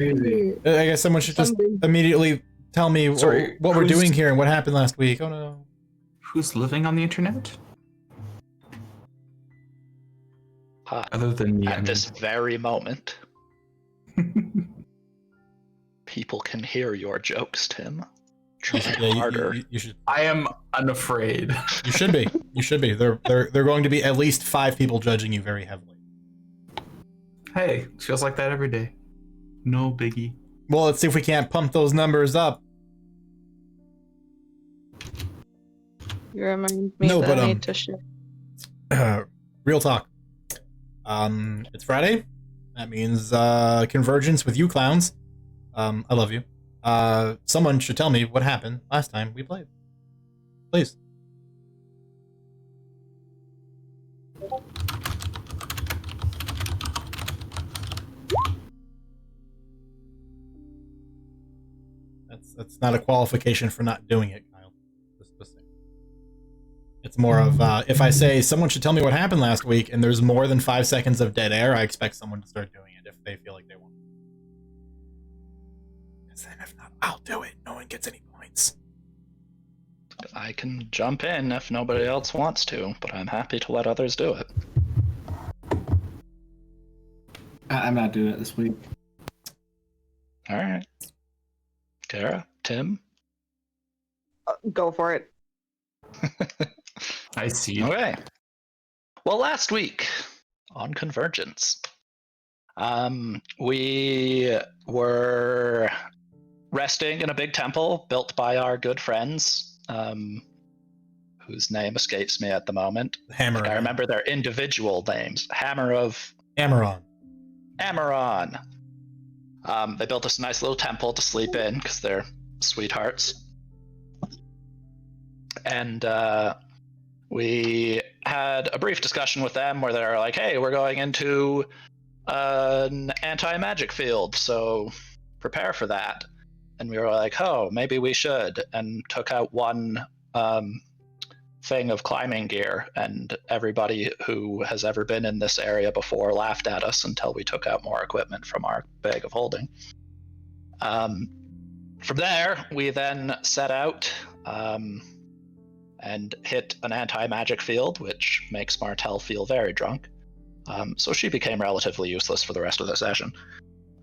Crazy. I guess someone should just immediately tell me Sorry, what we're who's- doing here and what happened last week. Oh no. Who's living on the internet? Other than me, At this very moment, people can hear your jokes, Tim. Try harder. You should. I am unafraid. You should be. You should be. They're going to be at least 5 people judging you very heavily. Hey, feels like that every day. No biggie. Well, let's see if we can't pump those numbers up. You remind me that I need to shift. Real talk. It's Friday. That means Convergence with you clowns. I love you. Someone should tell me what happened last time we played. Please. That's not a qualification for not doing it, Kyle. Just saying. It's more of if I say someone should tell me what happened last week and there's more than 5 seconds of dead air, I expect someone to start doing it if they feel like they want. Because then if not, I'll do it. No one gets any points. I can jump in if nobody else wants to, but I'm happy to let others do it. I'm not doing it this week. All right. Kara, Tim? Go for it. I see. Okay. Well, last week on Convergence, we were resting in a big temple built by our good friends, whose name escapes me at the moment. Hammer. I remember their individual names. Amaron. They built us a nice little temple to sleep in because they're sweethearts. And we had a brief discussion with them where they're like, hey, we're going into an anti-magic field, so prepare for that. And we were like, oh, maybe we should, and took out one thing of climbing gear, and everybody who has ever been in this area before laughed at us until we took out more equipment from our bag of holding. From there, we then set out and hit an anti-magic field, which makes Martel feel very drunk. So she became relatively useless for the rest of the session.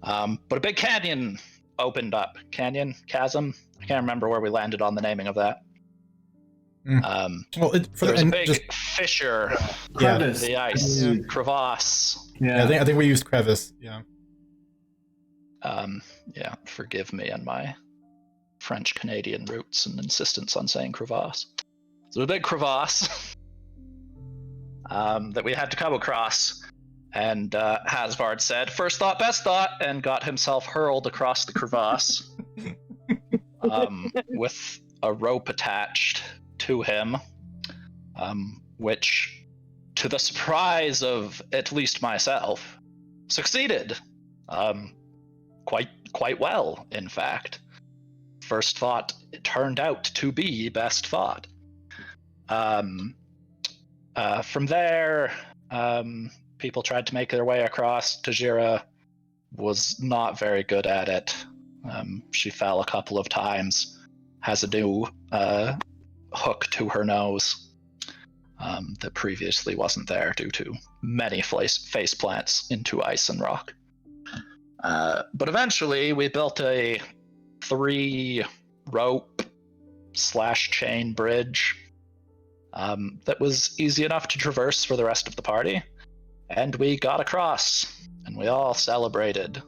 But a big canyon opened up. Chasm? I can't remember where we landed on the naming of that. Well, there was a big fissure in the ice, crevasse. Yeah, I think we used crevice. Yeah. Yeah. Forgive me and my French Canadian roots and insistence on saying crevasse. So a big crevasse that we had to come across, and Hasvard said, "First thought, best thought," and got himself hurled across the crevasse with a rope attached to him, which, to the surprise of at least myself, succeeded quite well, in fact. First thought turned out to be best thought. From there, people tried to make their way across. Tajira was not very good at it. She fell a couple of times, has a new hook to her nose that previously wasn't there due to many face plants into ice and rock. But eventually we built a 3-rope/chain bridge that was easy enough to traverse for the rest of the party, and we got across, and we all celebrated.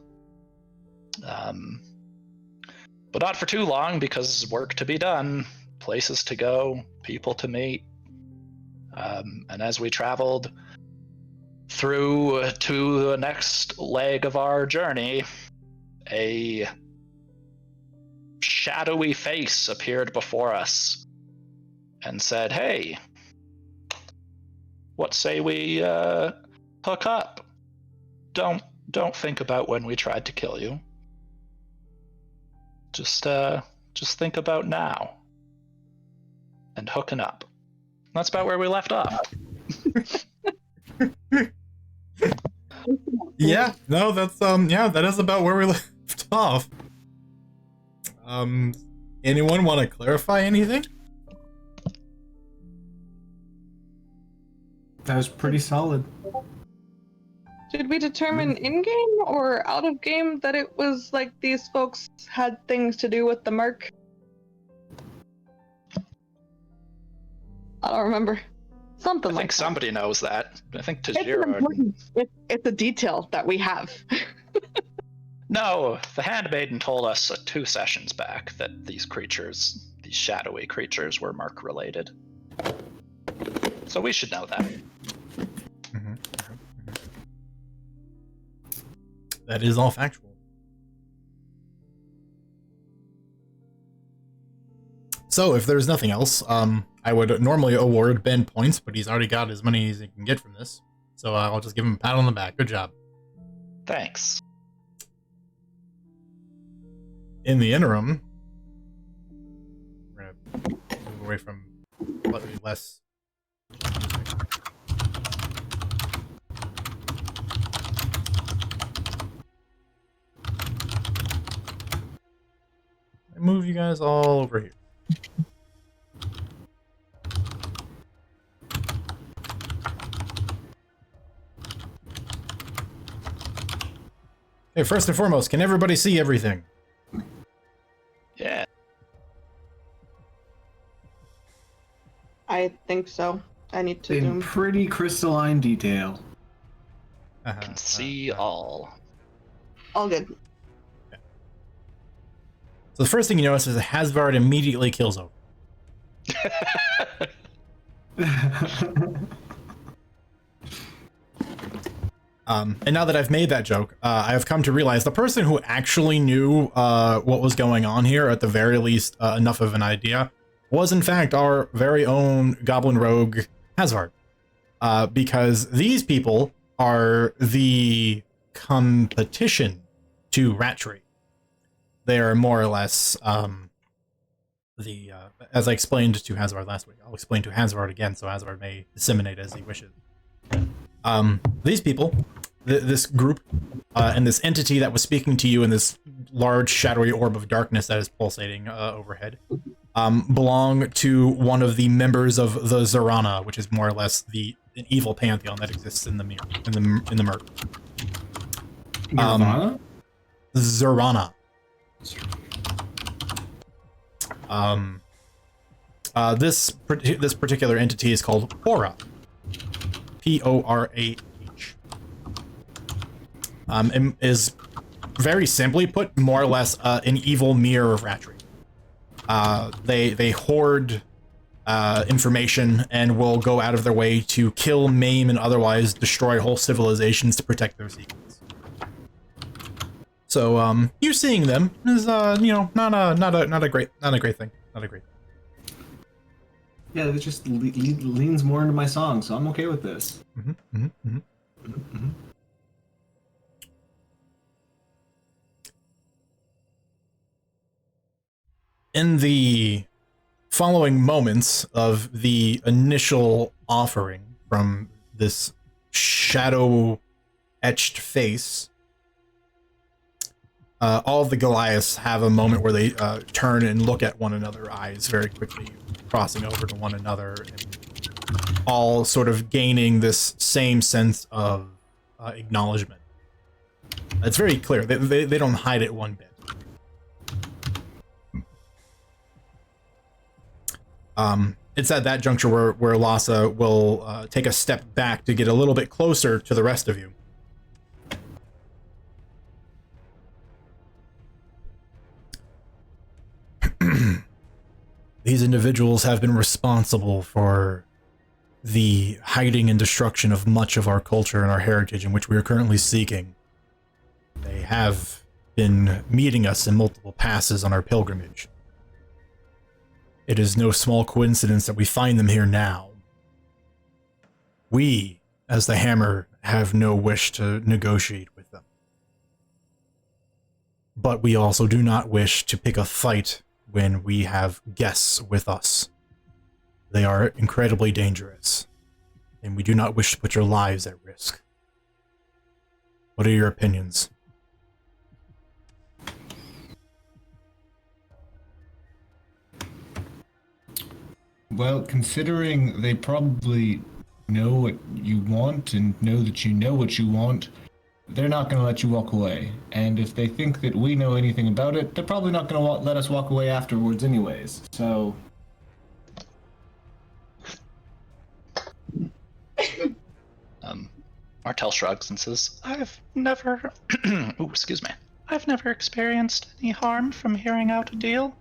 But not for too long, because work to be done, places to go, people to meet. And as we traveled through to the next leg of our journey, a shadowy face appeared before us and said, "Hey, what say we hook up? Don't think about when we tried to kill you. Just think about now and hooking up." That's about where we left off. Yeah, no, that's that is about where we tough. Anyone want to clarify anything? That was pretty solid. Did we determine in-game or out-of-game that it was like these folks had things to do with the Merc? I don't remember. Something I like think that. somebody knows that. I think It's Tajiro. it's a detail that we have. No, the Handmaiden told us 2 sessions back that these shadowy creatures, were Merc related. So we should know that. Mm-hmm. That is all factual. So if there's nothing else, I would normally award Ben points, but he's already got as many as he can get from this. So I'll just give him a pat on the back. Good job. Thanks. In the interim, we're gonna move away from slightly less. Move you guys all over here. Okay, first and foremost, can everybody see everything? Yeah. I think so. I need to In zoom. pretty crystalline detail. Can see all. All good. So the first thing you notice is that Hasvard immediately kills over. And now that I've made that joke, I have come to realize the person who actually knew what was going on here, at the very least enough of an idea, was in fact our very own Goblin Rogue Hasvard. Because these people are the competition to Rattree. They are more or less as I explained to Hasvard last week, I'll explain to Hasvard again so Hasvard may disseminate as he wishes. These people, this group, and this entity that was speaking to you in this large shadowy orb of darkness that is pulsating overhead, belong to one of the members of the Zarana, which is more or less an evil pantheon that exists in the mirror, in the Merc. Nirvana? Zarana. This particular entity is called Pora. P-O-R-A-H. And is very simply put, more or less an evil mirror of Rattree. They hoard information and will go out of their way to kill, maim, and otherwise destroy whole civilizations to protect their secrets. So you seeing them is not a great thing. Not a great thing. Yeah, it just leans more into my song, so I'm okay with this. Mm-hmm, mm-hmm, mm-hmm. Mm-hmm. In the following moments of the initial offering from this shadow-etched face, all of the Goliaths have a moment where they turn and look at one another, eyes very quickly crossing over to one another, and all sort of gaining this same sense of acknowledgement. It's very clear. They don't hide it one bit. It's at that juncture where Lhasa will take a step back to get a little bit closer to the rest of you. These individuals have been responsible for the hiding and destruction of much of our culture and our heritage in which we are currently seeking. They have been meeting us in multiple passes on our pilgrimage. It is no small coincidence that we find them here now. We, as the Hammer, have no wish to negotiate with them. But we also do not wish to pick a fight when we have guests with us. They are incredibly dangerous, and we do not wish to put your lives at risk. What are your opinions? Well, considering they probably know what you want and know that you know what you want, they're not going to let you walk away. And if they think that we know anything about it, they're probably not going to let us walk away afterwards anyways. So... Martel shrugs and says, I've never... Ooh, excuse me. I've never experienced any harm from hearing out a deal.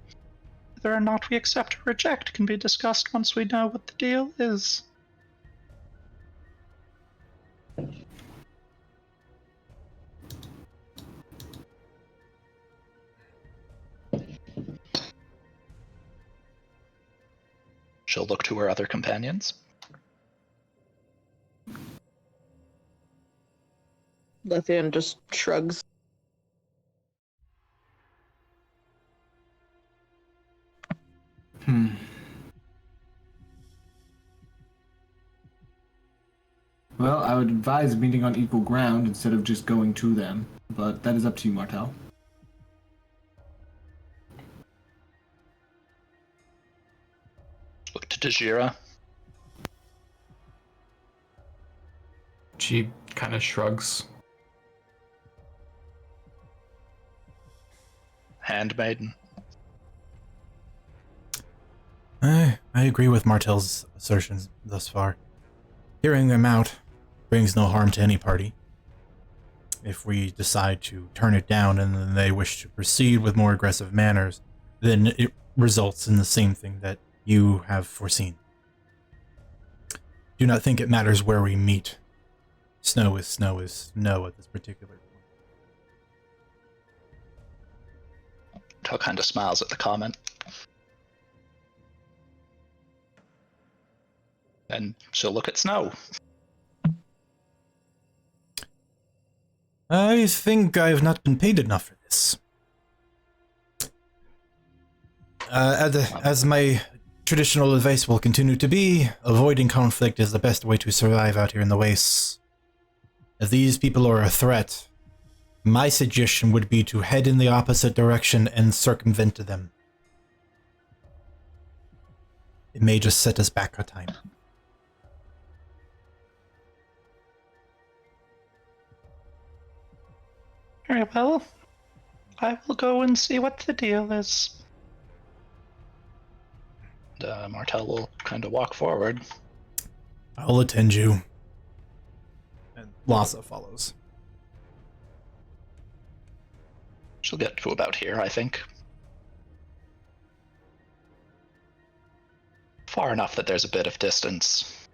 Whether or not we accept or reject can be discussed once we know what the deal is. She'll look to her other companions. Lethian just shrugs. Well, I would advise meeting on equal ground instead of just going to them, but that is up to you, Martel. Look to Tajira. She kind of shrugs. Handmaiden. I agree with Martel's assertions thus far. Hearing them out brings no harm to any party. If we decide to turn it down and then they wish to proceed with more aggressive manners, then it results in the same thing that you have foreseen. Do not think it matters where we meet. Snow is snow is snow at this particular point. Tel kind of smiles at the comment. Then she'll look at Snow. I think I have not been paid enough for this. As my traditional advice will continue to be, avoiding conflict is the best way to survive out here in the wastes. If these people are a threat, my suggestion would be to head in the opposite direction and circumvent them. It may just set us back a time. Very well. I will go and see what the deal is. Martel will kind of walk forward. I'll attend you. And Lhasa follows. She'll get to about here, I think. Far enough that there's a bit of distance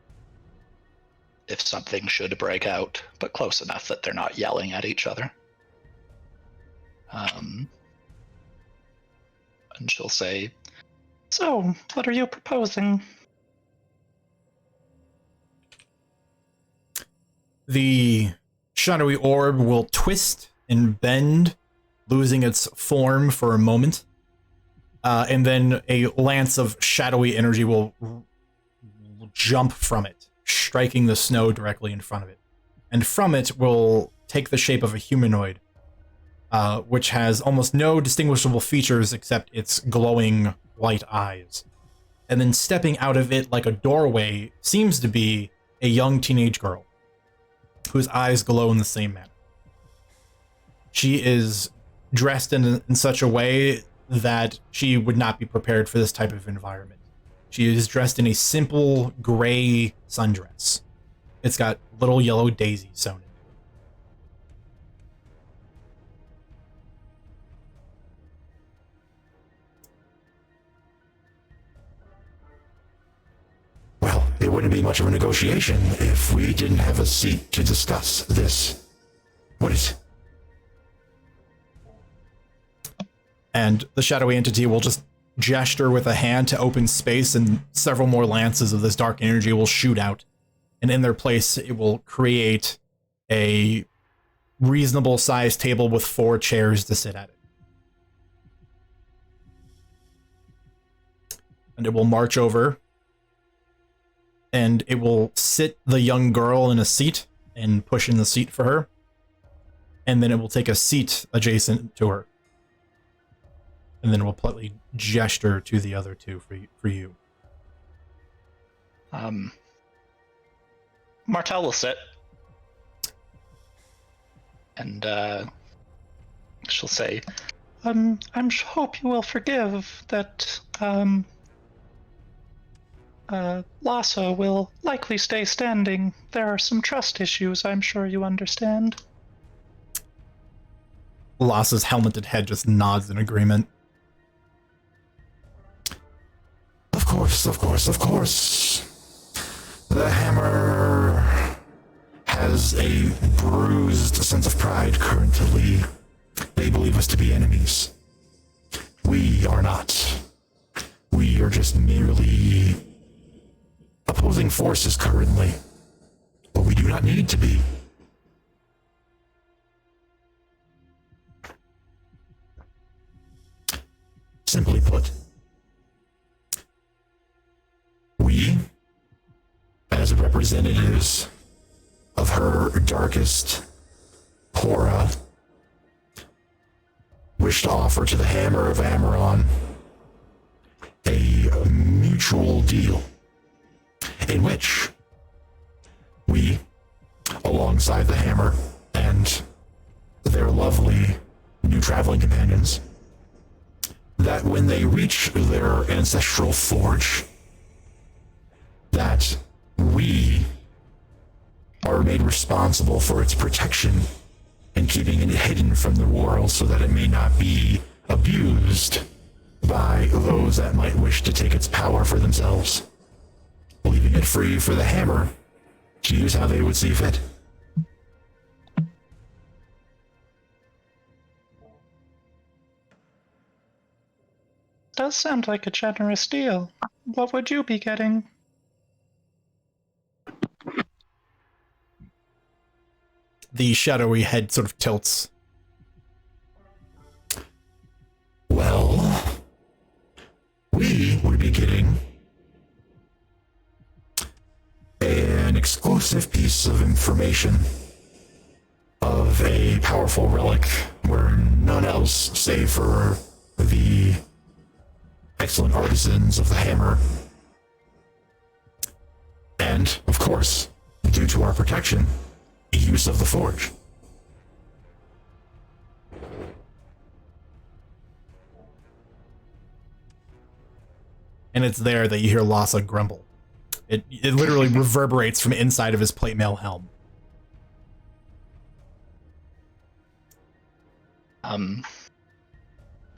if something should break out, but close enough that they're not yelling at each other. And she'll say, So, what are you proposing? The shadowy orb will twist and bend, losing its form for a moment. And then a lance of shadowy energy will jump from it, striking the snow directly in front of it. And from it will take the shape of a humanoid, which has almost no distinguishable features except its glowing white eyes. And then stepping out of it like a doorway seems to be a young teenage girl, whose eyes glow in the same manner. She is dressed in such a way that she would not be prepared for this type of environment. She is dressed in a simple gray sundress. It's got little yellow daisies sewn into it. Well, it wouldn't be much of a negotiation if we didn't have a seat to discuss this. What is... And the shadowy entity will just gesture with a hand to open space, and several more lances of this dark energy will shoot out. And in their place, it will create a reasonable sized table with 4 chairs to sit at it. And it will march over, and it will sit the young girl in a seat and push in the seat for her. And then it will take a seat adjacent to her. And then we'll politely gesture to the other two for you. Martel will sit. And she'll say, hope you will forgive that Lhasa will likely stay standing. There are some trust issues, I'm sure you understand. Lassa's helmeted head just nods in agreement. Of course, of course, of course. The hammer has a bruised sense of pride currently. They believe us to be enemies. We are not. We are just merely opposing forces currently. But we do not need to be. Simply put, we, as representatives of her darkest aura, wish to offer to the Hammer of Amaron a mutual deal in which we, alongside the Hammer and their lovely new traveling companions, that when they reach their ancestral forge, that we are made responsible for its protection and keeping it hidden from the world so that it may not be abused by those that might wish to take its power for themselves, leaving it free for the Hammer to use how they would see fit. Does sound like a generous deal. What would you be getting? The shadowy head sort of tilts. Well, we would be getting an exclusive piece of information of a powerful relic where none else, save for the excellent artisans of the Hammer, and, of course, due to our protection, use of the forge. And it's there that you hear Lhasa grumble. It literally reverberates from inside of his plate mail helm.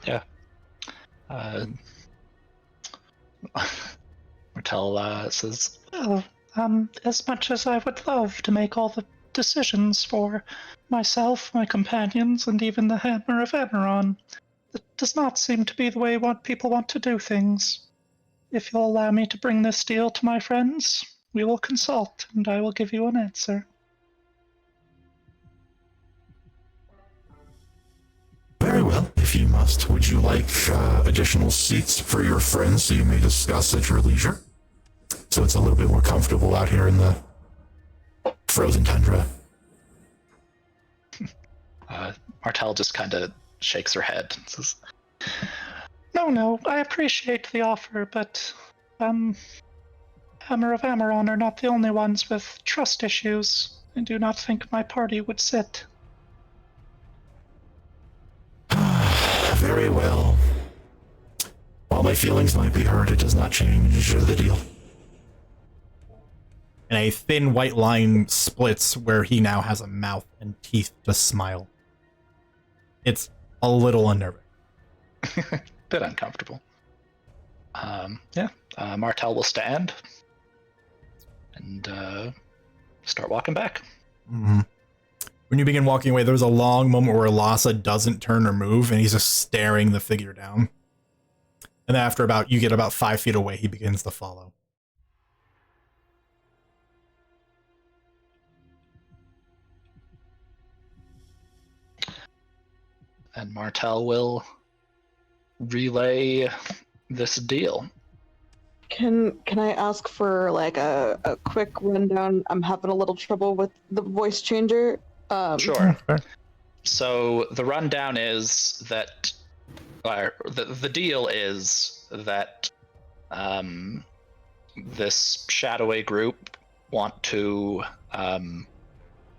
Yeah. Martel says, well, as much as I would love to make all the decisions for myself, my companions, and even the Hammer of Amaron, it does not seem to be the way people want to do things. If you'll allow me to bring this deal to my friends, we will consult, and I will give you an answer. Very well, if you must. Would you like additional seats for your friends so you may discuss at your leisure? So it's a little bit more comfortable out here in the frozen tundra. Martel just kind of shakes her head and says, No, I appreciate the offer, but, Hammer of Amaron are not the only ones with trust issues. I do not think my party would sit. Very well. While my feelings might be hurt, it does not change the deal. And a thin white line splits where he now has a mouth and teeth to smile. It's a little unnerving. Bit uncomfortable. Martel will stand and start walking back. Mm-hmm. When you begin walking away, there's a long moment where Lhasa doesn't turn or move, and he's just staring the figure down. And then after you get about 5 feet away, he begins to follow. And Martel will relay this deal. Can I ask for like a quick rundown? I'm having a little trouble with the voice changer. Sure. So the rundown is that, the deal is that this shadowy group want to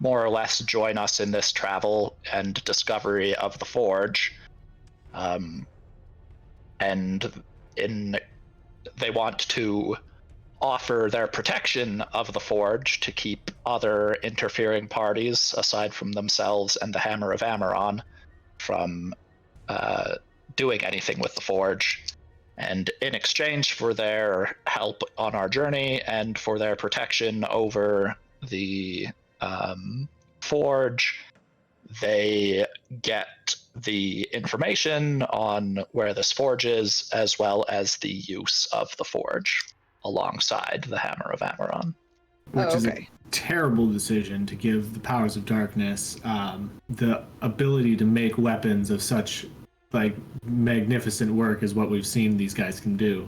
more or less join us in this travel and discovery of the forge. And they want to offer their protection of the forge to keep other interfering parties, aside from themselves and the Hammer of Amaron, from doing anything with the forge. And in exchange for their help on our journey and for their protection over the forge, they get the information on where this forge is, as well as the use of the forge alongside the Hammer of Amaron. Which is okay. a terrible decision to give the powers of darkness the ability to make weapons of such like magnificent work as what we've seen these guys can do.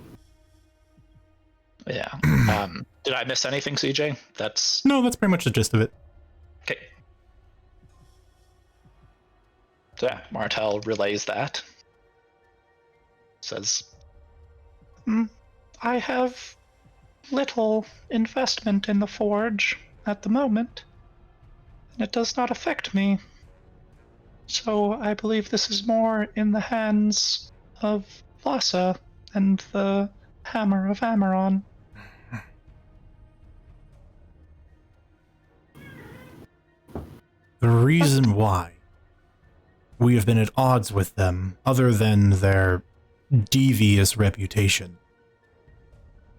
Yeah. Did I miss anything, CJ? No, that's pretty much the gist of it. Okay. So yeah, Martel relays that. Says, I have little investment in the forge at the moment, and it does not affect me. So I believe this is more in the hands of Vasa and the Hammer of Amaron. The reason why we have been at odds with them, other than their devious reputation,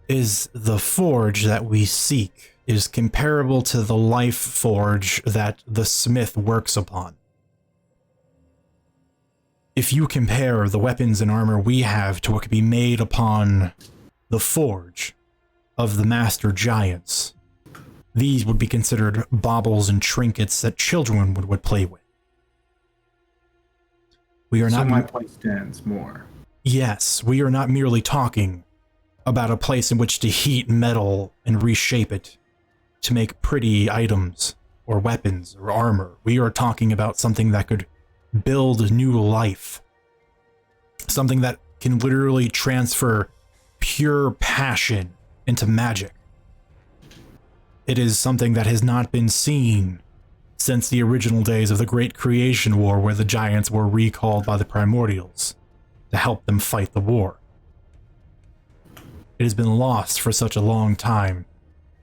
is the forge that we seek is comparable to the life forge that the smith works upon. If you compare the weapons and armor we have to what could be made upon the forge of the master giants, these would be considered baubles and trinkets that children would play with. We are So not. my point stands more. Yes, we are not merely talking about a place in which to heat metal and reshape it to make pretty items or weapons or armor. We are talking about something that could build new life. Something that can literally transfer pure passion into magic. It is something that has not been seen since the original days of the Great Creation War, where the giants were recalled by the primordials to help them fight the war. It has been lost for such a long time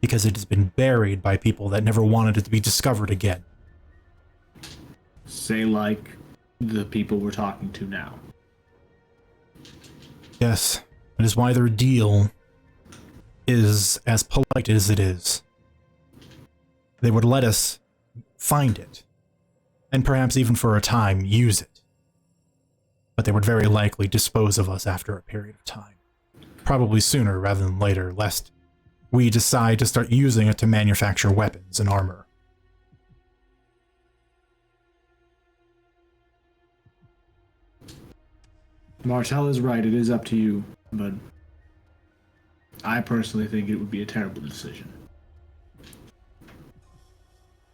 because it has been buried by people that never wanted it to be discovered again. Say like the people we're talking to now. Yes, it is why their deal is as polite as it is. They would let us find it, and perhaps even for a time use it. But they would very likely dispose of us after a period of time. Probably sooner rather than later, lest we decide to start using it to manufacture weapons and armor. Martel is right, it is up to you, but I personally think it would be a terrible decision.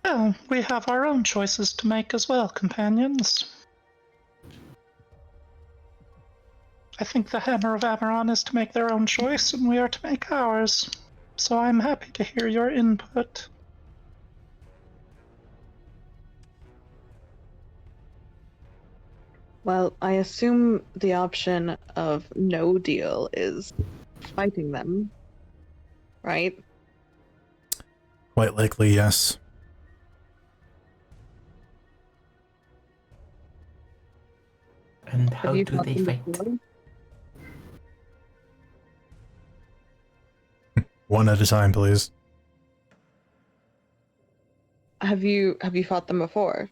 Well, we have our own choices to make as well, companions. I think the Hammer of Amaron is to make their own choice, and we are to make ours. So I'm happy to hear your input. Well, I assume the option of no deal is fighting them, right? Quite likely, yes. And how Have you do fought they them fight? before? One at a time, please. Have you fought them before?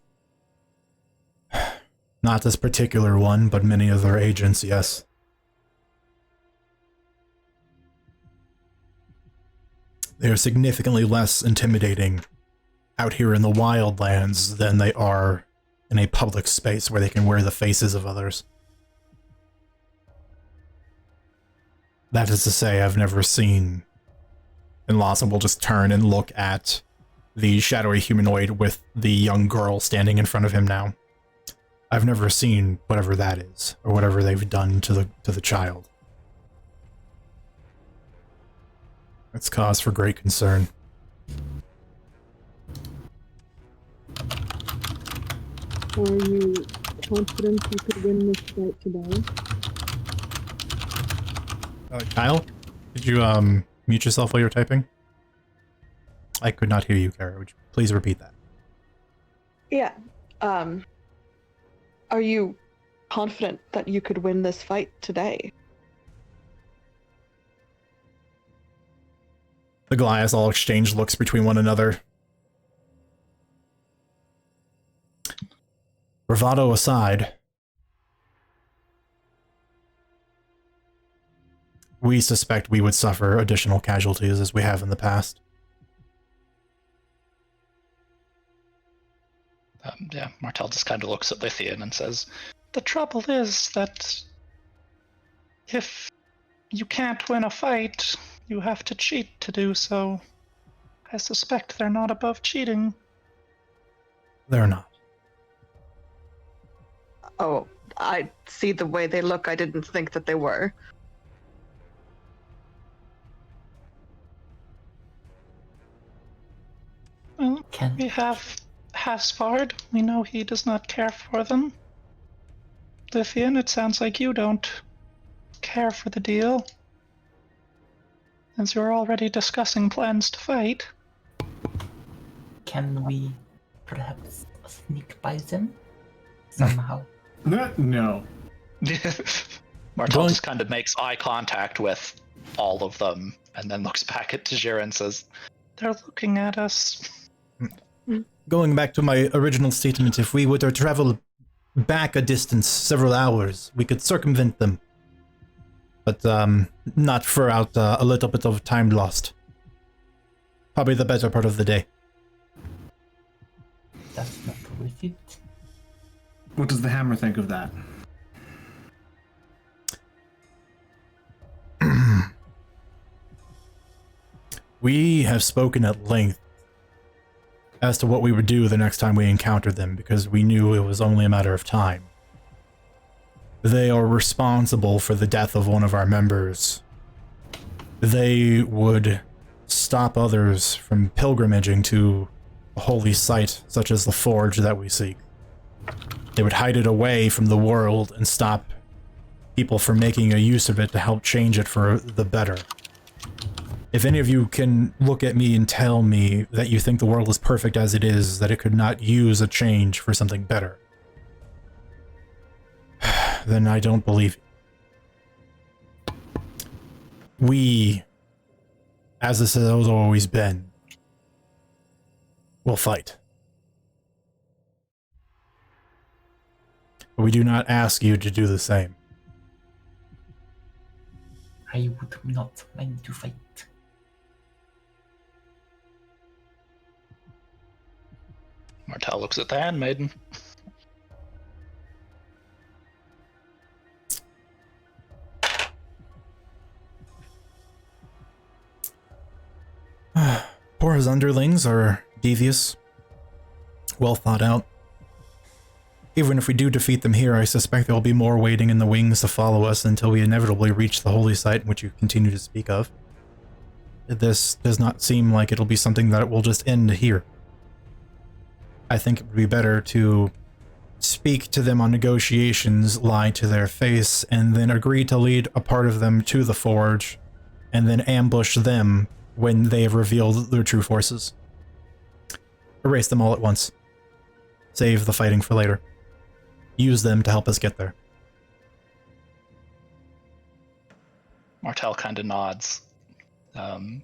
Not this particular one, but many other agents, yes. They are significantly less intimidating out here in the wildlands than they are in a public space where they can wear the faces of others. That is to say, I've never seen... And Lawson will just turn and look at the shadowy humanoid with the young girl standing in front of him now. I've never seen whatever that is, or whatever they've done to the child. It's cause for great concern. Are you confident you could win this fight today? Kyle, did you mute yourself while you were typing? I could not hear you, Kara. Would you please repeat that? Yeah. Are you confident that you could win this fight today? The Goliaths all exchange looks between one another. Bravado aside, we suspect we would suffer additional casualties as we have in the past. Yeah, Martel just kind of looks at Lithian and says, "The trouble is that if you can't win a fight, you have to cheat to do so. I suspect they're not above cheating." They're not. Oh, I see the way they look. I didn't think that they were. Well, we have Haspard. We know he does not care for them. Lithian, it sounds like you don't care for the deal, as you're already discussing plans to fight. Can we perhaps sneak by them somehow? No. Martel just kind of makes eye contact with all of them and then looks back at Tajira and says, "They're looking at us." Going back to my original statement, if we were to travel back a distance several hours, we could circumvent them. But not throughout a little bit of time lost. Probably the better part of the day. That's not worth it. What does the hammer think of that? We have spoken at length as to what we would do the next time we encountered them, because we knew it was only a matter of time. They are responsible for the death of one of our members. They would stop others from pilgrimaging to a holy site such as the Forge that we seek. They would hide it away from the world and stop people from making a use of it to help change it for the better. If any of you can look at me and tell me that you think the world is perfect as it is, that it could not use a change for something better, then I don't believe you. We, as this has always been, will fight. But we do not ask you to do the same. I would not mind to fight. Martel looks at the handmaiden. Poor's underlings are devious, well thought out. Even if we do defeat them here, I suspect there will be more waiting in the wings to follow us until we inevitably reach the holy site which you continue to speak of. This does not seem like it'll be something that will just end here. I think it would be better to speak to them on negotiations, lie to their face, and then agree to lead a part of them to the Forge, and then ambush them when they have revealed their true forces. Erase them all at once. Save the fighting for later. Use them to help us get there. Martel kind of nods. He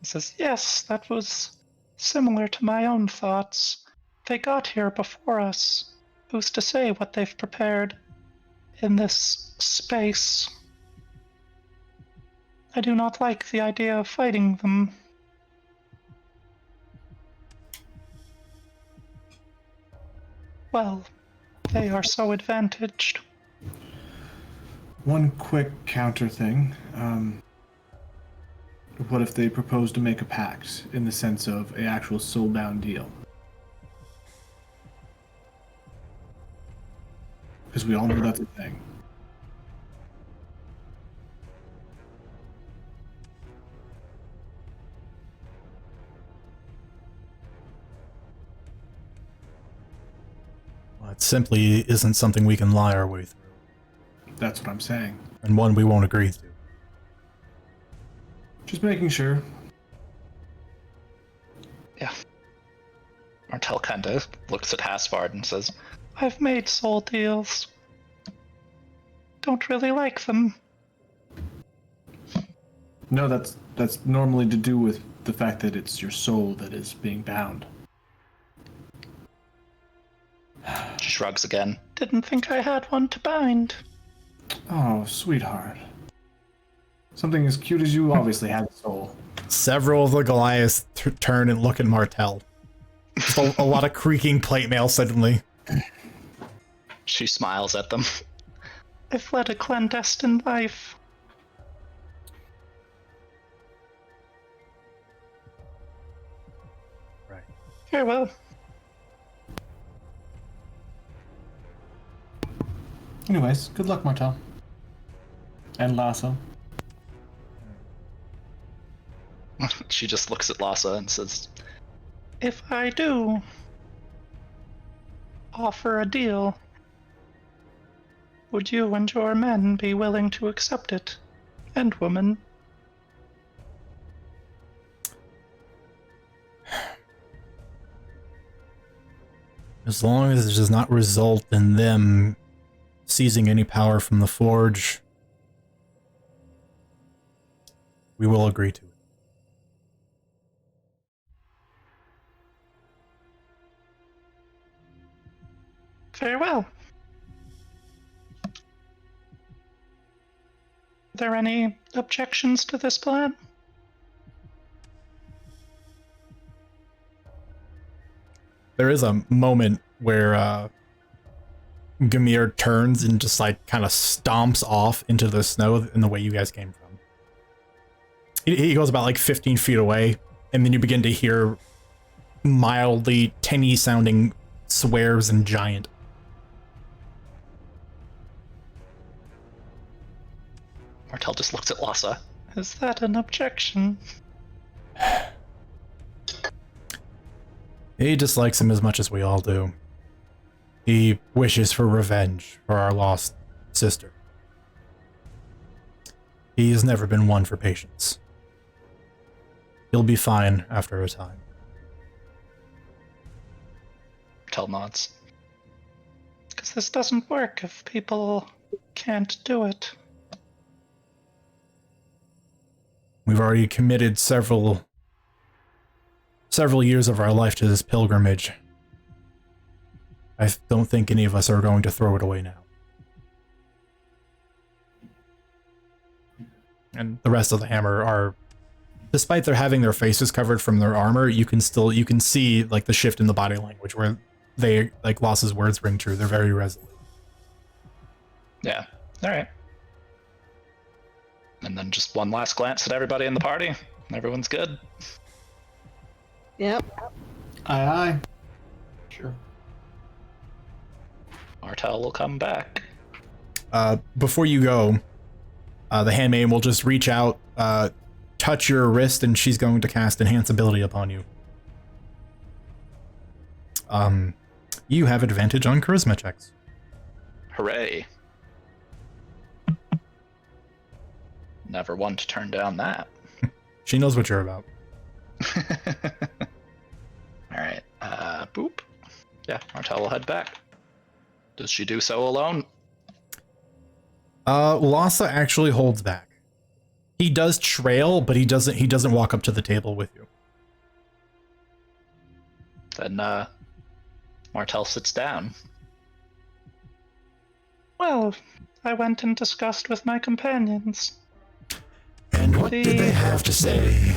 says, "Yes, that was similar to my own thoughts. They got here before us. Who's to say what they've prepared in this space? I do not like the idea of fighting them." Well, they are so advantaged. One quick counter thing. What if they propose to make a pact in the sense of an actual soulbound deal? Because we all know that's a thing. That simply isn't something we can lie our way through, That's what I'm saying. and one we won't agree to. Just making sure. Yeah. Martel kind of looks at Hasvard and says, I've made soul deals. Don't really like them. No, that's normally to do with the fact that it's your soul that is being bound. She shrugs again. Didn't think I had one to bind. Oh, sweetheart. Something as cute as you obviously have a soul. Several of the Goliaths turn and look at Martel. Just a lot of creaking plate mail suddenly. She smiles at them. I've led a clandestine life. Right. Very well. Anyways, good luck, Martel. And Lasso. She just looks at Lhasa and says, If I do offer a deal, would you and your men be willing to accept it? And woman? As long as it does not result in them seizing any power from the Forge, we will agree to it. Very well. Are there any objections to this plan? There is a moment where Gamir turns and just like kind of stomps off into the snow in the way you guys came from. He goes about like 15 feet away, and then you begin to hear mildly tinny sounding swears and giant. Martel just looks at Lhasa. Is that an objection? He dislikes him as much as we all do. He wishes for revenge for our lost sister. He has never been one for patience. He'll be fine after a time. Martel nods. Because this doesn't work if people can't do it. We've already committed several years of our life to this pilgrimage. I don't think any of us are going to throw it away now. And the rest of the Hammer are, despite their having their faces covered from their armor, you can see like the shift in the body language where they, like Loss's words ring true. They're very resolute. Yeah. All right. And then just one last glance at everybody in the party. Everyone's good. Yep. Aye, aye. Sure. Martel will come back. Before you go, the handmaiden will just reach out, touch your wrist, and she's going to cast Enhance Ability upon you. You have advantage on charisma checks. Hooray. Never one to turn down that. She knows what you're about. Alright, boop. Yeah, Martel will head back. Does she do so alone? Lhasa actually holds back. He does trail, but he doesn't walk up to the table with you. Then, Martel sits down. Well, I went and discussed with my companions. And what did they have to say?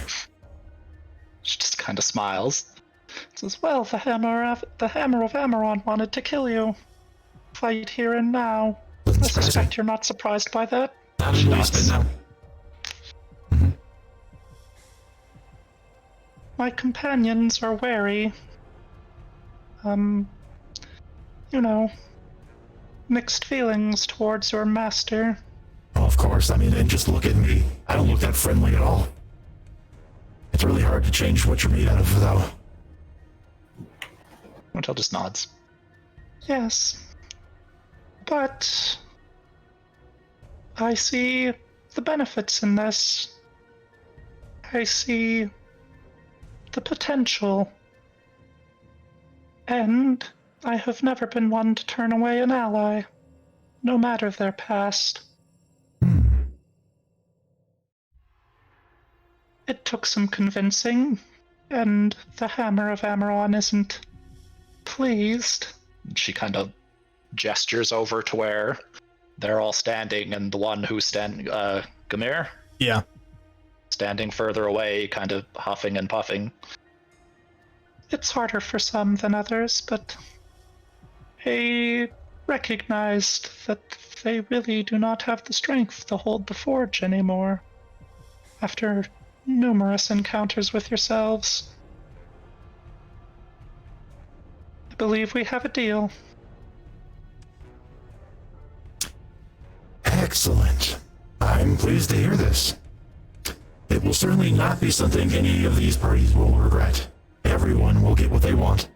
She just kind of smiles. Says, well, the hammer of Amaron wanted to kill you. Fight here and now. I suspect you're not surprised by that. Not in the least, no. My companions are wary. Mixed feelings towards your master. Oh, of course, I mean, and just look at me. I don't look that friendly at all. It's really hard to change what you're made out of, though. Martel just nods. Yes. But I see the benefits in this. I see the potential. And I have never been one to turn away an ally, no matter their past. It took some convincing, and the Hammer of Amaron isn't pleased. She kind of gestures over to where they're all standing, and the one who's standing, Gamir? Yeah. Standing further away, kind of huffing and puffing. It's harder for some than others, but they recognized that they really do not have the strength to hold the forge anymore. After numerous encounters with yourselves, I believe we have a deal. Excellent. I'm pleased to hear this. It will certainly not be something any of these parties will regret. Everyone will get what they want.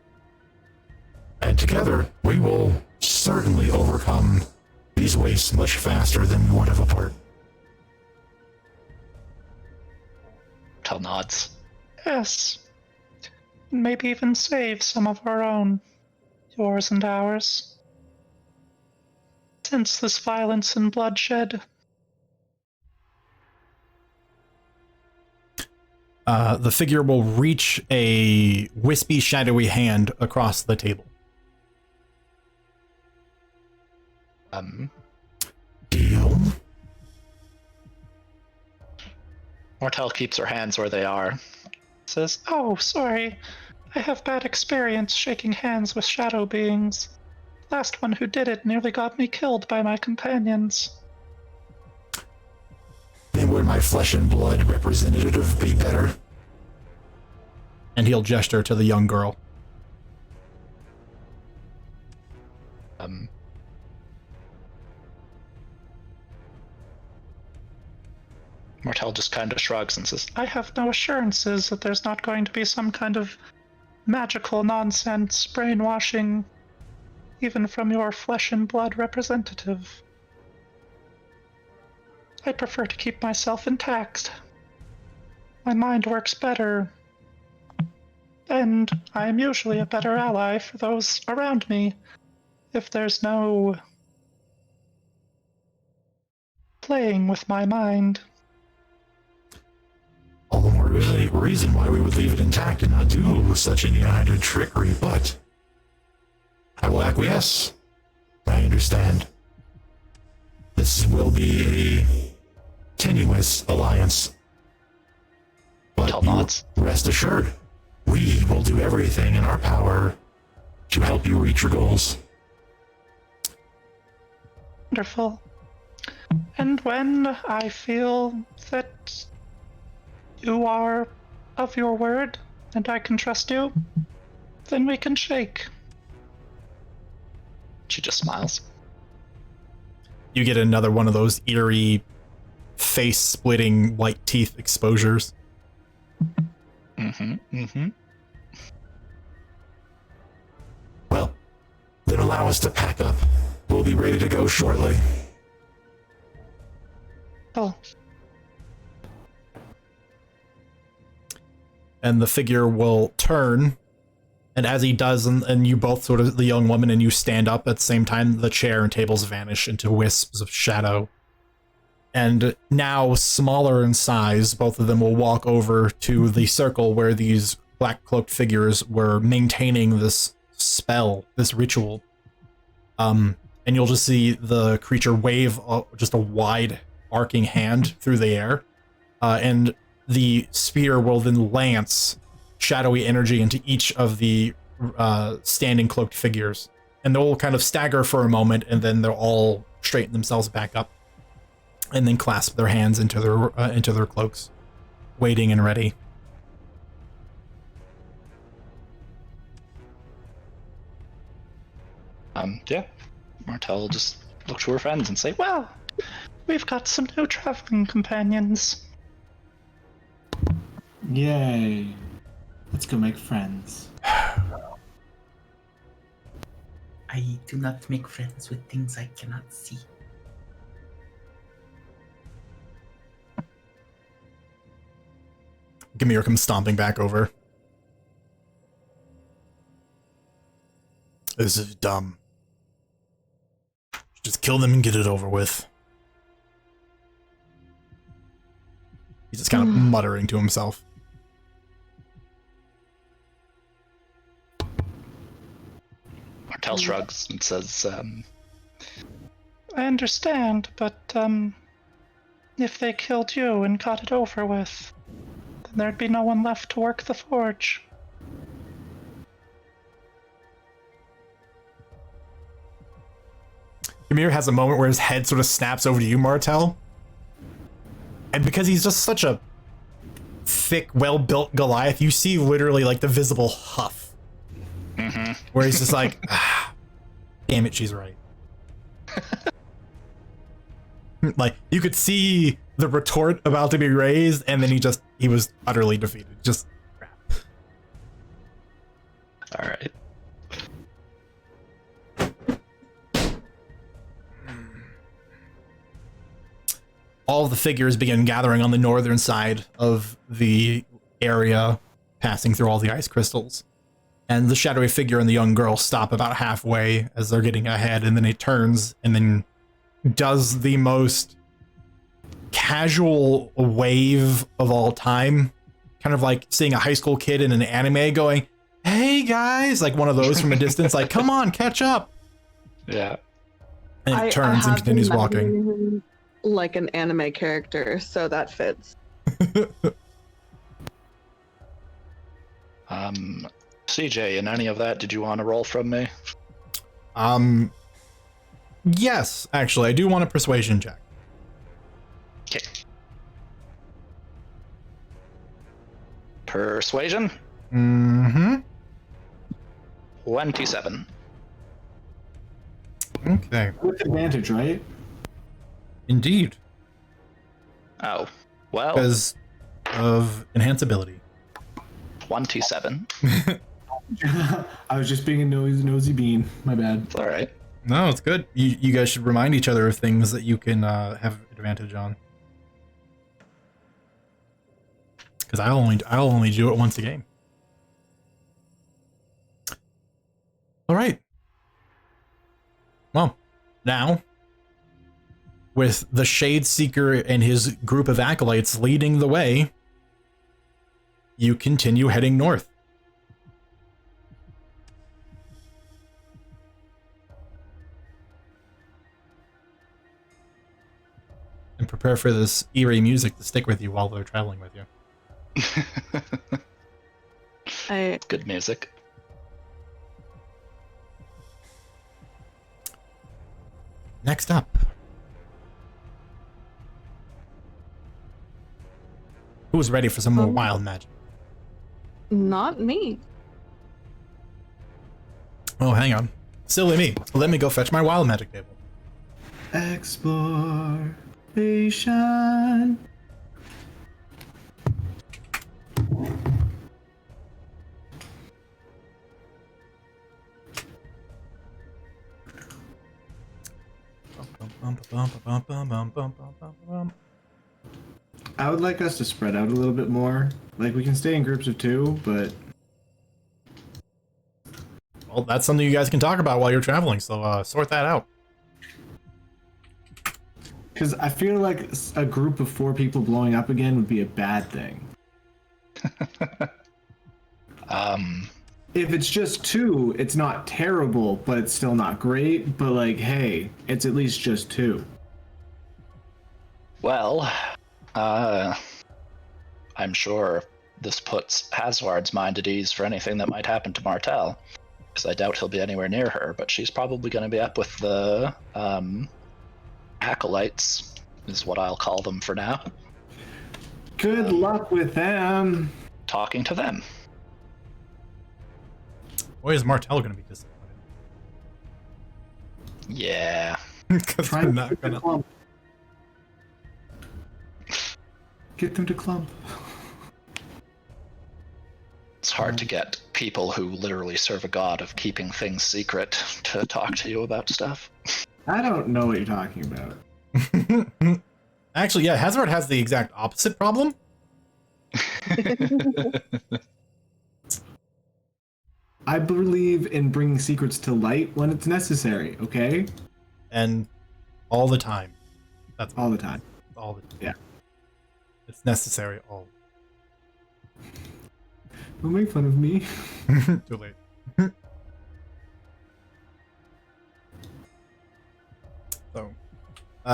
And together, we will certainly overcome these wastes much faster than we would have apart. Tel nods. Yes. Maybe even save some of our own. Yours and ours. Since this violence and bloodshed. The figure will reach a wispy, shadowy hand across the table. Deal? Mortel keeps her hands where they are. Says, "Oh, sorry. I have bad experience shaking hands with shadow beings. Last one who did it nearly got me killed by my companions." Then would my flesh and blood representative be better? And he'll gesture to the young girl. Mortel just kind of shrugs and says, "I have no assurances that there's not going to be some kind of magical nonsense brainwashing, even from your flesh and blood representative. I prefer to keep myself intact. My mind works better, and I am usually a better ally for those around me if there's no playing with my mind." All the more reason why we would leave it intact and not do such united trickery, but I will acquiesce. I understand. This will be a tenuous alliance. But rest assured, we will do everything in our power to help you reach your goals. Wonderful. And when I feel that you are of your word and I can trust you, then we can shake. She just smiles. You get another one of those eerie, face-splitting white teeth exposures. Well, then allow us to pack up. We'll be ready to go shortly. Oh. And the figure will turn, and as he does, and you both sort of, the young woman and you stand up at the same time, the chair and tables vanish into wisps of shadow. And now, smaller in size, both of them will walk over to the circle where these black-cloaked figures were maintaining this spell, this ritual. And you'll just see the creature wave just a wide, arcing hand through the air, and the spear will then lance shadowy energy into each of the standing cloaked figures. And they'll kind of stagger for a moment, and then they'll all straighten themselves back up, and then clasp their hands into their cloaks, waiting and ready. Yeah. Martel will just look to her friends and say, "Well, we've got some new traveling companions." Yay. Let's go make friends. I I do not make friends with things I cannot see. Gamir comes stomping back over. This is dumb. Just kill them and get it over with. He's just kind of muttering to himself. Martel shrugs and says, I understand, but if they killed you and got it over with, then there'd be no one left to work the forge. Gamir has a moment where his head sort of snaps over to you, Martel. And because he's just such a thick, well-built Goliath, you see literally like the visible huff. Mm-hmm. Where he's just like, ah, damn it, she's right. Like, you could see the retort about to be raised, and then he was utterly defeated. Just crap. All right. All of the figures begin gathering on the northern side of the area, passing through all the ice crystals. And the shadowy figure and the young girl stop about halfway as they're getting ahead, and then it turns and then does the most casual wave of all time. Kind of like seeing a high school kid in an anime going, hey guys, like one of those from a distance, like, come on, catch up. Yeah. And it turns and continues walking. Like an anime character, so that fits. CJ, in any of that, did you want to roll from me? Yes, actually, I do want a persuasion check. Okay. Persuasion? Mm-hmm. 27. Okay. With advantage, right? Indeed. Oh, well, Because of enhanceability. 27. I was just being a nosy bean. My bad. It's all right. No, it's good. You guys should remind each other of things that you can have advantage on. Because I'll only do it once a game. All right. Well, now, with the Shade Seeker and his group of acolytes leading the way, you continue heading north. And prepare for this eerie music to stick with you while they're traveling with you. Good music. Next up. Who's ready for some more wild magic? Not me. Oh, hang on. Silly me. Let me go fetch my wild magic table. Exploration. I would like us to spread out a little bit more. Like, we can stay in groups of 2, but... Well, that's something you guys can talk about while you're traveling, so sort that out. Because I feel like a group of 4 people blowing up again would be a bad thing. If it's just 2, it's not terrible, but it's still not great. But, like, hey, it's at least just 2. Well, I'm sure this puts Hazard's mind at ease for anything that might happen to Martel, because I doubt he'll be anywhere near her, but she's probably going to be up with the acolytes, is what I'll call them for now. Good luck with them. Talking to them. Boy, is Martel going to be disappointed. Yeah. Because Try they're and not get going them to to... clump. Get them to clump. hard to get people who literally serve a god of keeping things secret to talk to you about stuff. I don't know what you're talking about. Actually, yeah, Hazard has the exact opposite problem. I believe in bringing secrets to light when it's necessary, okay? And all the time. That's All the time. all the time. Yeah. It's necessary all. Don't make fun of me. Too late. So,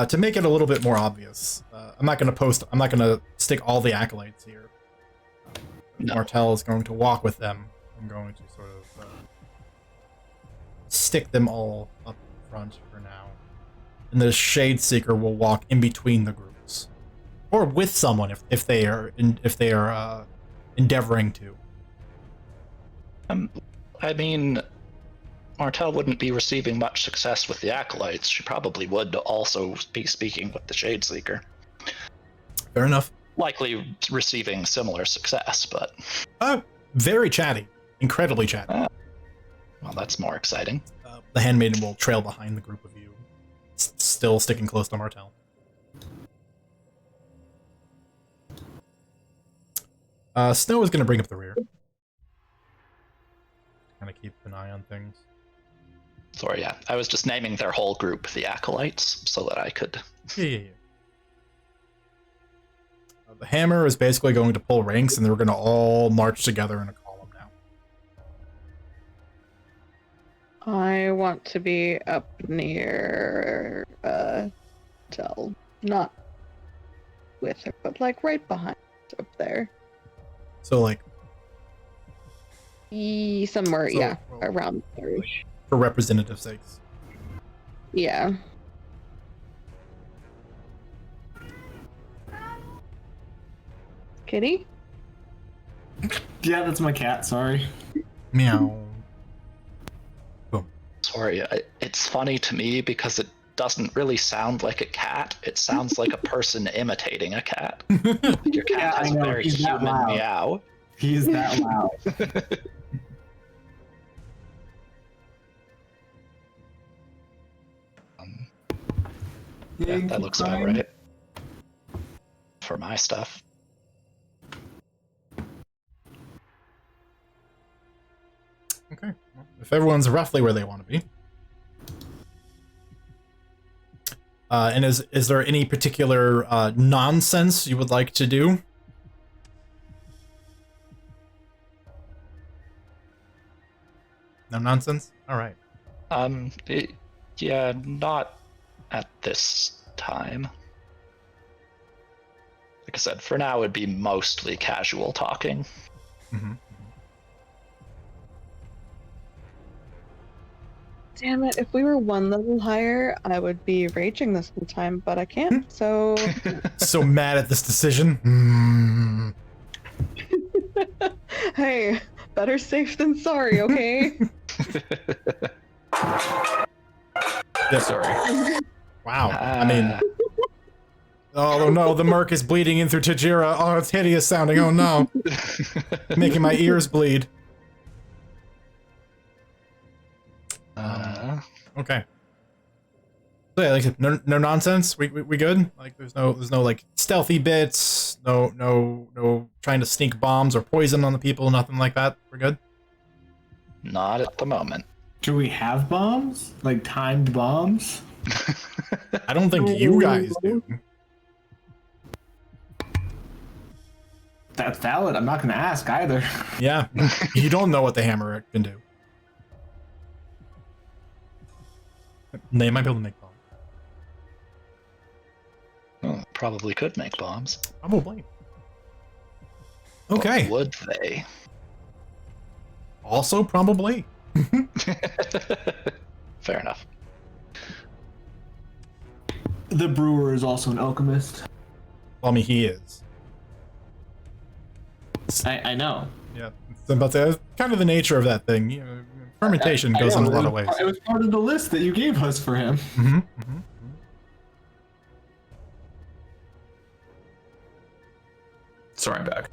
to make it a little bit more obvious, I'm not going to stick all the acolytes here. No. Martel is going to walk with them. I'm going to sort of stick them all up front for now. And the Shade Seeker will walk in between the groups. Or with someone if they are endeavoring to. I mean, Martel wouldn't be receiving much success with the Acolytes. She probably would also be speaking with the Shade Seeker. Fair enough. Likely receiving similar success, but... Very chatty. Incredibly chatty. Well, that's more exciting. The Handmaiden will trail behind the group of you, still sticking close to Martel. Snow is going to bring up the rear. Kind of keep an eye on things. Sorry, yeah. I was just naming their whole group the Acolytes, so that I could... Yeah. The Hammer is basically going to pull ranks, and they're going to all march together in a column now. I want to be up near Tel. Not with her, but like right behind up there. So, like... Somewhere, So, yeah, well, around there. for representative sakes. Yeah. Kitty? Yeah, that's my cat, sorry. Meow. Sorry, it's funny to me because it doesn't really sound like a cat. It sounds like a person imitating a cat. Your cat Yeah, has I a know, very he's that human loud. meow. He's that loud. Yeah, that looks about right. For my stuff. Okay. Well, if everyone's roughly where they want to be. And is there any particular nonsense you would like to do? No nonsense? All right. Yeah, not at this time. Like I said, for now it'd be mostly casual talking. Mm-hmm. Damn it, if we were one level higher, I would be raging this whole time, but I can't, so... So mad at this decision. Hey, better safe than sorry, okay? Yeah, sorry. Wow. I mean... Oh no, the Merc is bleeding in through Tajira. Oh, it's hideous sounding. Oh no. Making my ears bleed. Okay. So yeah, like no nonsense. We good. Like there's no like stealthy bits. No trying to sneak bombs or poison on the people. Nothing like that. We're good. Not at the moment. Do we have bombs? Like timed bombs? I don't think you guys do. That's valid. I'm not going to ask either. Yeah, you don't know what the hammer can do. They might be able to make bombs. Oh, probably could make bombs. Probably. Okay. But would they? Also, probably. Fair enough. The brewer is also an alchemist. Well, I mean, he is. I know. Yeah. So I'm about to say, kind of the nature of that thing. You know, fermentation goes in a lot of ways. It was part of the list that you gave us for him. Mm-hmm. Mm-hmm. Sorry, I'm back.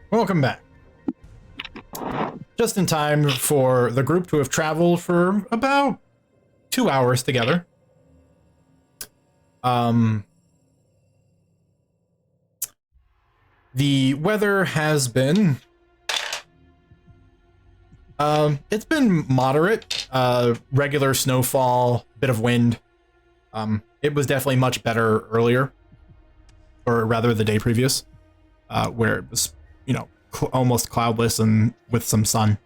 Welcome back. just in time for the group to have traveled for about 2 hours together. The weather has been it's been moderate, regular snowfall, bit of wind. It was definitely much better earlier, or rather the day previous, where it was, you know, almost cloudless and with some sun.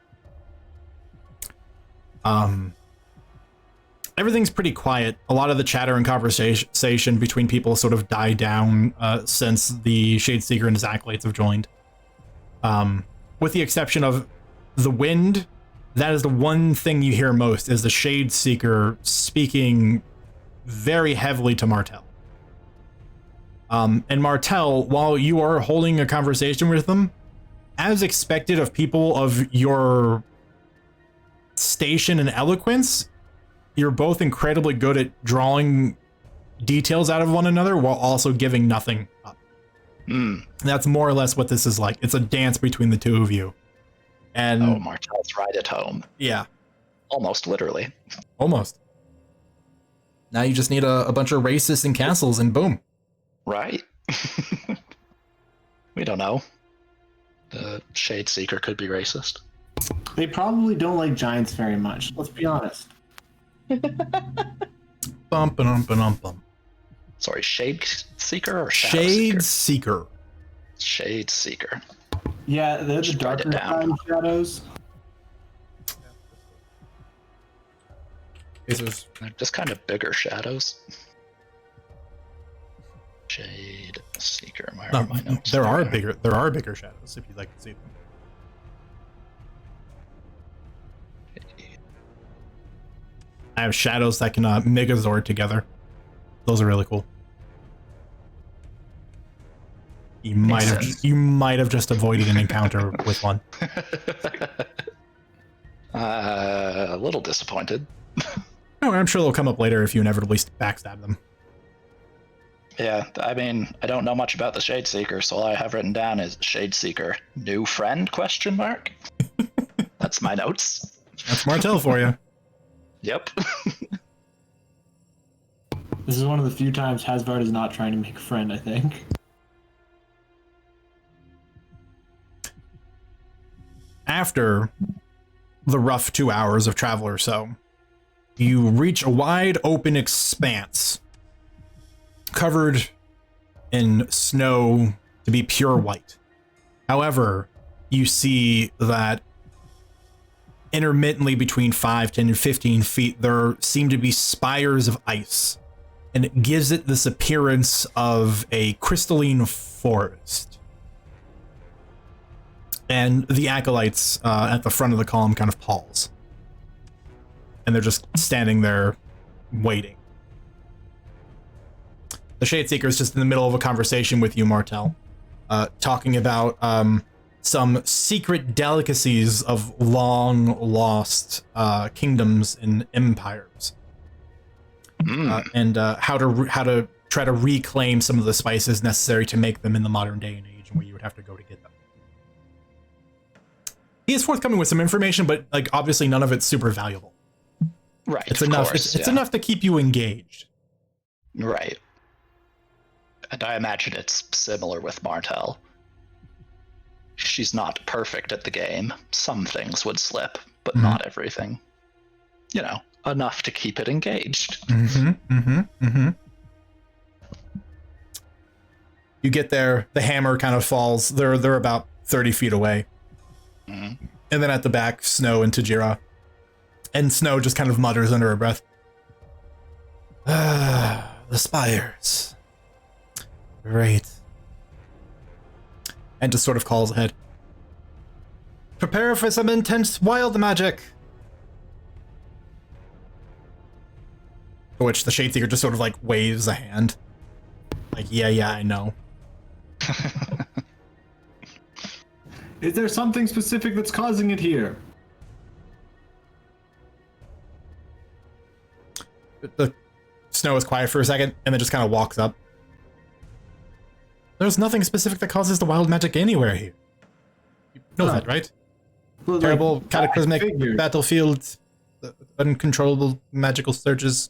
Everything's pretty quiet. A lot of the chatter and conversation between people sort of died down since the Shadeseeker and his acolytes have joined. With the exception of the wind, that is the one thing you hear most, is the Shadeseeker speaking very heavily to Martel. And Martel, while you are holding a conversation with them, as expected of people of your station and eloquence, you're both incredibly good at drawing details out of one another while also giving nothing up. That's more or less what this is like. It's a dance between the two of you. And oh, Martel's right at home. Yeah. Almost literally. Almost. Now you just need a bunch of racists and castles and boom. Right. We don't know. The Shadeseeker could be racist. They probably don't like giants very much. Let's be honest. Bum. Sorry, Shadeseeker or Shadeseeker? Shadeseeker. Yeah, they're the Just write it darker down. side shadows. They're just kind of bigger shadows. Shadeseeker. Where are my notes? There are bigger shadows if you'd like to see them. I have shadows that can Megazord together. Those are really cool. You might have just avoided an encounter with one. A little disappointed. No, I'm sure they'll come up later if you inevitably backstab them. Yeah, I mean, I don't know much about the Shadeseeker, so all I have written down is Shadeseeker, new friend, question mark? That's my notes. That's Martel for you. Yep. This is one of the few times Hasvard is not trying to make a friend, I think. After the rough 2 hours of travel or so, you reach a wide open expanse covered in snow to be pure white. However, you see that intermittently between 5, 10, and 15 feet, there seem to be spires of ice, and it gives it this appearance of a crystalline forest. And the acolytes at the front of the column kind of pause. And they're just standing there waiting. The Shadeseeker is just in the middle of a conversation with you, Martel, talking about some secret delicacies of long lost kingdoms and empires, and how to try to reclaim some of the spices necessary to make them in the modern day and age, and where you would have to go to get them. He is forthcoming with some information, but like obviously none of it's super valuable. Right. It's enough. It's enough to keep you engaged. Right. And I imagine it's similar with Martel. She's not perfect at the game. Some things would slip, but not everything. You know, enough to keep it engaged. You get there, the hammer kind of falls. They're about 30 feet away. And then at the back, Snow and Tajira. And Snow just kind of mutters under her breath. Ah, the spires. Great. And just sort of calls ahead. Prepare for some intense wild magic. For which the Shadeseeker just sort of like waves a hand. Like, yeah, I know. Is there something specific that's causing it here? The Snow is quiet for a second and then just kind of walks up. There's nothing specific that causes the wild magic anywhere here. You know that, right? Well, terrible I cataclysmic figured. battlefield, uncontrollable magical surges.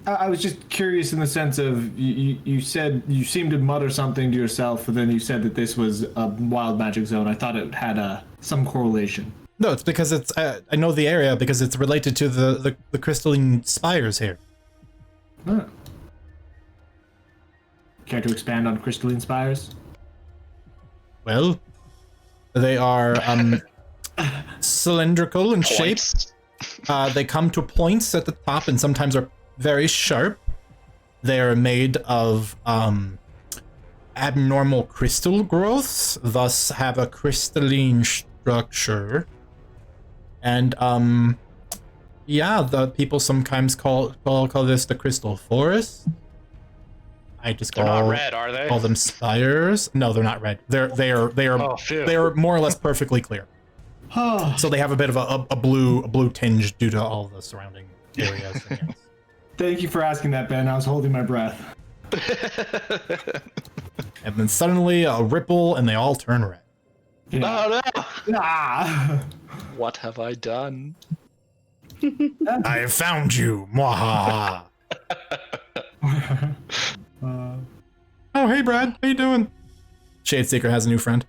I was just curious in the sense of you said you seemed to mutter something to yourself, and then you said that this was a wild magic zone. I thought it had some correlation. No, it's because it's I know the area because it's related to the crystalline spires here. Huh. Care to expand on crystalline spires? Well, they are cylindrical in shape. Points. They come to points at the top and sometimes are very sharp. They are made of abnormal crystal growths, thus have a crystalline structure. And yeah, the people sometimes call this the crystal forest. I just They're call not red, are they? call them spires. No, they're not red. They are Oh, phew. they are more or less perfectly clear. So they have a bit of a blue tinge due to all the surrounding areas. And yes. Thank you for asking that, Ben. I was holding my breath. And then suddenly a ripple and they all turn red. Yeah. Oh no! Ah! What have I done? I have found you. Mwahaha. Oh, hey Brad, how you doing? Shadeseeker has a new friend.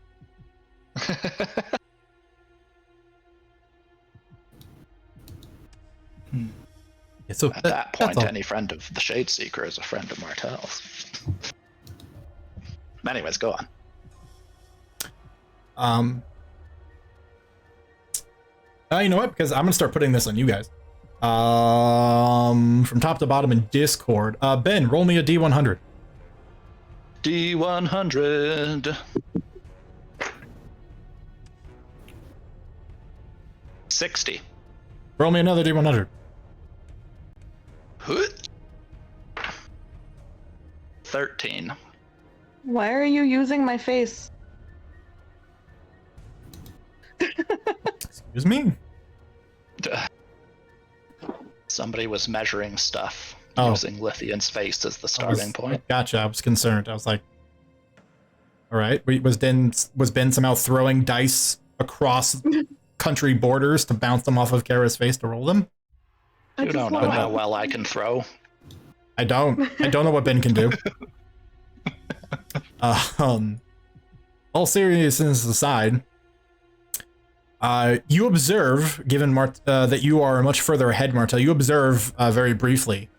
Yeah, so At that point, that's all. any friend of the Shadeseeker is a friend of Martell's. Anyways, go on. You know what? Because I'm gonna start putting this on you guys. From top to bottom in Discord. Ben, roll me a D100. D100. 60. Roll me another D100. 13. Why are you using my face? Excuse me. Somebody was measuring stuff Oh. using Lithian's face as the starting point. Gotcha. I was concerned. I was like, all right. Was Ben somehow throwing dice across country borders to bounce them off of Kara's face to roll them? You don't know how well I can throw. I don't know what Ben can do. All seriousness aside, you observe, given that you are much further ahead, Martel, you observe very briefly,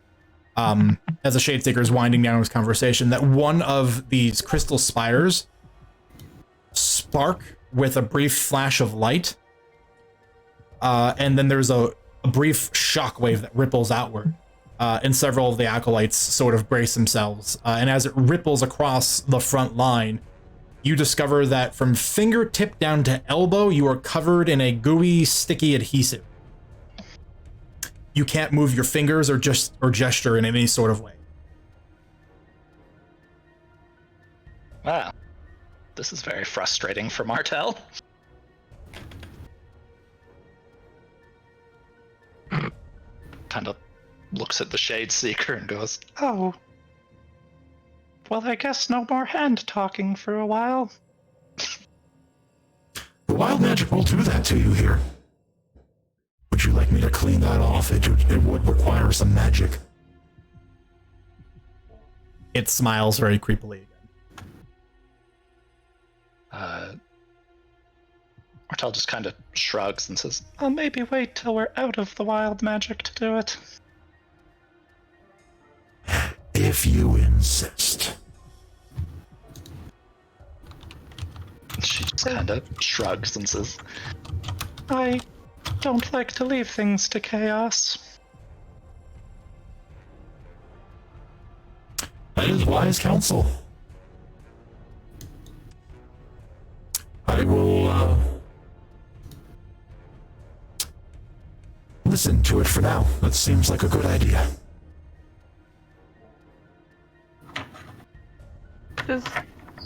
as a Shadeseeker is winding down his conversation, that one of these crystal spires spark with a brief flash of light, and then there's a brief shockwave that ripples outward. And several of the acolytes sort of brace themselves. And as it ripples across the front line, you discover that from fingertip down to elbow, you are covered in a gooey, sticky adhesive. You can't move your fingers or gesture in any sort of way. Wow. This is very frustrating for Martel. Kind of looks at the Shadeseeker and goes, "Oh. Well, I guess no more hand talking for a while." The wild magic will do that to you here. Would you like me to clean that off? It would require some magic. It smiles very creepily again. Martel just kind of shrugs and says, "I'll maybe wait till we're out of the wild magic to do it." If you insist. She just kind of shrugs and says, "I don't like to leave things to chaos." That is wise counsel. I will, listen to it for now. That seems like a good idea. Does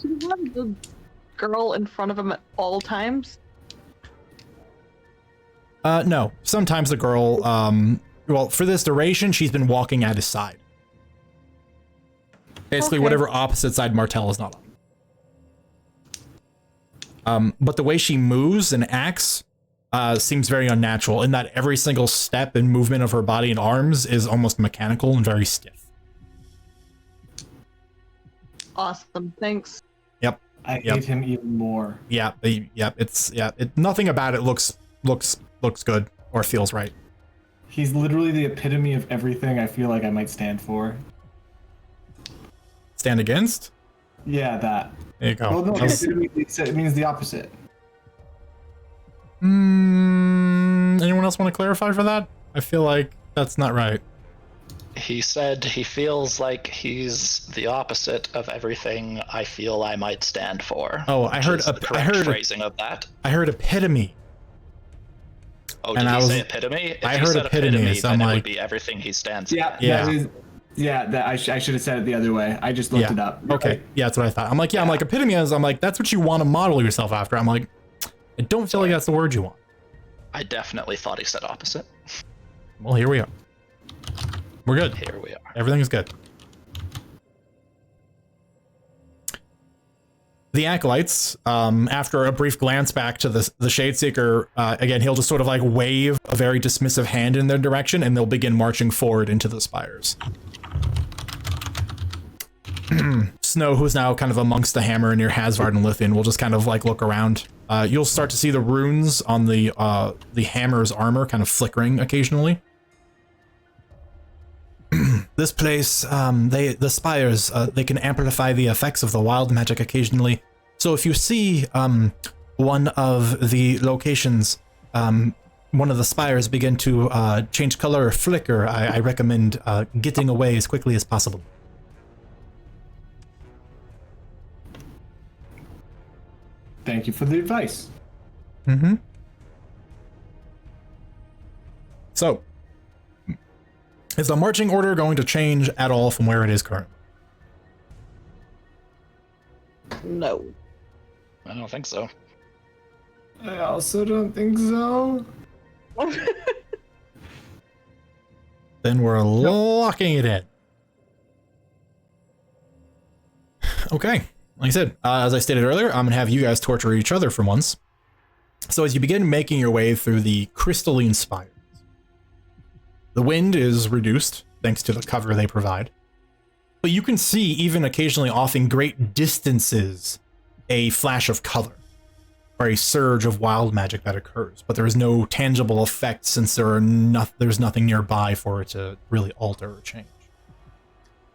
he have the girl in front of him at all times? No. Sometimes the girl, well, for this duration, she's been walking at his side. Basically, Okay. whatever opposite side Martel is not on. But the way she moves and acts seems very unnatural in that every single step and movement of her body and arms is almost mechanical and very stiff. Awesome. Thanks. Yep. I hate him even more. Yeah. Nothing about it looks good or feels right. He's literally the epitome of everything I feel like I might stand for. Stand against? Yeah, that. There you go. Well, no, it means the opposite. Anyone else want to clarify for that? I feel like that's not right. He said he feels like he's the opposite of everything I feel I might stand for. Oh, I heard phrasing of that. I heard epitome. Oh, did he say epitome? If I he heard said epitome, so I'm then it like, would be everything he stands for. That I should have said it the other way. I just looked it up. Okay, yeah, that's what I thought. I'm like, I'm like, epitome is, I'm like, that's what you want to model yourself after. I'm like, I don't feel like that's the word you want. I definitely thought he said opposite. Well, here we are. We're good. Here we are. Everything's good. The acolytes, after a brief glance back to the Shadeseeker, again, he'll just sort of like wave a very dismissive hand in their direction, and they'll begin marching forward into the spires. Snow, who's now kind of amongst the hammer near Hasvard and Lithian, will just kind of like look around. You'll start to see the runes on the hammer's armor kind of flickering occasionally. This place, the spires, they can amplify the effects of the wild magic occasionally. So if you see one of the locations, one of the spires begin to change color or flicker, I recommend getting away as quickly as possible. Thank you for the advice. Mm-hmm. So, is the marching order going to change at all from where it is currently? No. I don't think so. I also don't think so. Then we're locking it in. Okay. Like I said, as I stated earlier, I'm going to have you guys torture each other for once. So as you begin making your way through the crystalline spires, the wind is reduced thanks to the cover they provide. But you can see, even occasionally off in great distances, a flash of color or a surge of wild magic that occurs. But there is no tangible effect since there's nothing nearby for it to really alter or change.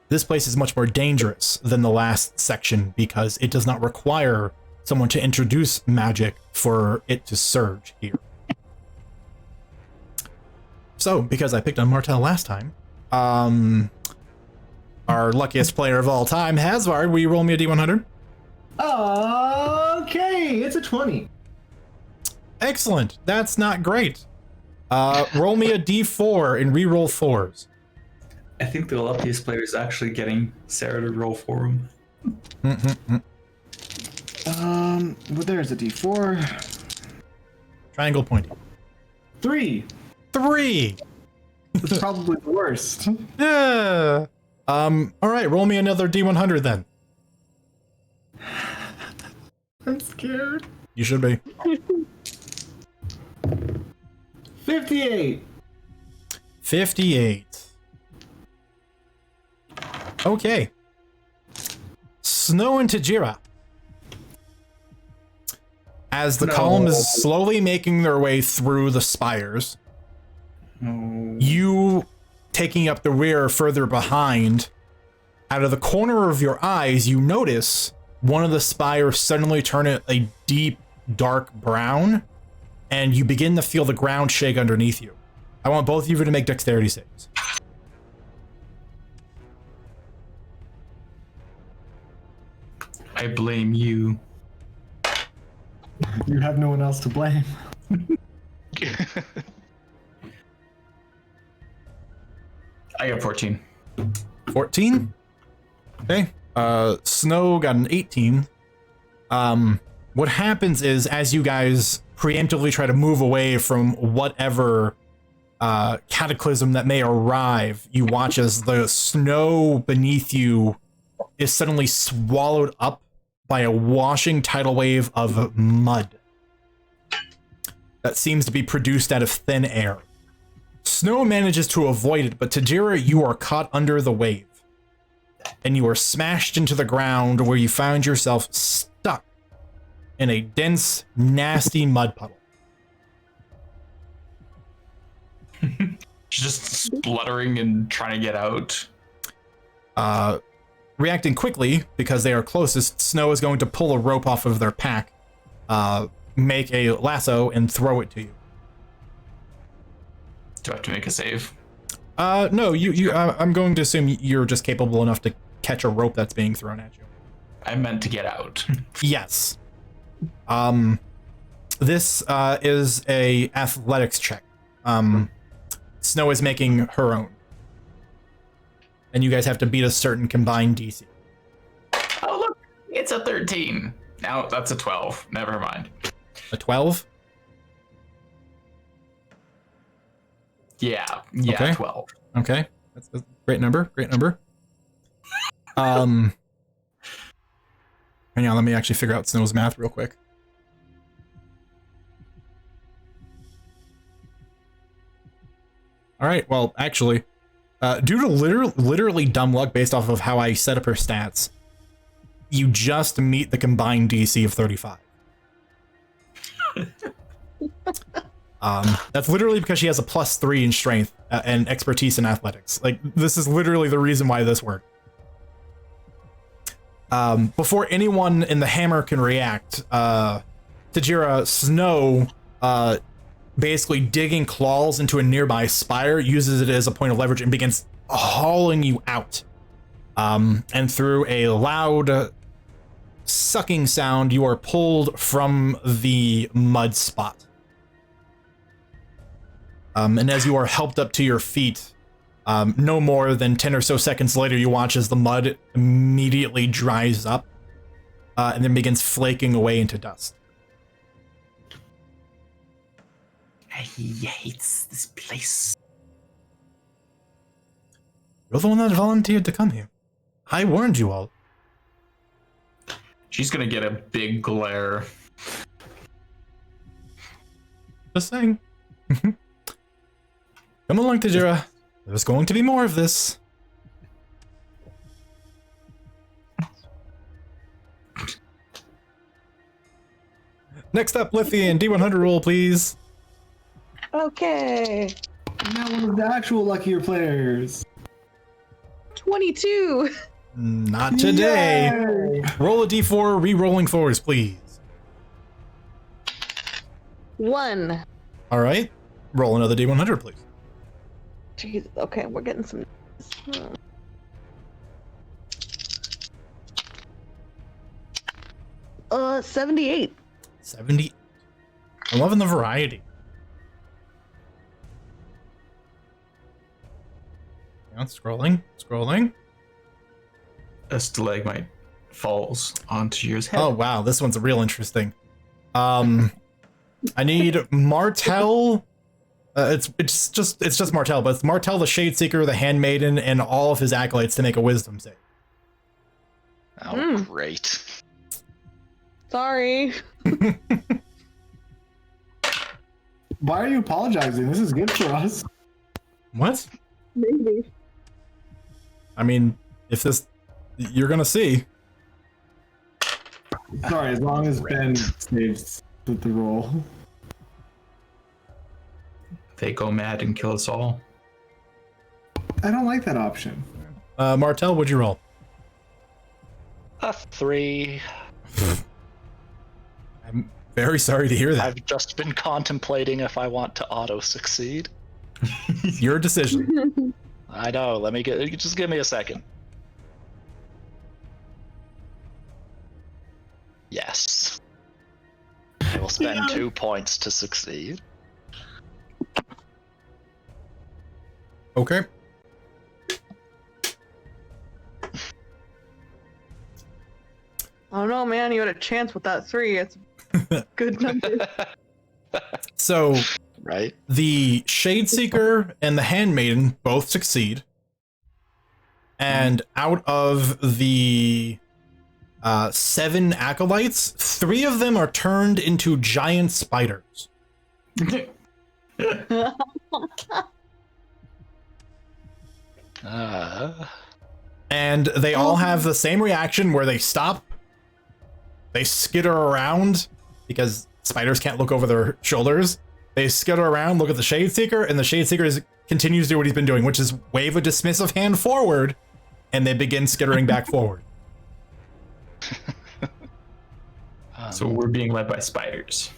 This place is much more dangerous than the last section because it does not require someone to introduce magic for it to surge here. So, because I picked on Martel last time, our luckiest player of all time, Hasvard, will you roll me a D100? Okay, it's a 20. Excellent. That's not great. Roll me a D4 and re-roll 4s. I think the luckiest player is actually getting Sarah to roll for him. Well, there's a D4. Triangle pointy. 3. 3. It's probably the worst. Yeah. All right, roll me another D100 then. I'm scared. You should be. 58. 58. Okay. Snow and Tajira. As the column is slowly making their way through the spires, you taking up the rear further behind, out of the corner of your eyes, you notice one of the spires suddenly turn it a deep, dark brown, and you begin to feel the ground shake underneath you. I want both of you to make dexterity saves. I blame you. You have no one else to blame. I got 14. 14? Okay. Snow got an 18. What happens is, as you guys preemptively try to move away from whatever cataclysm that may arrive, you watch as the snow beneath you is suddenly swallowed up by a washing tidal wave of mud. that seems to be produced out of thin air. Snow manages to avoid it, but Tajira, you are caught under the wave. And you are smashed into the ground where you found yourself stuck in a dense, nasty mud puddle. She's just spluttering and trying to get out. Reacting quickly, because they are closest, Snow is going to pull a rope off of their pack, make a lasso, and throw it to you. Do I have to make a save? No, I'm going to assume you're just capable enough to catch a rope that's being thrown at you. I meant to get out. Yes. This is a athletics check. Snow is making her own. And you guys have to beat a certain combined DC. Oh, look, it's a 13. Now that's a 12. Never mind. A 12? Yeah, Okay. 12. Okay. That's a great number. Great number. Hang on, let me actually figure out Snow's math real quick. All right, well, actually, due to literally dumb luck based off of how I set up her stats, you just meet the combined DC of 35. That's literally because she has a +3 in strength and expertise in athletics. Like, this is literally the reason why this worked. Before anyone in the hammer can react, Tajira, Snow, basically digging claws into a nearby spire, uses it as a point of leverage and begins hauling you out. And through a loud sucking sound, you are pulled from the mud spot. And as you are helped up to your feet, no more than 10 or so seconds later, you watch as the mud immediately dries up and then begins flaking away into dust. He hates this place. You're the one that volunteered to come here. I warned you all. She's gonna get a big glare. Just saying. Come along, Tajira. There's going to be more of this. Next up, Lithian, D100 roll, please. Okay. Now one of the actual luckier players. 22. Not today. Yay! Roll a D4, re-rolling fours, please. 1. All right. Roll another D100, please. Jesus. Okay, we're getting some. 78. 70. I'm loving the variety. Hang on, scrolling. A stalagmite falls onto your head. Oh wow, this one's real interesting. I need Martel. It's just Martel, but it's Martel the Shadeseeker, the Handmaiden, and all of his acolytes to make a Wisdom save. Oh, great. Sorry. Why are you apologizing? This is good for us. What? Maybe. I mean, if this, you're gonna see. Sorry, as long as Ben saves the roll. They go mad and kill us all. I don't like that option. Martel, what'd you roll? A 3. I'm very sorry to hear that. I've just been contemplating if I want to auto-succeed. Your decision. I know, just give me a second. Yes. I will spend 2 points to succeed. Okay. I don't know, man. You had a chance with that 3. It's a good number. So, Right? the Shadeseeker and the Handmaiden both succeed. And out of the 7 acolytes, 3 of them are turned into giant spiders. And they all have the same reaction where they stop, they skitter around, because spiders can't look over their shoulders. They skitter around, look at the Shade Seeker, and the Shade Seeker continues to do what he's been doing, which is wave a dismissive hand forward, and they begin skittering back forward. So we're being led by spiders.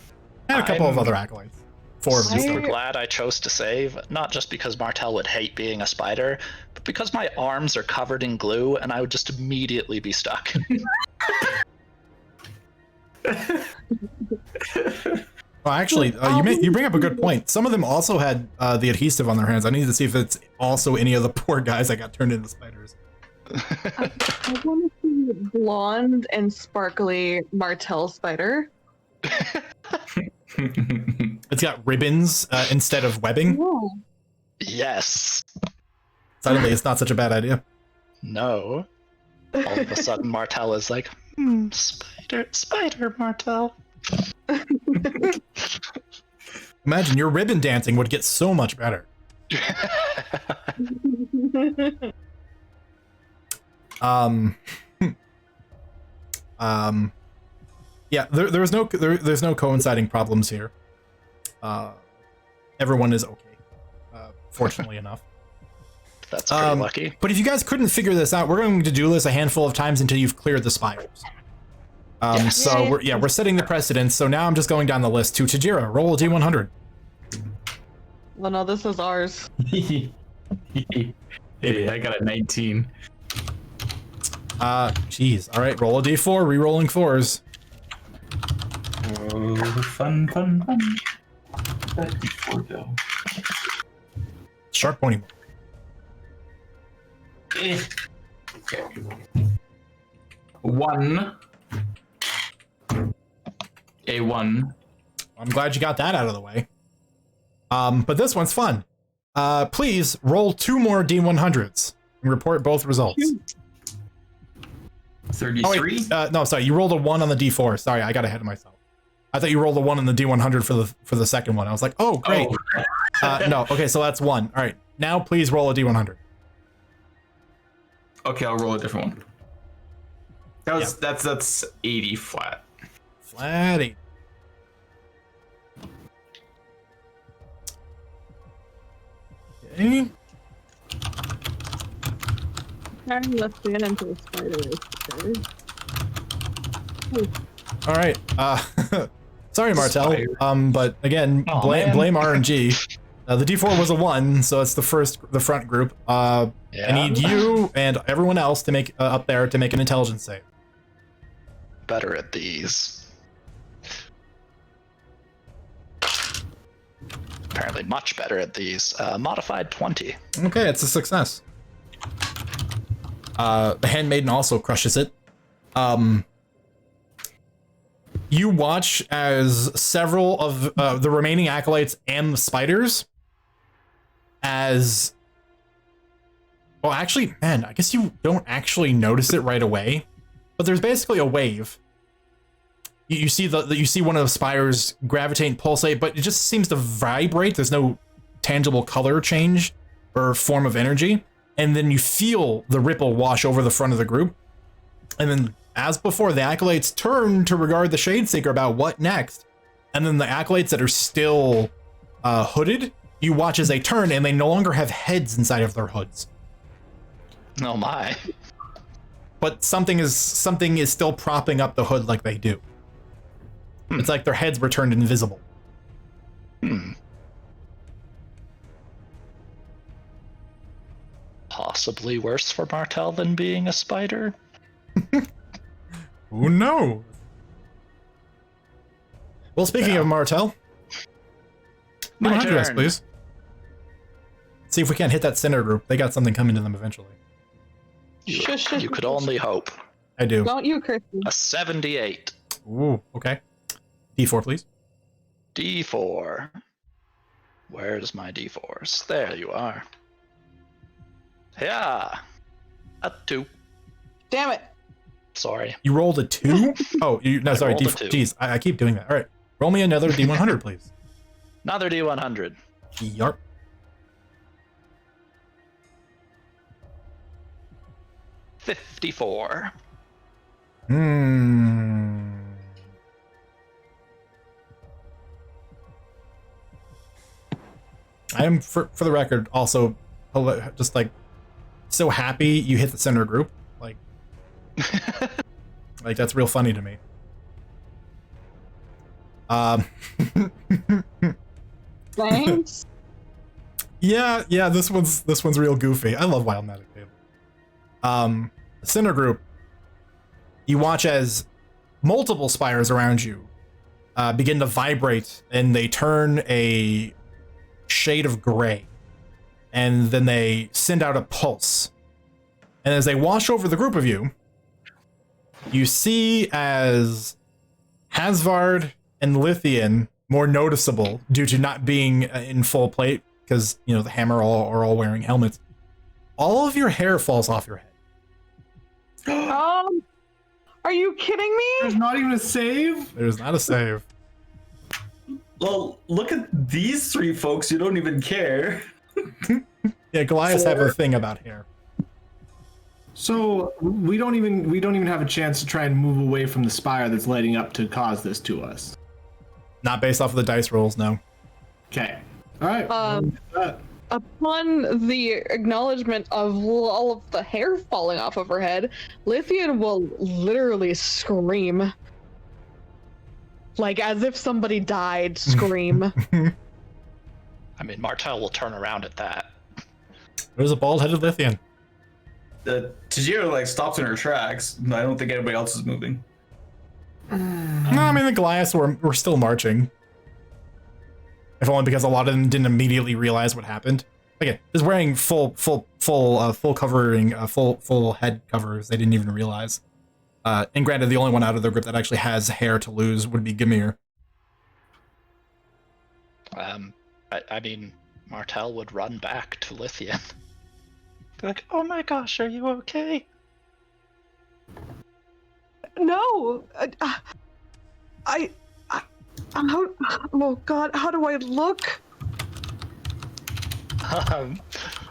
And a couple of other acolytes. Four of them. So glad I chose to save, not just because Martel would hate being a spider, but because my arms are covered in glue and I would just immediately be stuck. Well, actually, you bring up a good point. Some of them also had the adhesive on their hands. I need to see if it's also any of the poor guys that got turned into spiders. I want to see blonde and sparkly Martel spider. It's got ribbons instead of webbing. Oh. Yes. Suddenly, it's not such a bad idea. No. All of a sudden, Martel is like, spider, Martel. Imagine your ribbon dancing would get so much better. Yeah, there's no coinciding problems here. Everyone is okay, fortunately enough. That's pretty lucky. But if you guys couldn't figure this out, we're going to do this a handful of times until you've cleared the spires. Yes. So we're setting the precedence. So now I'm just going down the list to Tajira. Roll a D100. Well, no, this is ours. Hey, I got a 19. Jeez. All right, roll a D4. Re-rolling fours. Oh, fun. That D4 go. Sharp pointy. Okay. 1. A 1. I'm glad you got that out of the way. But this one's fun. Please roll 2 more D100s and report both results. 33? Oh, wait, no, sorry. You rolled a 1 on the D4. Sorry, I got ahead of myself. I thought you rolled a 1 on the D100 for the second one. I was like, oh, great. Oh. No, okay, so that's 1. All right, now please roll a D100. Okay, I'll roll a different one. That's 80 flat. Flat 8. Okay. Turn left hand into a spider race together. All right. Sorry, Martel. But again, blame RNG. The D4 was a 1, so it's the front group. I need you and everyone else to make up there to make an intelligence save. Better at these. Apparently much better at these. Modified 20. Okay, it's a success. The Handmaiden also crushes it. You watch as several of the remaining acolytes and the spiders well, actually, man, I guess you don't actually notice it right away, but there's basically a wave. You see you see one of the spiders gravitate and pulsate, but it just seems to vibrate. There's no tangible color change or form of energy. And then you feel the ripple wash over the front of the group. And then, as before, the acolytes turn to regard the Shadeseeker about what next. And then the acolytes that are still hooded, you watch as they turn and they no longer have heads inside of their hoods. Oh my. But something is still propping up the hood like they do. It's like their heads were turned invisible. Possibly worse for Martel than being a spider. Who knows? Well, speaking of Martel, My do us, turn. please. See if we can't hit that center group. They got something coming to them eventually. You could only hope. I do. Don't you, Christy? A 78. Ooh, okay. D4, please. D4. Where's my D4s? There you are. Yeah. A 2. Damn it. Sorry. You rolled a 2? Oh, no, sorry. rolled a D4. 2. Jeez, I keep doing that. All right. Roll me another D100, please. Another D100. Yarp. $54. I am, for the record, also just like so happy you hit the center group. Like, like that's real funny to me. Thanks. Yeah, this one's real goofy. I love Wild Magic Table. Center group. You watch as multiple spires around you begin to vibrate, and they turn a shade of gray, and then they send out a pulse. And as they wash over the group of you, you see as Hasvard and Lithian, more noticeable due to not being in full plate, because you know the hammer are all wearing helmets. All of your hair falls off your head. Are you kidding me? There's not even a save? There's not a save. Well, look at these three folks. You don't even care. Yeah, Goliaths have a thing about hair. So we don't even have a chance to try and move away from the spire that's lighting up to cause this to us. Not based off of the dice rolls, no. Okay. All right. Upon the acknowledgement of all of the hair falling off of her head, Lithian will literally scream. Like as if somebody died, scream. I mean, Martel will turn around at that. There's a bald-headed Lithian. Tajiro like stops in her tracks. I don't think anybody else is moving. No, I mean the Goliaths were still marching. If only because a lot of them didn't immediately realize what happened. Again, is wearing full covering, full head covers. They didn't even realize. And granted, the only one out of the group that actually has hair to lose would be Gamir. I mean, Martel would run back to Lithian. Be like, oh my gosh, are you okay? No! Oh god, how do I look?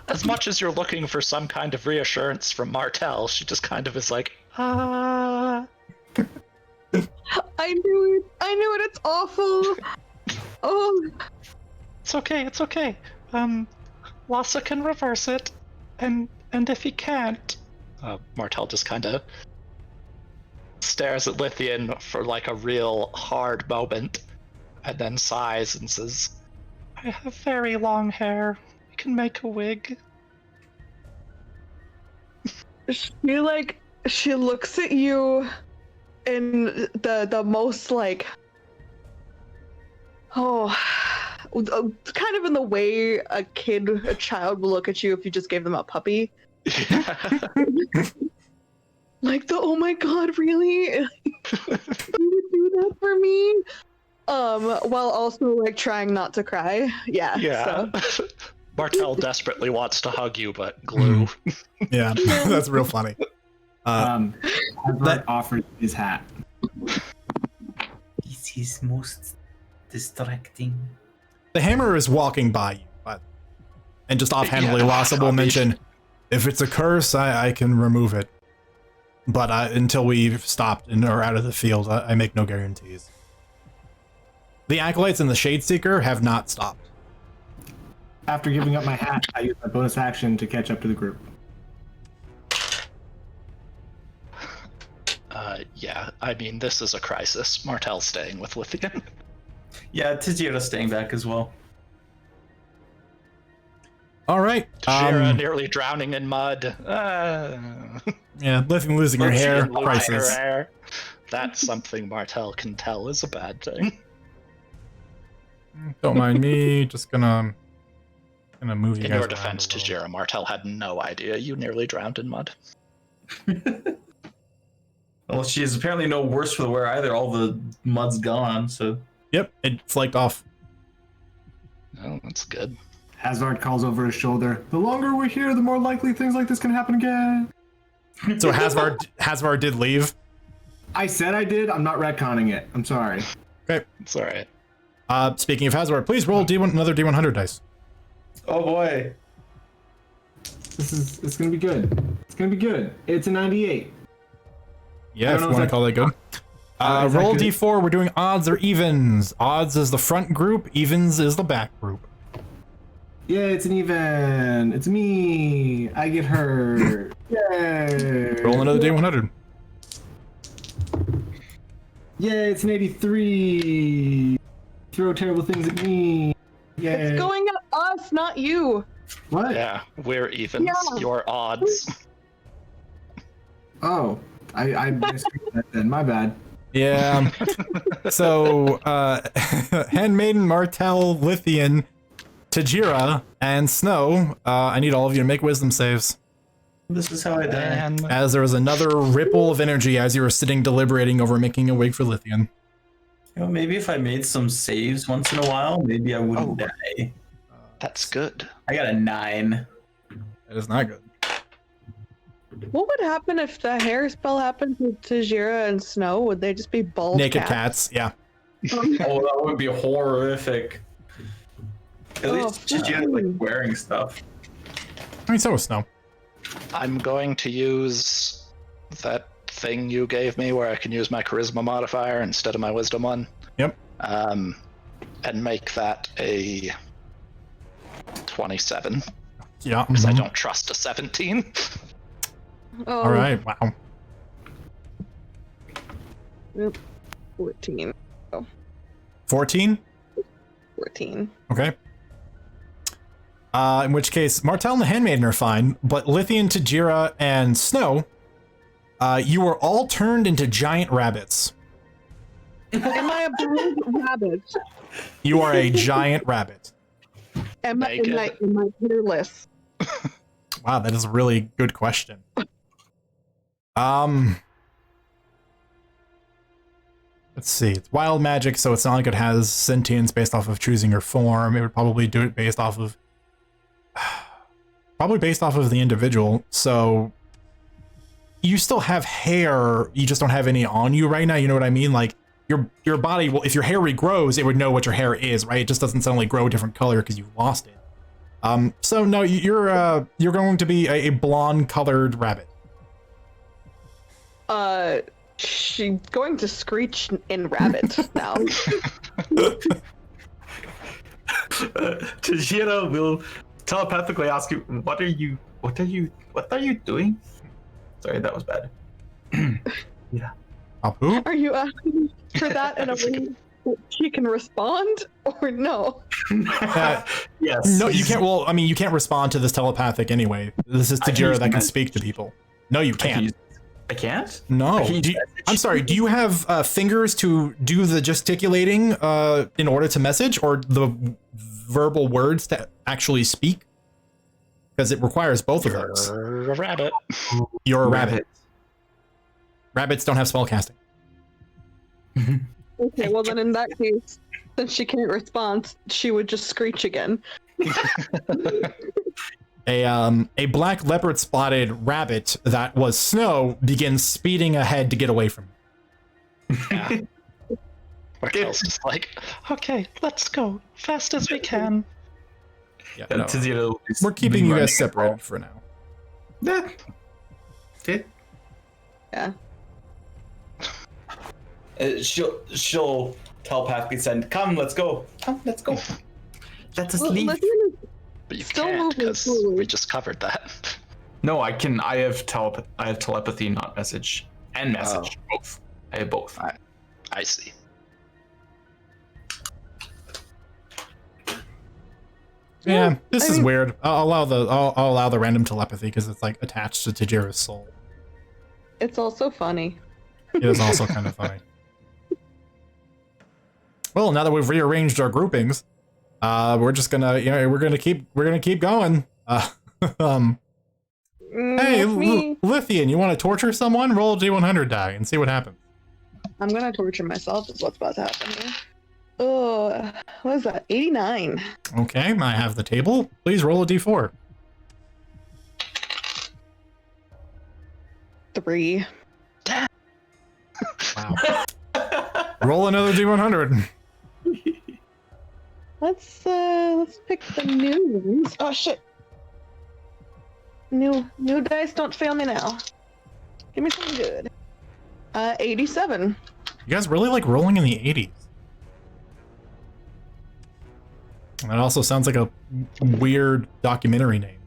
As much as you're looking for some kind of reassurance from Martel, she just kind of is like, I knew it, it's awful. Oh. It's okay. Lhasa can reverse it, and if he can't... Martel just kind of stares at Lithian for like a real hard moment, and then sighs and says, I have very long hair. We can make a wig. She looks at you in the most like, kind of in the way a child will look at you if you just gave them a puppy. Like oh my god, really? You would do that for me? While also like trying not to cry. Yeah. So. Martel desperately wants to hug you, but glue. Yeah, that's real funny. That offers his hat. This is most distracting. The hammer is walking by you, and just offhandedly, Lhasa will mention, if it's a curse, I can remove it. But until we've stopped and are out of the field, I make no guarantees. The Acolytes and the Shadeseeker have not stopped. After giving up my hat, I use my bonus action to catch up to the group. Yeah, I mean, this is a crisis. Martel's staying with Lithian. Yeah, Tajiro's staying back as well. All right. Tajira nearly drowning in mud. Yeah, Lithian losing her hair. Crisis. Her hair. That's something Martel can tell is a bad thing. Don't mind me. Just gonna move you in guys your defense, Tajira, Martel had no idea you nearly drowned in mud. Well, she is apparently no worse for the wear either. All the mud's gone, so... Yep, it flaked off. Oh, that's good. Hazard calls over his shoulder. The longer we're here, the more likely things like this can happen again. So Hasvar did leave? I said I did. I'm not retconning it. I'm sorry. Okay. It's alright. Speaking of Hazard, please roll another D100 dice. Oh boy. It's gonna be good. It's gonna be good. It's a 98. Yeah, if you want to call that good. Roll good? D4. We're doing odds or evens. Odds is the front group. Evens is the back group. Yeah, it's an even. It's me. I get hurt. Yay. Roll another D100. Yeah, it's an 83. Throw terrible things at me. Yeah. It's going at us, not you. What? Yeah, we're evens. Yeah. Your odds. Oh, I misread that then. My bad. Yeah. So, Handmaiden, Martel, Lithian, Tajira, and Snow, I need all of you to make wisdom saves. This is how I die. As there was another ripple of energy as you were sitting deliberating over making a wig for Lithian. You know, maybe if I made some saves once in a while, maybe I wouldn't die. That's good. I got a 9. That is not good. What would happen if the hair spell happened to Tajira and Snow? Would they just be bald Naked cats, yeah. Oh, that would be horrific. At least Gigi's like wearing stuff. I mean, so was Snow. I'm going to use that thing you gave me where I can use my charisma modifier instead of my wisdom one. Yep. And make that a 27. Yeah. Because I don't trust a 17. Oh. All right. Wow. Yep. 14. Oh, 14? 14. Okay. In which case, Martel and the Handmaiden are fine, but Lithian, Tajira, and Snow, you are all turned into giant rabbits. Am I a blue rabbit? You are a giant rabbit. Am I hairless? Wow, that is a really good question. Let's see. It's wild magic, so it's not like it has sentience based off of choosing your form. It would probably do it based off of the individual. So you still have hair, you just don't have any on you right now. You know what I mean? Like your body will, if your hair regrows, it would know what your hair is, right? It just doesn't suddenly grow a different color because you've lost it. So no, you're going to be a blonde colored rabbit. She's going to screech in rabbit now. Tajira will telepathically ask you, what are you doing? Sorry, that was bad. Yeah. Apu? Are you asking for that in a way that she can respond, or no? Yes. No, you can't. Well, I mean, you can't respond to this telepathic anyway. This is Tajira that can speak to people. No, you can't. I can't? No. I'm sorry, do you have fingers to do the gesticulating in order to message, or the verbal words to actually speak? Because it requires both of those. You're a rabbit. You're a rabbit. Rabbits don't have spellcasting. Okay, well then in that case, since she can't respond, she would just screech again. A black leopard spotted rabbit that was Snow begins speeding ahead to get away from you. Yeah. Markel's just like, okay, let's go fast as we can. Yeah, And no. Tajira is We're keeping you running guys separated for now. Yeah. Okay. Yeah. She'll telepathically send, come, let's go. Come, let's go. Let us Well, leave. Lithian is But you Still can't moving because forward. we just covered that. No, I can. I have telepathy, not message, and message. Both. I have both. I see. Yeah, this is weird. I'll allow the random telepathy because it's like attached to Tajira's soul. It's also funny. It is also kind of funny. Well, now that we've rearranged our groupings, we're just gonna, we're gonna keep going. Hey, Me. Lithian, you want to torture someone? Roll a D100 die and see what happens. I'm gonna torture myself. Is what's about to happen here. Oh, what is that? 89. Okay, I have the table. Please roll a D4. 3. Wow. Roll another D100. Let's pick the new ones. Oh shit. New dice, don't fail me now. Give me something good. 87. You guys really like rolling in the 80s. That also sounds like a weird documentary name.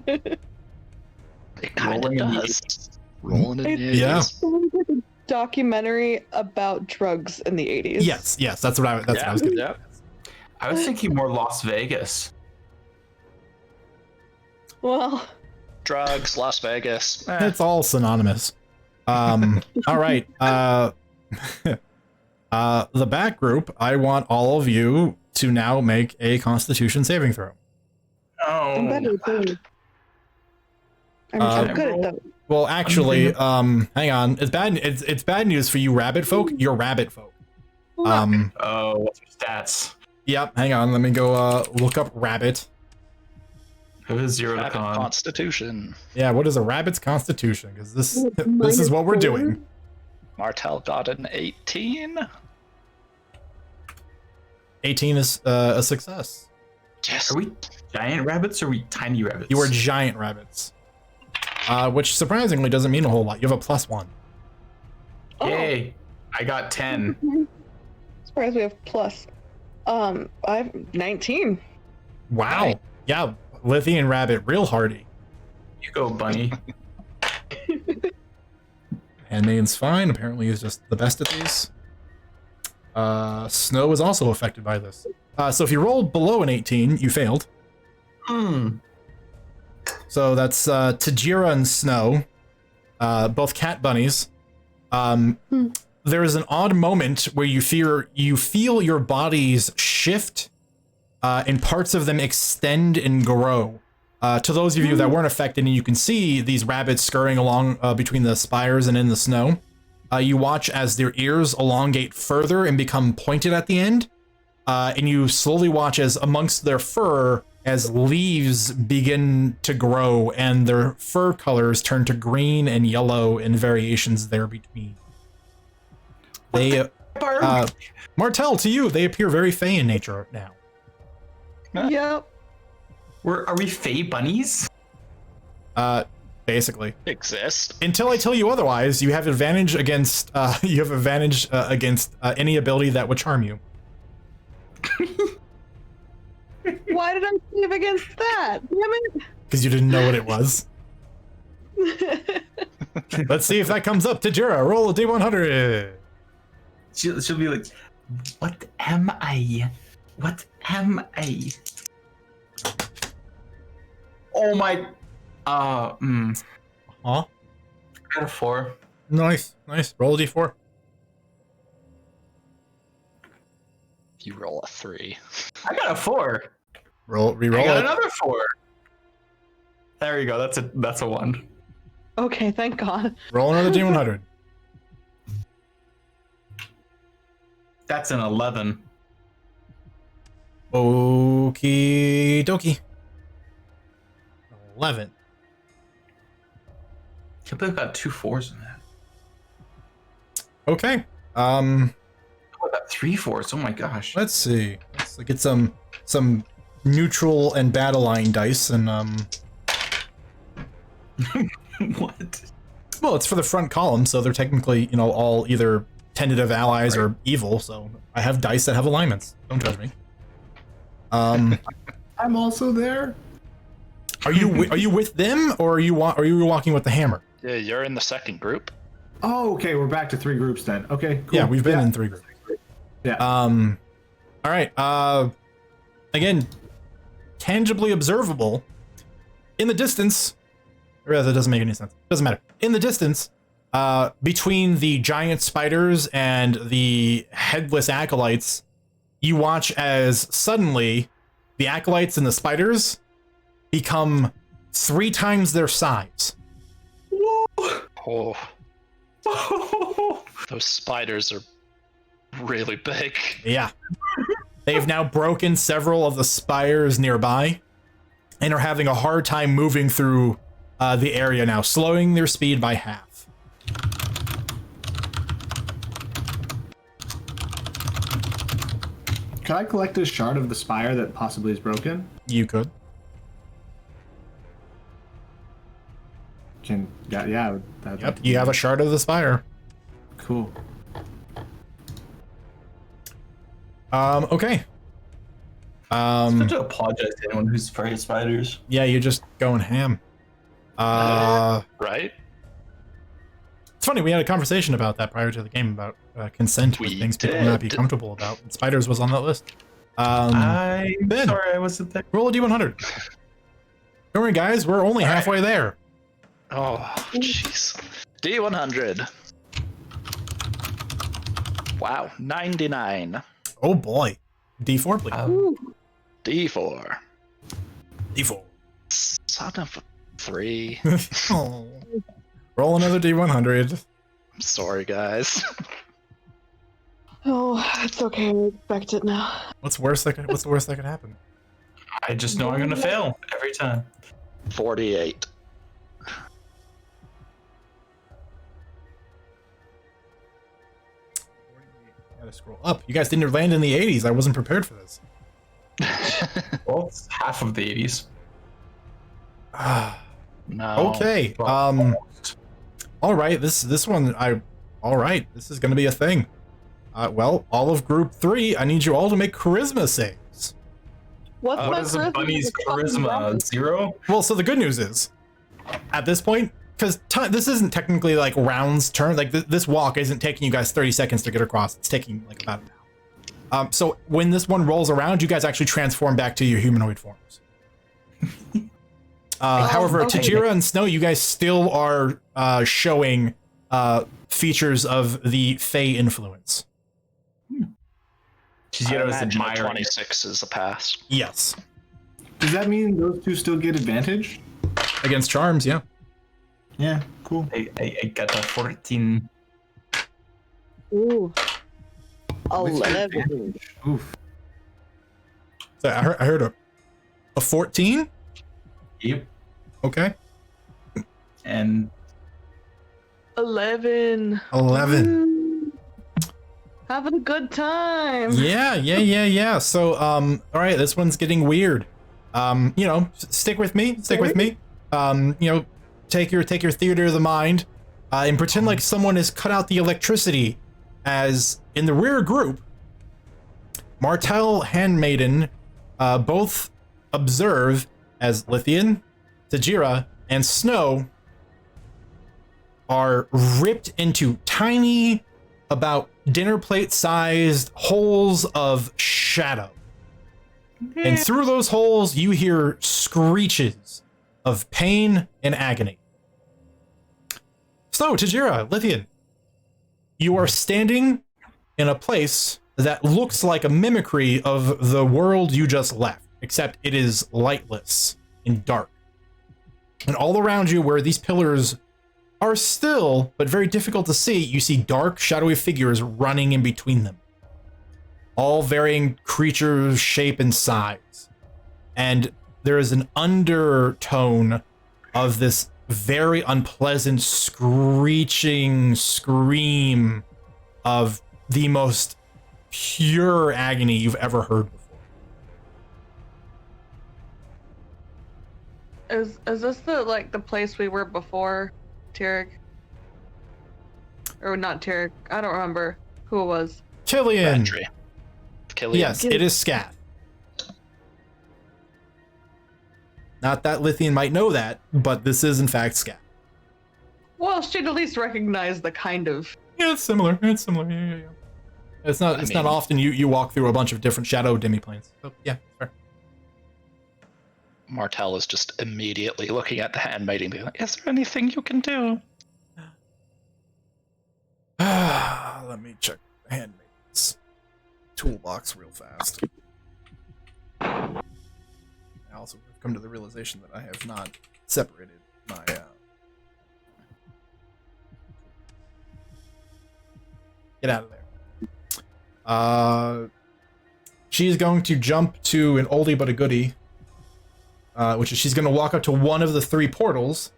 It kind of does. Rolling in the 80s. Yeah. Sounds like a documentary about drugs in the 80s. Yes, that's what I was getting. Yeah. I was thinking more Las Vegas. Well, Drugs, Las Vegas. It's all synonymous. All right. The back group, I want all of you to now make a Constitution saving throw. I'm better at those. I'm good at those. Well, actually, hang on. It's bad news for you rabbit folk. You're rabbit folk. Oh, what's your stats? Yep, hang on. Let me go look up rabbit. It was 0 to Rabbit con. Constitution. Yeah, what is a rabbit's constitution? Because this is what we're doing. Martel got an 18. 18 is a success. Yes. Are we giant rabbits or are we tiny rabbits? You are giant rabbits. Which surprisingly doesn't mean a whole lot. You have a +1. Yay! I got 10. Surprised we have plus. I have 19. Wow. Right. Yeah, Lithian rabbit, real hardy. You go, bunny. Handmaiden's fine. Apparently he's just the best at these. Snow is also affected by this. So if you rolled below an 18, you failed. So that's Tajira and Snow, both cat bunnies. There is an odd moment where you feel your bodies shift, and parts of them extend and grow. To those of you that weren't affected, and you can see these rabbits scurrying along between the spires and in the snow, you watch as their ears elongate further and become pointed at the end, and you slowly watch as amongst their fur, as leaves begin to grow and their fur colors turn to green and yellow and variations there between. They, Martel, to you, they appear very fey in nature now. Yep. Are we fey bunnies? Basically. Exist. Until I tell you otherwise, you have advantage against against any ability that would charm you. Why did I save against that? Damn it. Because you didn't know what it was. Let's see if that comes up. Tajira, roll a D100. She'll be like, what am I? What am I? Oh my. Huh? I got a 4. Nice. Roll a D4. You roll a 3. I got a 4. Reroll I got it. another 4. There you go. That's a 1. Okay, thank God. Roll another D100. That's an 11. Okie dokie. 11. Can't believe I got 2 4s in that. Okay. I got 3 4s. Oh my gosh. Let's see. Let's get some neutral and battle line dice and What? Well, it's for the front column, so they're technically, all either tentative allies or evil, so I have dice that have alignments. Don't judge me. I'm also there. Are you with them, or are you walking with the hammer? Yeah, you're in the second group. Oh, okay. We're back to 3 groups then. Okay, cool. Yeah, we've been in 3 groups. Yeah. All right. Again, tangibly observable in the distance. Or that doesn't make any sense. Doesn't matter. In the distance, between the giant spiders and the headless acolytes, you watch as suddenly the acolytes and the spiders become 3 times their size. Oh. Those spiders are really big. Yeah. They've now broken several of the spires nearby and are having a hard time moving through the area now, slowing their speed by half. Can I collect a shard of the spire that possibly is broken? You could. Yeah. Yep, you have a shard of the spire. Cool. Okay. It's good to apologize to anyone who's afraid of spiders. Yeah, you're just going ham. Right? It's funny, we had a conversation about that prior to the game about consent with We things people would not be did. comfortable about. And spiders was on that list. I'm Ben, sorry I wasn't there. roll a d100. Don't worry, guys, we're only halfway there. Oh, jeez. D100. Wow, 99. Oh boy. D4, please. D4. D4. Son of a 3. Oh. Roll another d100. I'm sorry, guys. Oh, it's okay. I expect it now. What's the worst that could happen? I just know I'm gonna fail every time. 48. Gotta scroll up. You guys didn't land in the 80s. I wasn't prepared for this. Well, it's half of the 80s. No. Okay. All right. This one. All right. This is gonna be a thing. Well, all of Group 3, I need you all to make charisma saves. What's What my is a charisma? bunny's charisma? 0? Well, so the good news is, at this point, because this isn't technically like rounds turn. Like this walk isn't taking you guys 30 seconds to get across. It's taking like about an hour. So when this one rolls around, you guys actually transform back to your humanoid forms. However, okay. Tajira and Snow, you guys still are showing features of the Fey influence. She's I gonna was imagine a admiring. 26 is a pass. Yes. Does that mean those two still get advantage? Against charms, yeah. Yeah, cool. I got a 14. Ooh. With 11. advantage. Oof. So I heard a 14. Yep. Okay. And 11. 11. Having a good time. Yeah. So, all right, this one's getting weird. Stick with me. Take your theater of the mind, and pretend like someone has cut out the electricity. As in the rear group, Martel, Handmaiden, both observe as Lithian, Tajira, and Snow are ripped into tiny, about dinner plate sized holes of shadow. And through those holes, you hear screeches of pain and agony. So, Tajira, Lithian, you are standing in a place that looks like a mimicry of the world you just left, except it is lightless and dark. And all around you, where these pillars are still, but very difficult to see, you see dark, shadowy figures running in between them. All varying creatures, shape, and size. And there is an undertone of this very unpleasant, screeching scream of the most pure agony you've ever heard before. Is this the place we were before, Tyrek? Or not Tyrek? I don't remember who it was. Killian. Bandry. Killian. Yes, it is Scat. Not that Lithian might know that, but this is in fact Scat. Well, she'd at least recognize the kind of. Yeah, it's similar. Yeah. It's not often you walk through a bunch of different shadow demiplanes. So yeah, fair. Martel is just immediately looking at the handmaiden, being like, "Is there anything you can do?" Let me check the handmaiden's toolbox real fast. I also have come to the realization that I have not separated my get out of there. She's going to jump to an oldie but a goodie, which is she's going to walk up to one of the three portals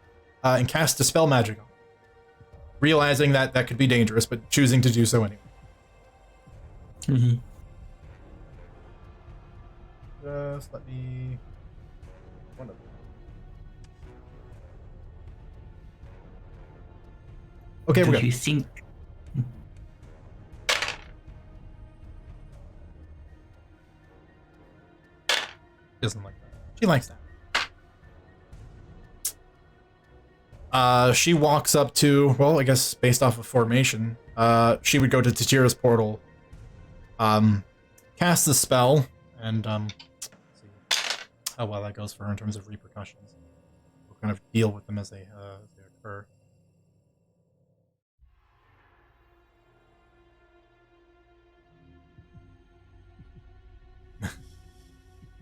and cast Dispel Magic on it, realizing that that could be dangerous, but choosing to do so anyway. Just let me. Okay, we're Do you good. think? She doesn't like that. She likes that. She walks up to, well, I guess based off of formation, she would go to Tajira's portal, cast the spell, and see how well that goes for her in terms of repercussions. We'll kind of deal with them as they occur.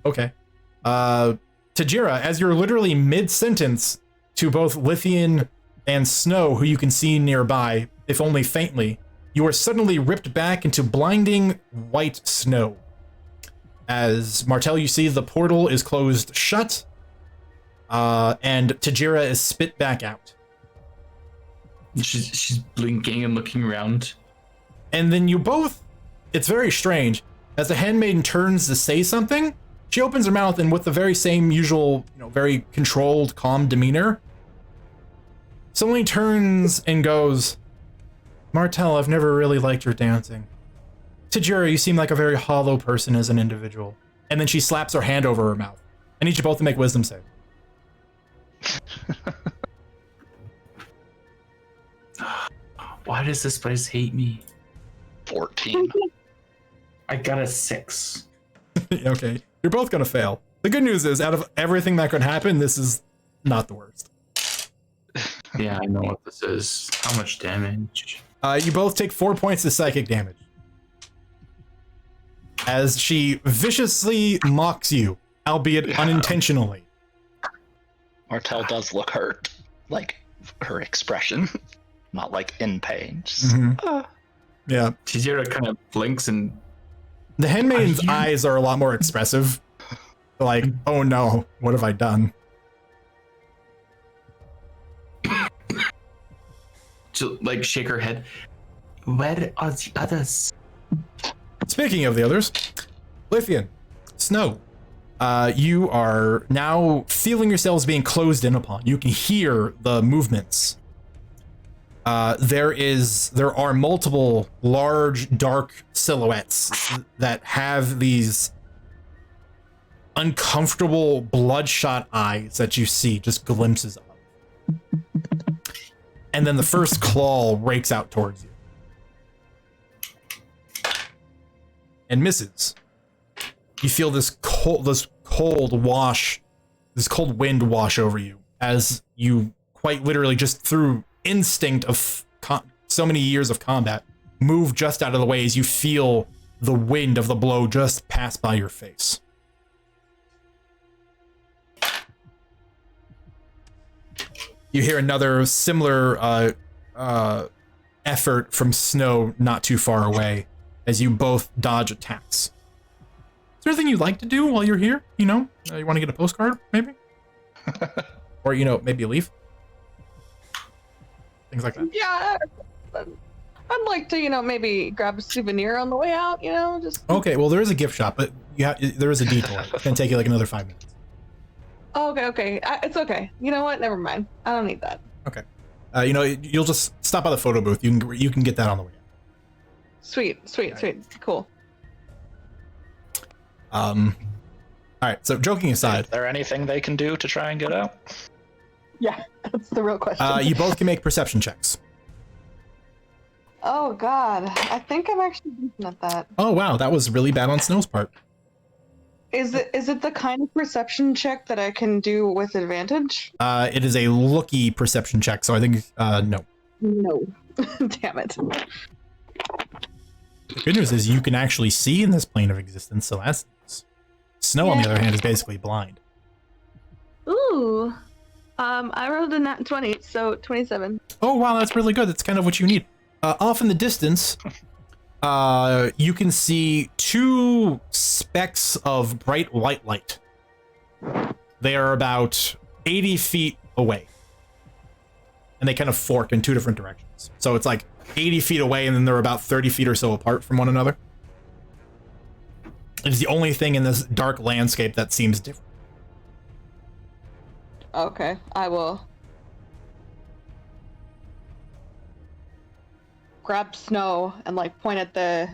Okay. Tajira, as you're literally mid-sentence to both Lithian and Snow, who you can see nearby, if only faintly, you are suddenly ripped back into blinding white snow. As Martel, you see the portal is closed shut, and Tajira is spit back out. She's blinking and looking around. And then you both, it's very strange, as the handmaiden turns to say something, she opens her mouth and with the very same usual, very controlled, calm demeanor, suddenly turns and goes, Martel, I've never really liked your dancing. Tajira, you seem like a very hollow person as an individual. And then she slaps her hand over her mouth. I need you both to make wisdom save. Why does this place hate me? 14. I got a 6. Okay, you're both gonna fail. The good news is, out of everything that could happen, this is not the worst. Yeah, I know what this is. How much damage? You both take 4 points of psychic damage. As she viciously mocks you, albeit unintentionally. Martel does look hurt. Like, her expression. Not like in pain. Just, Yeah. Tajira kind of blinks and... The handmaiden's eyes are a lot more expressive. Like, oh no, what have I done? To, like, shake her head. Where are the others? Speaking of the others, Lithian, Snow, you are now feeling yourselves being closed in upon. You can hear the movements. There are multiple large, dark silhouettes that have these uncomfortable, bloodshot eyes that you see just glimpses of. And then the first claw rakes out towards you. And misses. You feel this cold wind wash over you as you quite literally just through instinct of so many years of combat move just out of the way as you feel the wind of the blow just pass by your face. You hear another similar effort from Snow not too far away as you both dodge attacks. Is there anything you'd like to do while you're here? You want to get a postcard, maybe? Or, maybe a leaf? Things like that. Yeah, I'd like to, maybe grab a souvenir on the way out, just... Okay, well, there is a gift shop, but there is a detour. It's going to take you like another 5 minutes. Oh, okay. It's okay. You know what? Never mind. I don't need that. Okay. You'll just stop by the photo booth. You can get that on the way out. Sweet. Cool. All right, so joking aside... Is there anything they can do to try and get out? Yeah, that's the real question. You both can make perception checks. Oh, God. I think I'm actually decent at that. Oh, wow, that was really bad on Snow's part. Is it the kind of perception check that I can do with advantage? It is a looky perception check, so I think, no. No. Damn it. The good news is you can actually see in this plane of existence, so that's nice. Snow, on the other hand, is basically blind. Ooh. I rolled a nat 20, so 27. Oh, wow, that's really good. That's kind of what you need. Off in the distance, you can see 2 specks of bright white light. They are about 80 feet away. And they kind of fork in 2 different directions. So it's like 80 feet away, and then they're about 30 feet or so apart from one another. It is the only thing in this dark landscape that seems different. Okay, I will grab Snow and like point out the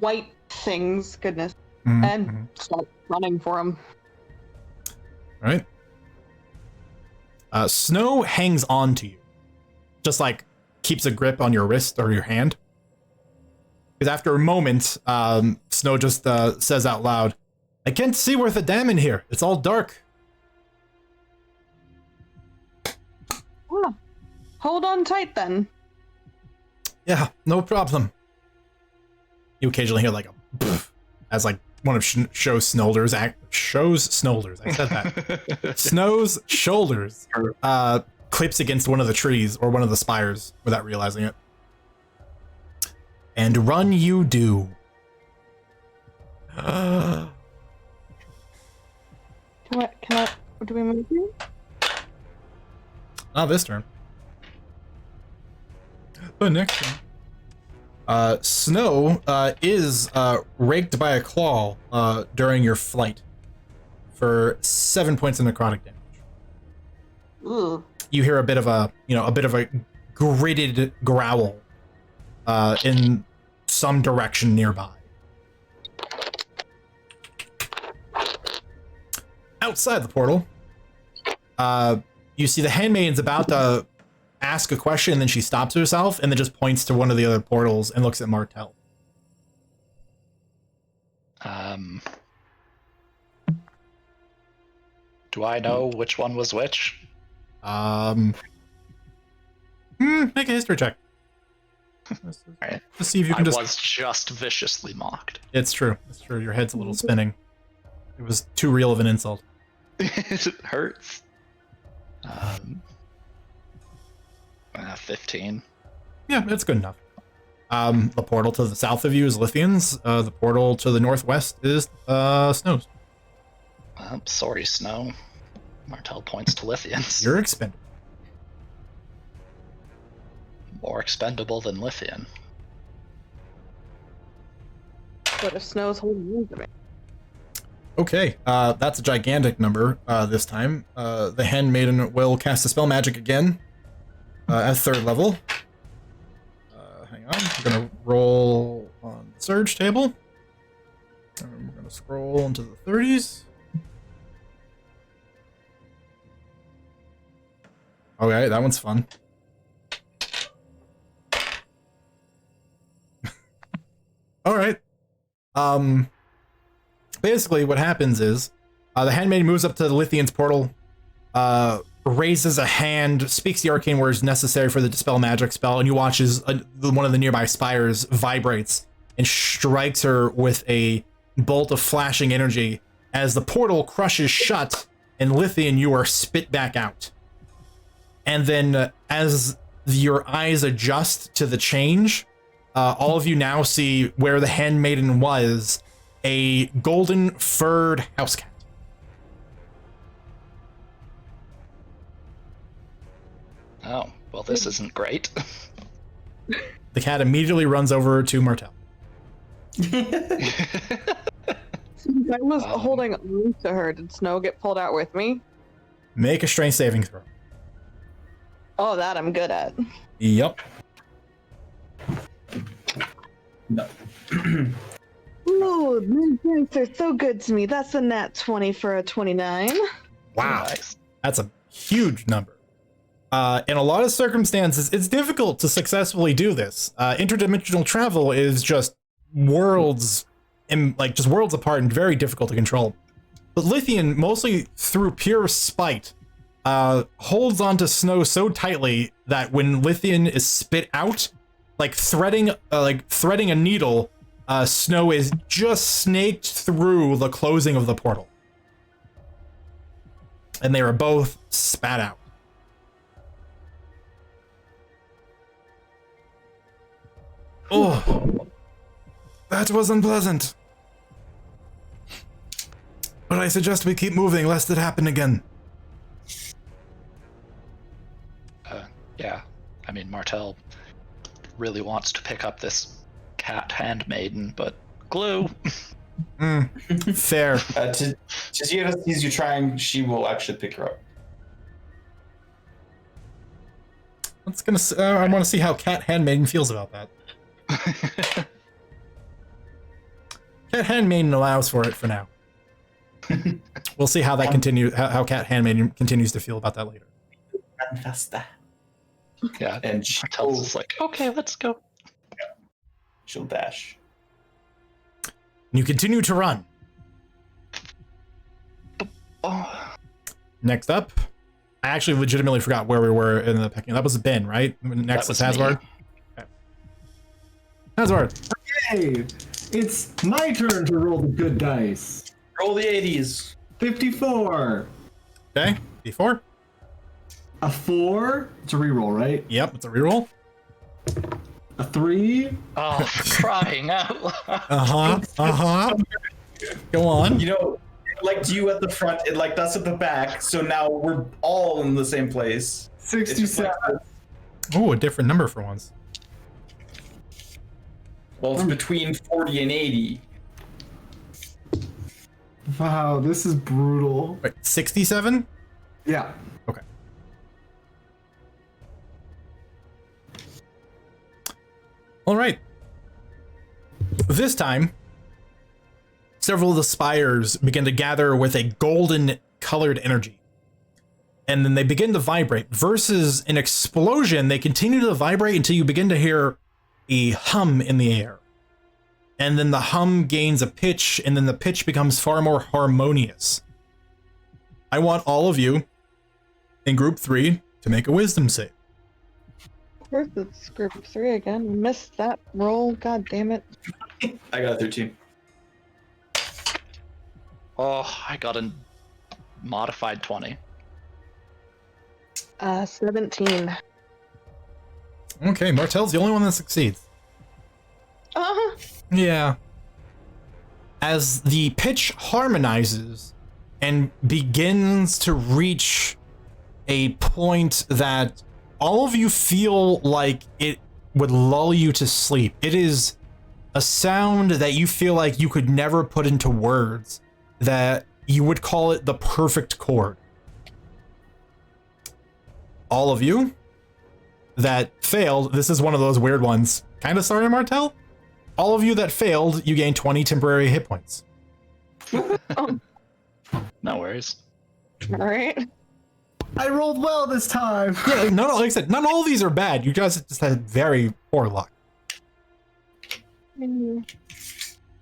white things. Goodness, and start running for him. All right. Snow hangs on to you, just like keeps a grip on your wrist or your hand. Because after a moment, Snow just says out loud, "I can't see worth a damn in here. It's all dark." Oh, hold on tight then. Yeah, no problem. You occasionally hear like a poof, as like one of Snow's shoulders. I said that. Snow's shoulders clips against one of the trees or one of the spires without realizing it. And run you do. Can I? Do we move here? Not this turn. But next turn. Snow is raked by a claw during your flight for 7 points of necrotic damage. Ooh. You hear a bit of a gritted growl in some direction nearby. Outside the portal, you see the handmaiden's about to ask a question, and then she stops herself and then just points to one of the other portals and looks at Martel. Do I know which one was which? Make a history check. Right. To see if you can I was just viciously mocked. It's true. It's true. Your head's a little spinning. It was too real of an insult. It hurts. 15. Yeah, it's good enough. The portal to the south of you is Lithian's. The portal to the northwest is Snow's. Sorry, Snow. Martel points to Lithian's. You're expendable. More expendable than Lithian. What if Snow's holding on to me? Okay, that's a gigantic number this time. The handmaiden will cast a spell magic again at 3rd level. Hang on, I'm gonna roll on the surge table. And we're gonna scroll into the 30s. Okay, that one's fun. All right. Basically, what happens is the handmaiden moves up to the Lithian's portal, raises a hand, speaks the arcane words necessary for the dispel magic spell, and you watch as one of the nearby spires vibrates and strikes her with a bolt of flashing energy as the portal crushes shut, and Lithian, you are spit back out. And then as your eyes adjust to the change, all of you now see where the handmaiden was, a golden furred house cat. Oh, well, this isn't great. The cat immediately runs over to Martel. Since I was holding on to her, did Snow get pulled out with me? Make a strength saving throw. Oh, that I'm good at. Yep. No. Ooh, these dice are so good to me. That's a nat 20 for a 29. Wow. Nice. That's a huge number. In a lot of circumstances, it's difficult to successfully do this. Interdimensional travel is just worlds, just worlds apart and very difficult to control. But Lithian, mostly through pure spite, holds onto Snow so tightly that when Lithian is spit out, like threading a needle, Snow is just snaked through the closing of the portal. And they are both spat out. Oh, that was unpleasant. But I suggest we keep moving lest it happen again. Yeah. I mean, Martel really wants to pick up this cat handmaiden, but glue. Fair. Tizia sees you trying, she will actually pick her up. I want to see how Cat Handmaiden feels about that. Cat Handmaiden allows for it for now. We'll see how that continues. How Cat Handmaiden continues to feel about that later. Run faster. Yeah, And tells us like, okay, let's go. She'll dash. You continue to run. Oh. Next up, I actually legitimately forgot where we were in the pecking. That was Ben, right? Next is Hazard. Okay. Hazard. Hey, it's my turn to roll the good dice. Roll the 80s. 54. Okay. D4. A 4. It's a reroll, right? Yep, it's a reroll. A 3. Oh, crying out loud. Go on. You know, it liked you at the front, it liked us at the back, so now we're all in the same place. 67. Oh, a different number for once. Well, it's between 40 and 80. Wow, this is brutal. Wait, 67? Yeah. Okay. All right. This time, several of the spires begin to gather with a golden colored energy. And then they begin to vibrate. Versus an explosion, they continue to vibrate until you begin to hear a hum in the air. And then the hum gains a pitch, and then the pitch becomes far more harmonious. I want all of you in group 3 to make a wisdom save. Of course, it's group 3 again. Missed that roll. God damn it. I got a 13. Oh, I got a modified 20. 17. Okay, Martel's the only one that succeeds. Yeah. As the pitch harmonizes and begins to reach a point that all of you feel like it would lull you to sleep. It is a sound that you feel like you could never put into words, that you would call it the perfect chord. All of you that failed, this is one of those weird ones. Kind of sorry, Martel? All of you that failed, you gain 20 temporary hit points. No worries. All right. I rolled well this time. Yeah, like I said, not all of these are bad. You guys just had very poor luck. Don't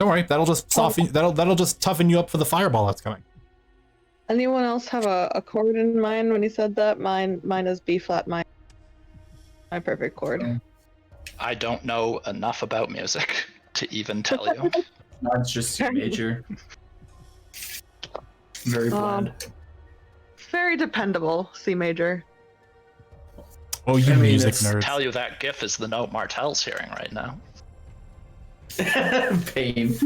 worry, that'll just soften. That'll just toughen you up for the fireball that's coming. Anyone else have a chord in mind when you said that? Mine is B flat. My perfect chord. I don't know enough about music to even tell you. Mine's just C major. Very bland. Very dependable. C major. Oh, you music nerds. Tell you that GIF is the note Martel's hearing right now. Pain.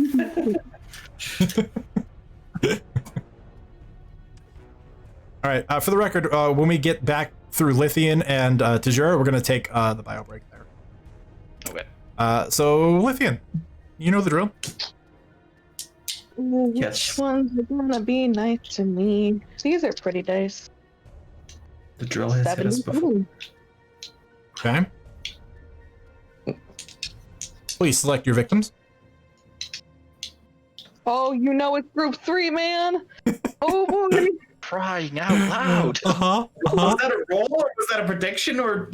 All right. For the record, when we get back through Lithian and Tajura, we're gonna take the bio break there. Okay. So Lithian, you know the drill. Yes. Which ones are gonna be nice to me? These are pretty dice. The drill has hit us before. Okay. Please select your victims. Oh, you know it's group 3, man. Oh boy. Crying out loud. Was that a roll or was that a prediction or?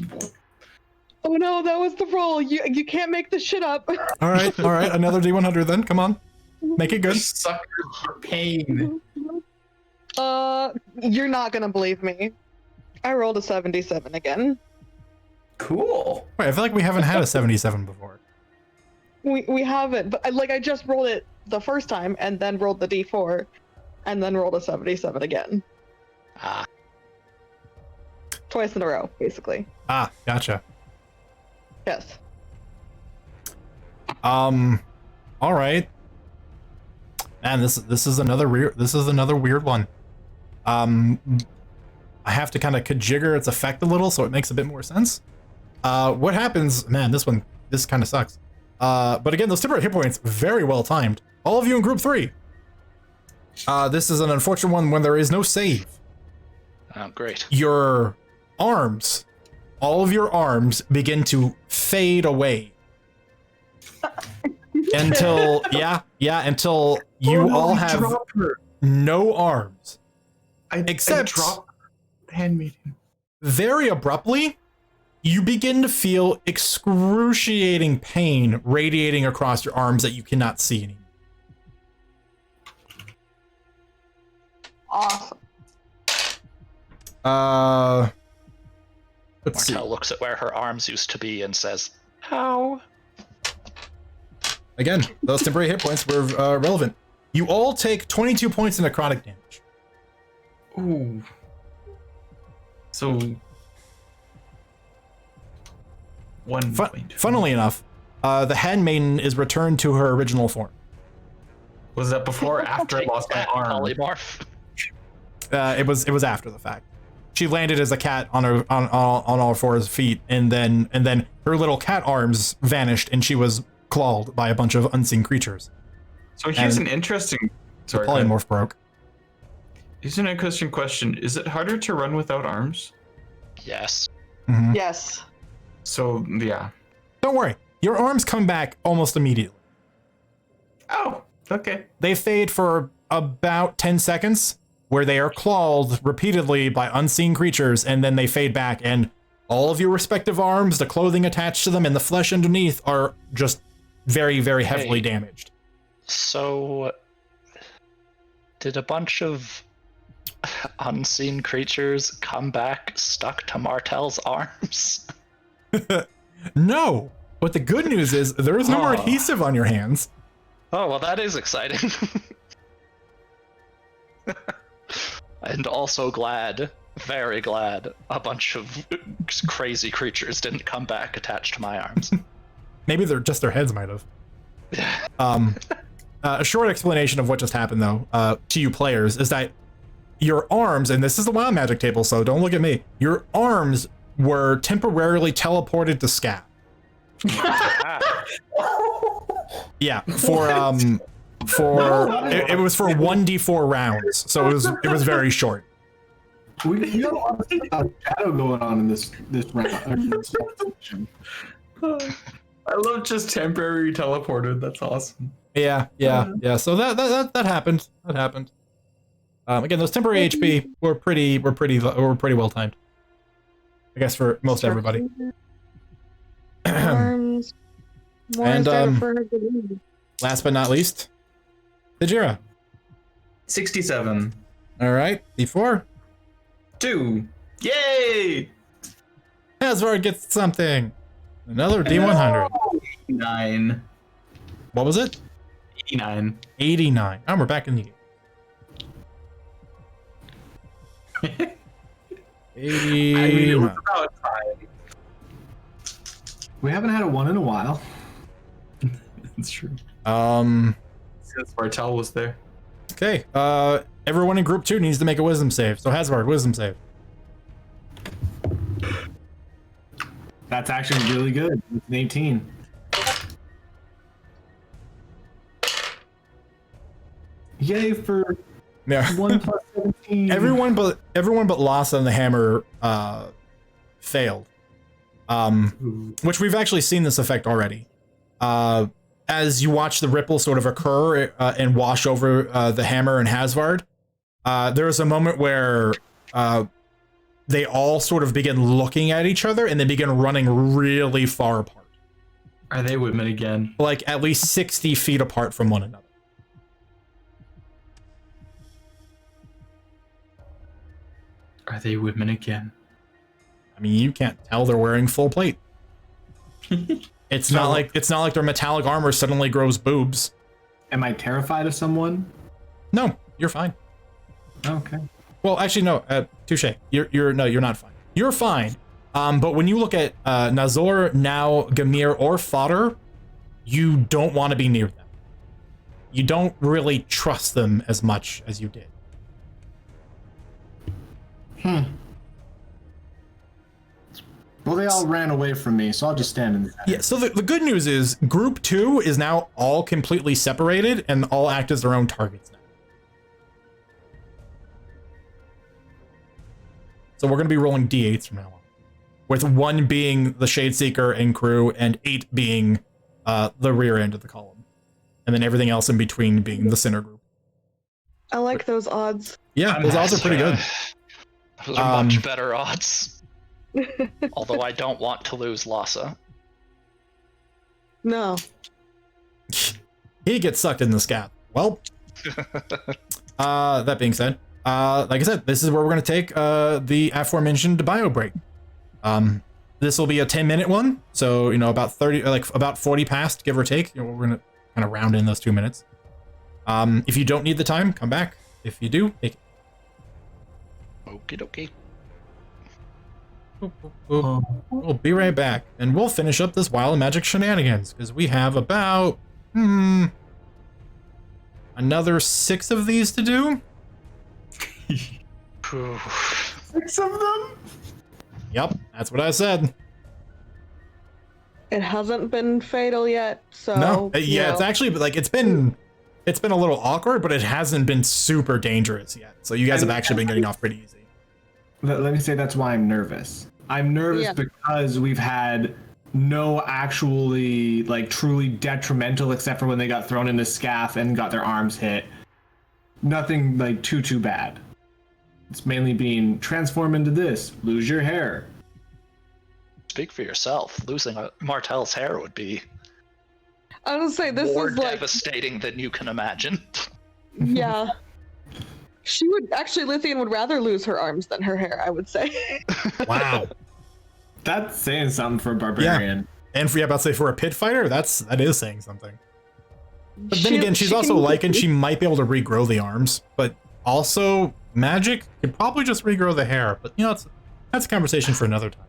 Oh no, that was the roll. You can't make this shit up. All right. Another D100 then. Come on, make it good. Suckers for pain. You're not gonna believe me. I rolled a 77 again. Cool. Wait, I feel like we haven't had a 77 before. We haven't, but I just rolled it the first time and then rolled the D4 and then rolled a 77 again. Ah. Twice in a row, basically. Ah, gotcha. Yes. All right. Man, this is another weird one. I have to kind of kajigger its effect a little so it makes a bit more sense. What happens? Man, this kind of sucks. But again, those temporary hit points, very well timed. All of you in group 3. This is an unfortunate one when there is no save. Oh, great. Your arms, all of your arms begin to fade away. Until, until you all have no arms. Except, I dropped the handmaiden. Very abruptly, you begin to feel excruciating pain radiating across your arms that you cannot see anymore. Awesome. Let's see. Martel looks at where her arms used to be and says, "How?" Again, those temporary hit points were relevant. You all take 22 points of necrotic damage. Ooh. So one point. Funnily enough, the handmaiden is returned to her original form. Was that before or after I lost my arm? Polymorph. It was after the fact. She landed as a cat on all 4 feet, and then her little cat arms vanished, and she was clawed by a bunch of unseen creatures. So here's an interesting. Sorry, the polymorph broke. Here's an interesting question: is it harder to run without arms? Yes. Mm-hmm. Yes. So yeah. Don't worry, your arms come back almost immediately. Oh, okay. They fade for about 10 seconds, where they are clawed repeatedly by unseen creatures, and then they fade back, and all of your respective arms, the clothing attached to them, and the flesh underneath are just very, very heavily damaged. So, did a bunch of unseen creatures come back stuck to Martel's arms? No, but the good news is there is no more adhesive on your hands. Oh, well, that is exciting. And also glad, very glad, a bunch of crazy creatures didn't come back attached to my arms. Maybe they're just their heads might have. A short explanation of what just happened, though, to you players, is that your arms, and this is the wild magic table, so don't look at me, your arms were temporarily teleported to Scat. Yeah, it was for 1d4 rounds, so it was very short. We got a lot of shadow going on in this round. I love just temporary teleported. That's awesome. Yeah. So that happened. That happened. Again, those temporary HP were pretty well timed. I guess for most everybody. Arms. More And for her to leave. last but not least, Tajira. 67. All right, D4. 2. Yay! Asvard gets something. Another D100. 9. What was it? 89. 89. Oh, we're back in the game. 80. I mean, it was about time. We haven't had a 1 in a while. It's true. Since Martel was there. Okay. Everyone in group 2 needs to make a wisdom save. So Hasvard, wisdom save. That's actually really good. It's an 18. Yay for Yeah. 1 plus 17. Everyone but Lhasa and the Hammer failed. Which we've actually seen this effect already. As you watch the ripple sort of occur and wash over the Hammer and Hasvard, there is a moment where they all sort of begin looking at each other and they begin running really far apart. Are they women again? Like at least 60 feet apart from one another. Are they women again? I mean, you can't tell they're wearing full plate. It's not like their metallic armor suddenly grows boobs. Am I terrified of someone? No, you're fine. Okay. Well, actually, no. Touche. You're not fine. You're fine. But when you look at Nazor, now Gamir, or Fodder, you don't want to be near them. You don't really trust them as much as you did. Well, they all ran away from me, so I'll just stand in the center. Yeah, so the good news is Group 2 is now all completely separated and all act as their own targets now. So we're going to be rolling d8s from now on, with 1 being the Shadeseeker and crew, and 8 being the rear end of the column. And then everything else in between being the center group. I like those odds. Yeah, those odds are pretty good. Those are much better odds. Although I don't want to lose Lhasa. No. He gets sucked in the scab. Well, that being said, like I said, this is where we're going to take the aforementioned bio break. This will be a 10-minute one, so about 30, like about 40 past, give or take. We're going to kind of round in those 2 minutes. If you don't need the time, come back. If you do, take it. Okie dokie. We'll be right back, and we'll finish up this Wild Magic shenanigans, because we have about another 6 of these to do. 6 of them? Yep, that's what I said. It hasn't been fatal yet, so No, yeah, it's actually like it's been a little awkward, but it hasn't been super dangerous yet. So you guys have actually been getting off pretty easy. Let me say that's why I'm nervous. I'm nervous because we've had no actually like truly detrimental, except for when they got thrown into scaff and got their arms hit. Nothing like too bad. It's mainly being transform into this, lose your hair. Speak for yourself. Losing Martel's hair would be I was gonna say this more is like devastating than you can imagine. Yeah. She would actually Lithian would rather lose her arms than her hair, I would say. Wow. That's saying something for a barbarian. Yeah. And about to say for a pit fighter, that is saying something. But then again, she's also Lycan, she might be able to regrow the arms, but also magic could probably just regrow the hair. But that's a conversation for another time.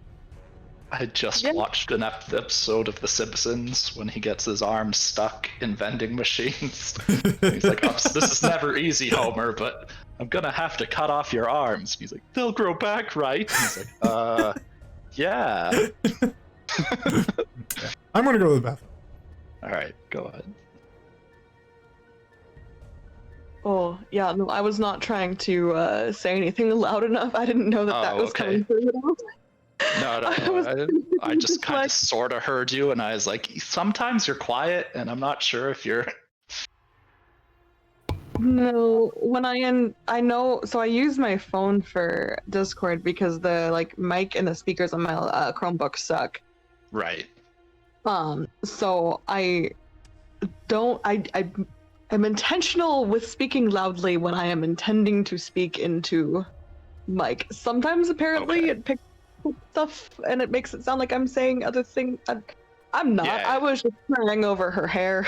I just watched an episode of The Simpsons when he gets his arms stuck in vending machines. He's like, oh, this is never easy, Homer, but I'm gonna have to cut off your arms. He's like, they'll grow back, right? He's like, yeah. I'm gonna go to the bathroom. Alright, go ahead. Oh, yeah, no, I was not trying to say anything loud enough. I didn't know that was coming through at all. No, I just kind of sort of heard you, and I was like, sometimes you're quiet, and I'm not sure if you're... No, when I know, so I use my phone for Discord because the mic and the speakers on my Chromebook suck. Right. So I'm intentional with speaking loudly when I am intending to speak into mic. Sometimes apparently it picks stuff and it makes it sound like I'm saying other things. I'm not. Yeah. I was just crying over her hair.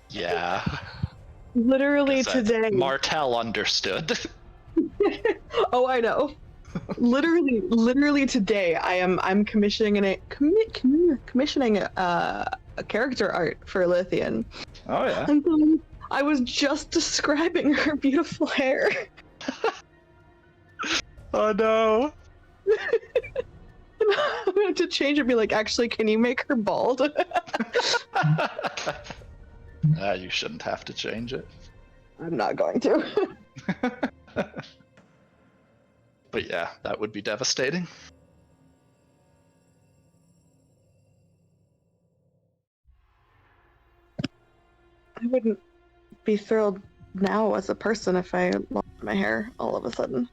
Yeah. Literally today. Martel understood. Oh, I know. literally today, I'm commissioning a character art for Lithian. Oh yeah. And then I was just describing her beautiful hair. Oh no. I'm going to change it and be like, actually, can you make her bald? You shouldn't have to change it. I'm not going to. But yeah, that would be devastating. I wouldn't be thrilled now as a person if I lost my hair all of a sudden.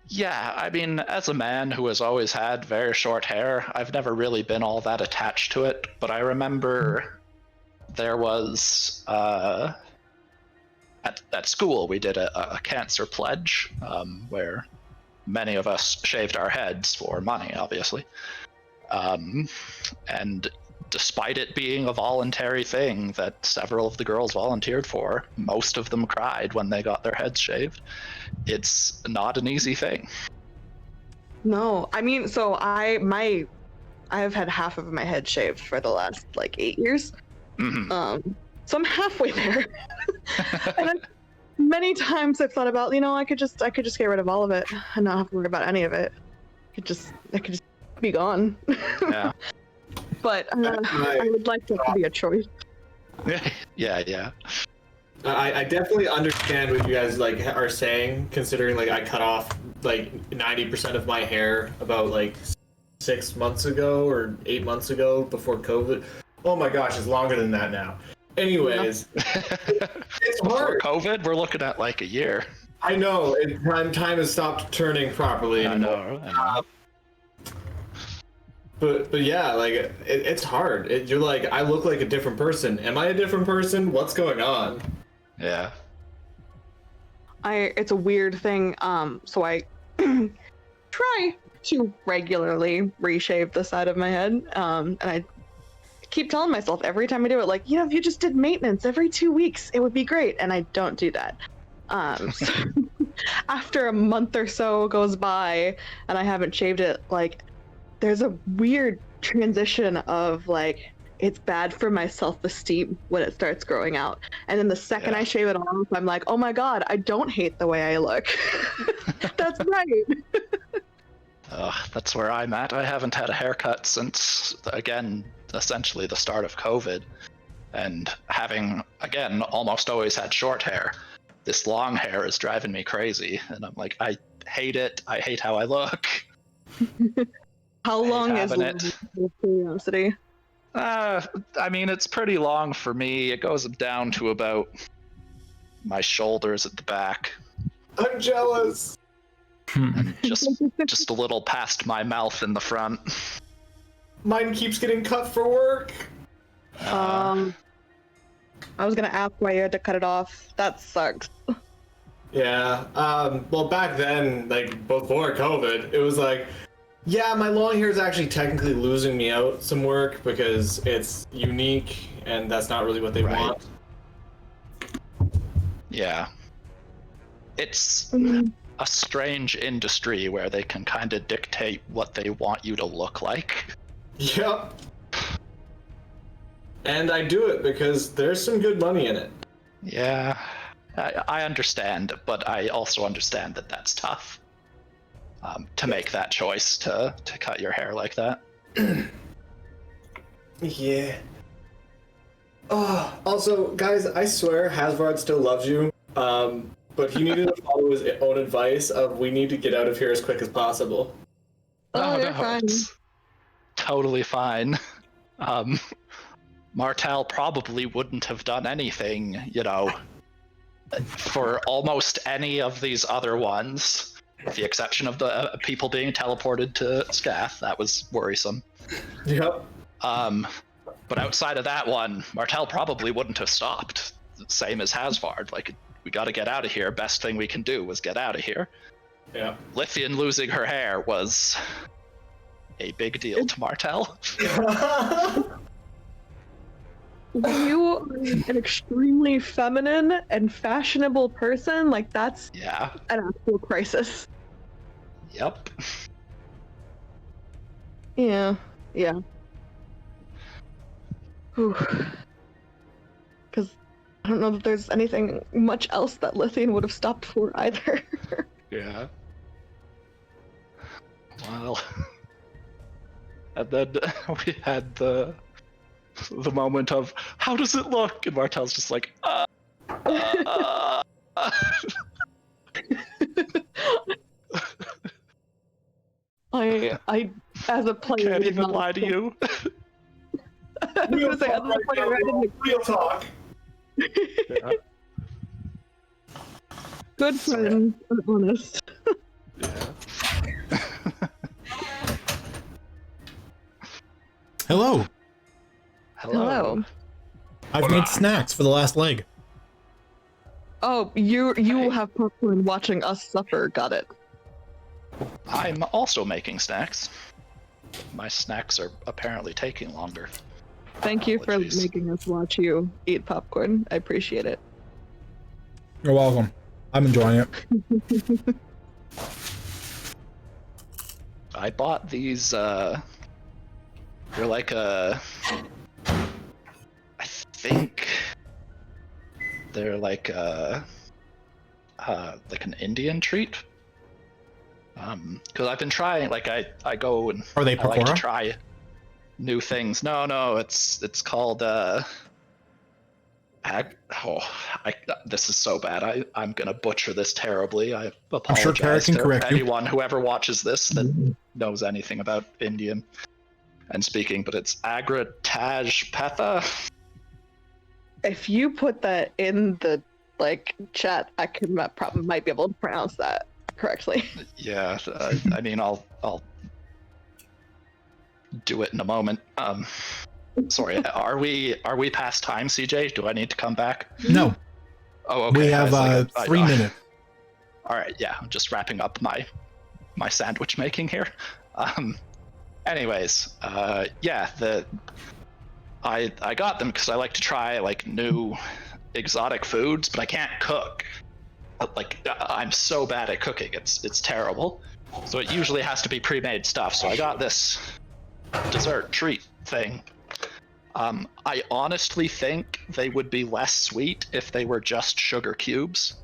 Yeah, I mean, as a man who has always had very short hair, I've never really been all that attached to it, but I remember there was, at school, we did a cancer pledge, where many of us shaved our heads for money, obviously. And despite it being a voluntary thing that several of the girls volunteered for, most of them cried when they got their heads shaved. It's not an easy thing. No, I mean, so I have had half of my head shaved for the last 8 years. Mm-hmm. So I'm halfway there. And then many times I've thought about, I could just get rid of all of it and not have to worry about any of it. I could just be gone. Yeah. But I would like that to be a choice. Yeah. I definitely understand what you guys like are saying, considering like I cut off like 90% of my hair about like 6 months ago or 8 months ago before COVID. Oh my gosh, it's longer than that now. Anyways, it's Before hard. COVID, we're looking at like a year. I know time has stopped turning properly anymore. I know. But yeah, like it's hard. You're like, I look like a different person. Am I a different person? What's going on? Yeah. It's a weird thing. So I try to regularly reshave the side of my head. And I keep telling myself every time I do it, like, if you just did maintenance every 2 weeks, it would be great. And I don't do that. So after a month or so goes by and I haven't shaved it, like, there's a weird transition of like, it's bad for my self-esteem when it starts growing out. And then the second I shave it off, I'm like, oh my God, I don't hate the way I look. That's right. That's where I'm at. I haven't had a haircut since, again, essentially the start of COVID. And having, again, almost always had short hair. This long hair is driving me crazy. And I'm like, I hate it. I hate how I look. How long is it? Curiosity? I mean, it's pretty long for me. It goes down to about my shoulders at the back. I'm jealous. And just a little past my mouth in the front. Mine keeps getting cut for work. I was gonna ask why you had to cut it off. That sucks. Yeah. Well, back then, like before COVID, it was like, yeah, my long hair is actually technically losing me out some work because it's unique and that's not really what they want. Yeah. It's a strange industry where they can kind of dictate what they want you to look like. Yep. And I do it because there's some good money in it. Yeah. I understand, but I also understand that that's tough. To make that choice to cut your hair like that. Yeah. Oh, also, guys, I swear Hasvard still loves you. But he needed to follow his own advice of we need to get out of here as quick as possible. Oh, you're fine. It's totally fine. Martel probably wouldn't have done anything, for almost any of these other ones. With the exception of the people being teleported to Scath, that was worrisome. Yep. But outside of that one, Martel probably wouldn't have stopped. Same as Hasvard. Like, we got to get out of here. Best thing we can do was get out of here. Yeah. Lithian losing her hair was a big deal to Martel. You are an extremely feminine and fashionable person. Like, that's an actual crisis. Yep. Yeah. Because I don't know that there's anything much else that Lithian would have stopped for either. Yeah. Well. And then we had the moment of, how does it look? And Martel's just like, I as a player, can't even lie to you. Real talk. Yeah. Good friends, and honest. Hello. Hello. I've made snacks for the last leg. Oh, you have popcorn watching us suffer. Got it. I'm also making snacks. My snacks are apparently taking longer. Thank you for making us watch you eat popcorn. I appreciate it. You're welcome. I'm enjoying it. I bought these, they're like I think they're like an Indian treat. Because I've been trying, like I go and Are they I like to Pecora? try new things. No, it's called this is so bad. I'm gonna butcher this terribly. I I'm sure Kara apologize can to correct you. anyone who ever watches this that knows anything about Indian and speaking, but it's Agrataj Petha. If you put that in the chat, I might be able to pronounce that correctly. Yeah, I mean, I'll do it in a moment. Sorry, are we past time, CJ? Do I need to come back? No. Oh, okay. We have 3 minutes. All right, yeah, I'm just wrapping up my sandwich making here. Anyways, yeah, I got them because I like to try like new exotic foods, but I can't cook. I'm so bad at cooking, it's terrible. So it usually has to be pre-made stuff. So I got this dessert treat thing. I honestly think they would be less sweet if they were just sugar cubes.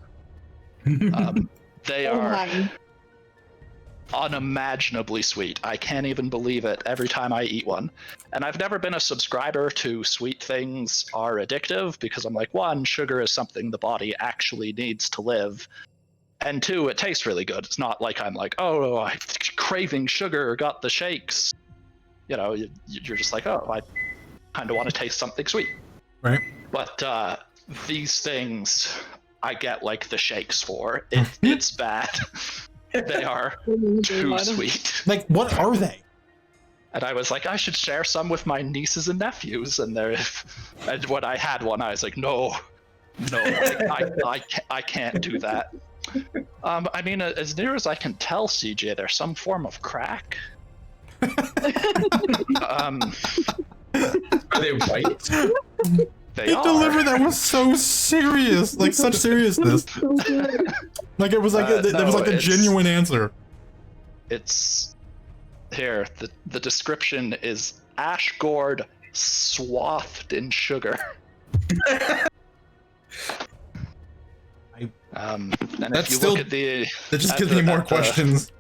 They are unimaginably sweet. I can't even believe it every time I eat one. And I've never been a subscriber to sweet things are addictive because I'm like, one, sugar is something the body actually needs to live. And two, it tastes really good. It's not like I'm like, oh, I'm craving sugar, got the shakes. You know, you're just like, oh, I kind of want to taste something sweet. Right. But these things, I get like the shakes for. It's bad. They are too sweet. Like, what are they? And I was like, I should share some with my nieces and nephews. And when I had one, I was like, no, I can't do that. I mean, as near as I can tell, CJ, there's some form of crack. Are they white? They are. Delivered that was so serious, like such seriousness. Like it was like there was like a genuine answer. It's here. The description is ash gourd swathed in sugar. And That's if you still, look at the, that just gives me more questions.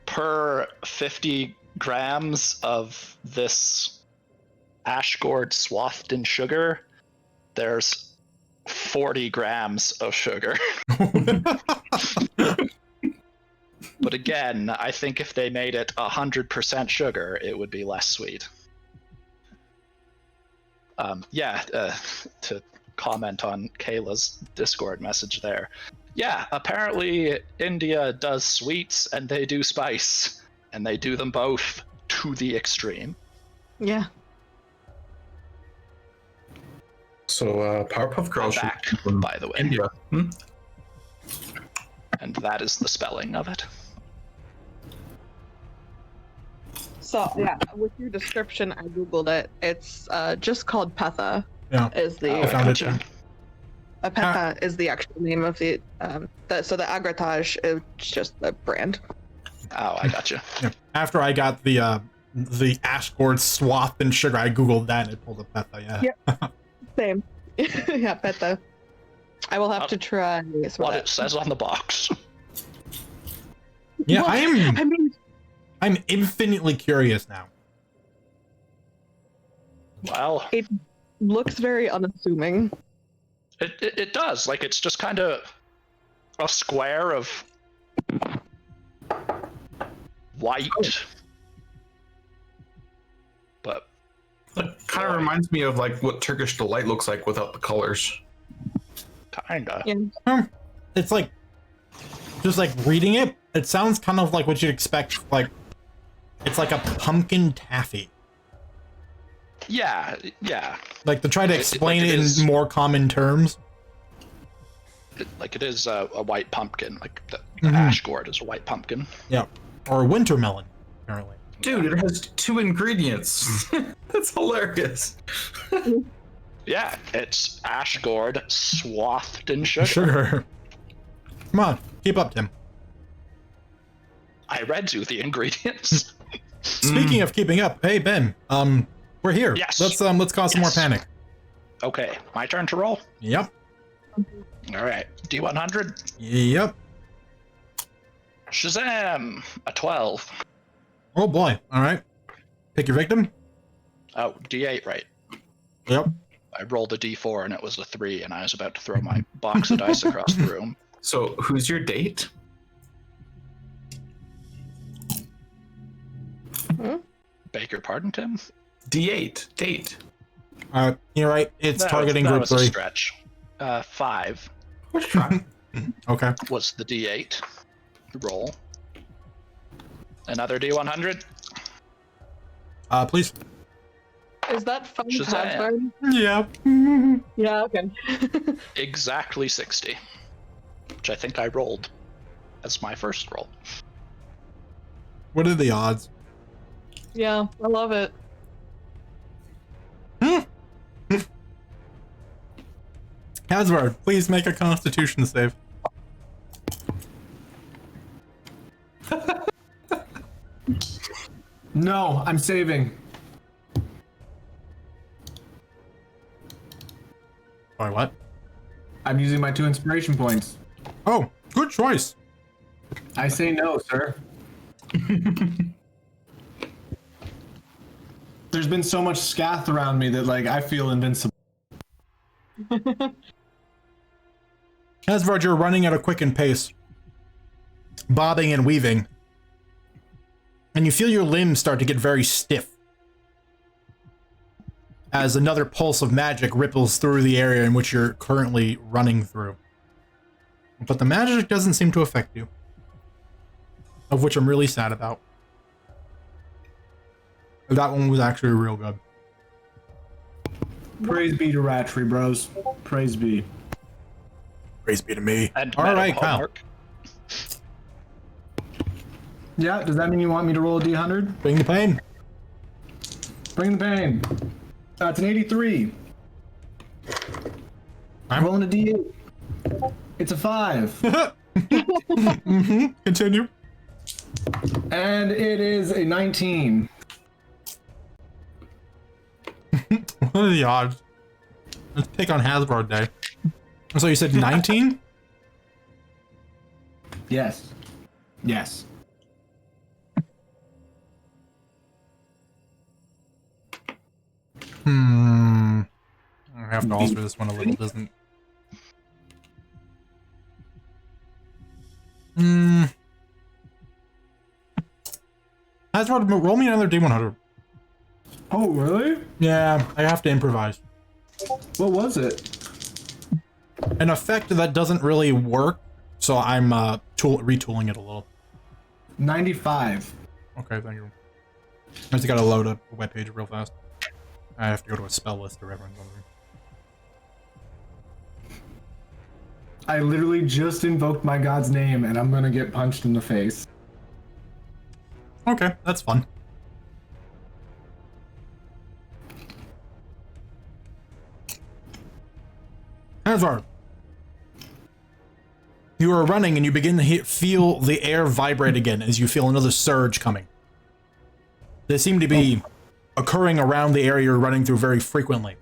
Per 50 grams of this ash gourd swathed in sugar, there's 40 grams of sugar. But again, I think if they made it 100% sugar, it would be less sweet. To comment on Kayla's Discord message there. Yeah, apparently India does sweets and they do spice, and they do them both to the extreme. Yeah. So Powerpuff Girls back, by the way. India. And that is the spelling of it. So yeah, with your description, I googled it. It's just called Petha. Yeah. Is the I found it. Petha is the actual name of the so the Agratage is just a brand. Oh, I gotcha. Yeah. After I got the ash gourd swathed in sugar, I googled that and it pulled up Petha. Yeah. Yep. Same. Yeah, Petha. I will have to try what it says on the box. Yeah, well, I'm infinitely curious now. Well, it looks very unassuming. It does. Like, it's just kind of a square of white. But it kind of reminds me of like what Turkish Delight looks like without the colors. Kinda. Yeah. It's like, just like reading it, it sounds kind of like what you'd expect. Like, it's like a pumpkin taffy. Yeah. Like, to try to explain it in more common terms. It is a white pumpkin. Like, the ash gourd is a white pumpkin. Yeah. Or a winter melon, apparently. Dude, it has 2 ingredients. That's hilarious. Yeah, it's ash gourd swathed in sugar. Sugar. Come on, keep up, Tim. I read you the ingredients. Speaking of keeping up, hey Ben, we're here. Yes. Let's cause some more panic. Okay, my turn to roll. Yep. All right, D100. Yep. Shazam! A 12. Oh boy. All right. Pick your victim. Oh, D8, right. Yep. I rolled a D4 and it was a 3, and I was about to throw my box of dice across the room. So, who's your date? Beg your pardon, Tim? D8. Date. You're right. It's targeting that group was 3. a stretch. 5 Okay. was the D8 roll. Another D100. Please. Is that fun Shazam. password? Yeah. Yeah, okay. Exactly 60. Which I think I rolled as my first roll. What are the odds? Yeah, I love it. Hasward, please make a Constitution save. No, I'm saving. Sorry, what? I'm using my 2 inspiration points. Oh, good choice. I say no, sir. There's been so much scath around me that, like, I feel invincible. Hasvard, you're running at a quickened pace, bobbing and weaving, and you feel your limbs start to get very stiff as another pulse of magic ripples through the area in which you're currently running through. But the magic doesn't seem to affect you, of which I'm really sad about. That one was actually real good. Praise be to Ratry, bros. Praise be. Praise be to me. And all right, Kyle. Yeah, does that mean you want me to roll a D100? Bring the pain. Bring the pain. That's an 83. I'm rolling a D8. It's a 5. Continue. And it is a 19. What are the odds? Let's pick on Hasbard Day. So you said 19? Yes. Yes. I have to alter this one a little, doesn't? Hasbard, roll me another D100. Oh, really? Yeah, I have to improvise. What was it? An effect that doesn't really work, so I'm retooling it a little. 95. Okay, thank you. I just gotta load up a webpage real fast. I have to go to a spell list or everyone's wondering. I literally just invoked my god's name and I'm gonna get punched in the face. Okay, that's fun. Hasvard, you are running and you begin to feel the air vibrate again as you feel another surge coming. They seem to be occurring around the area you're running through very frequently.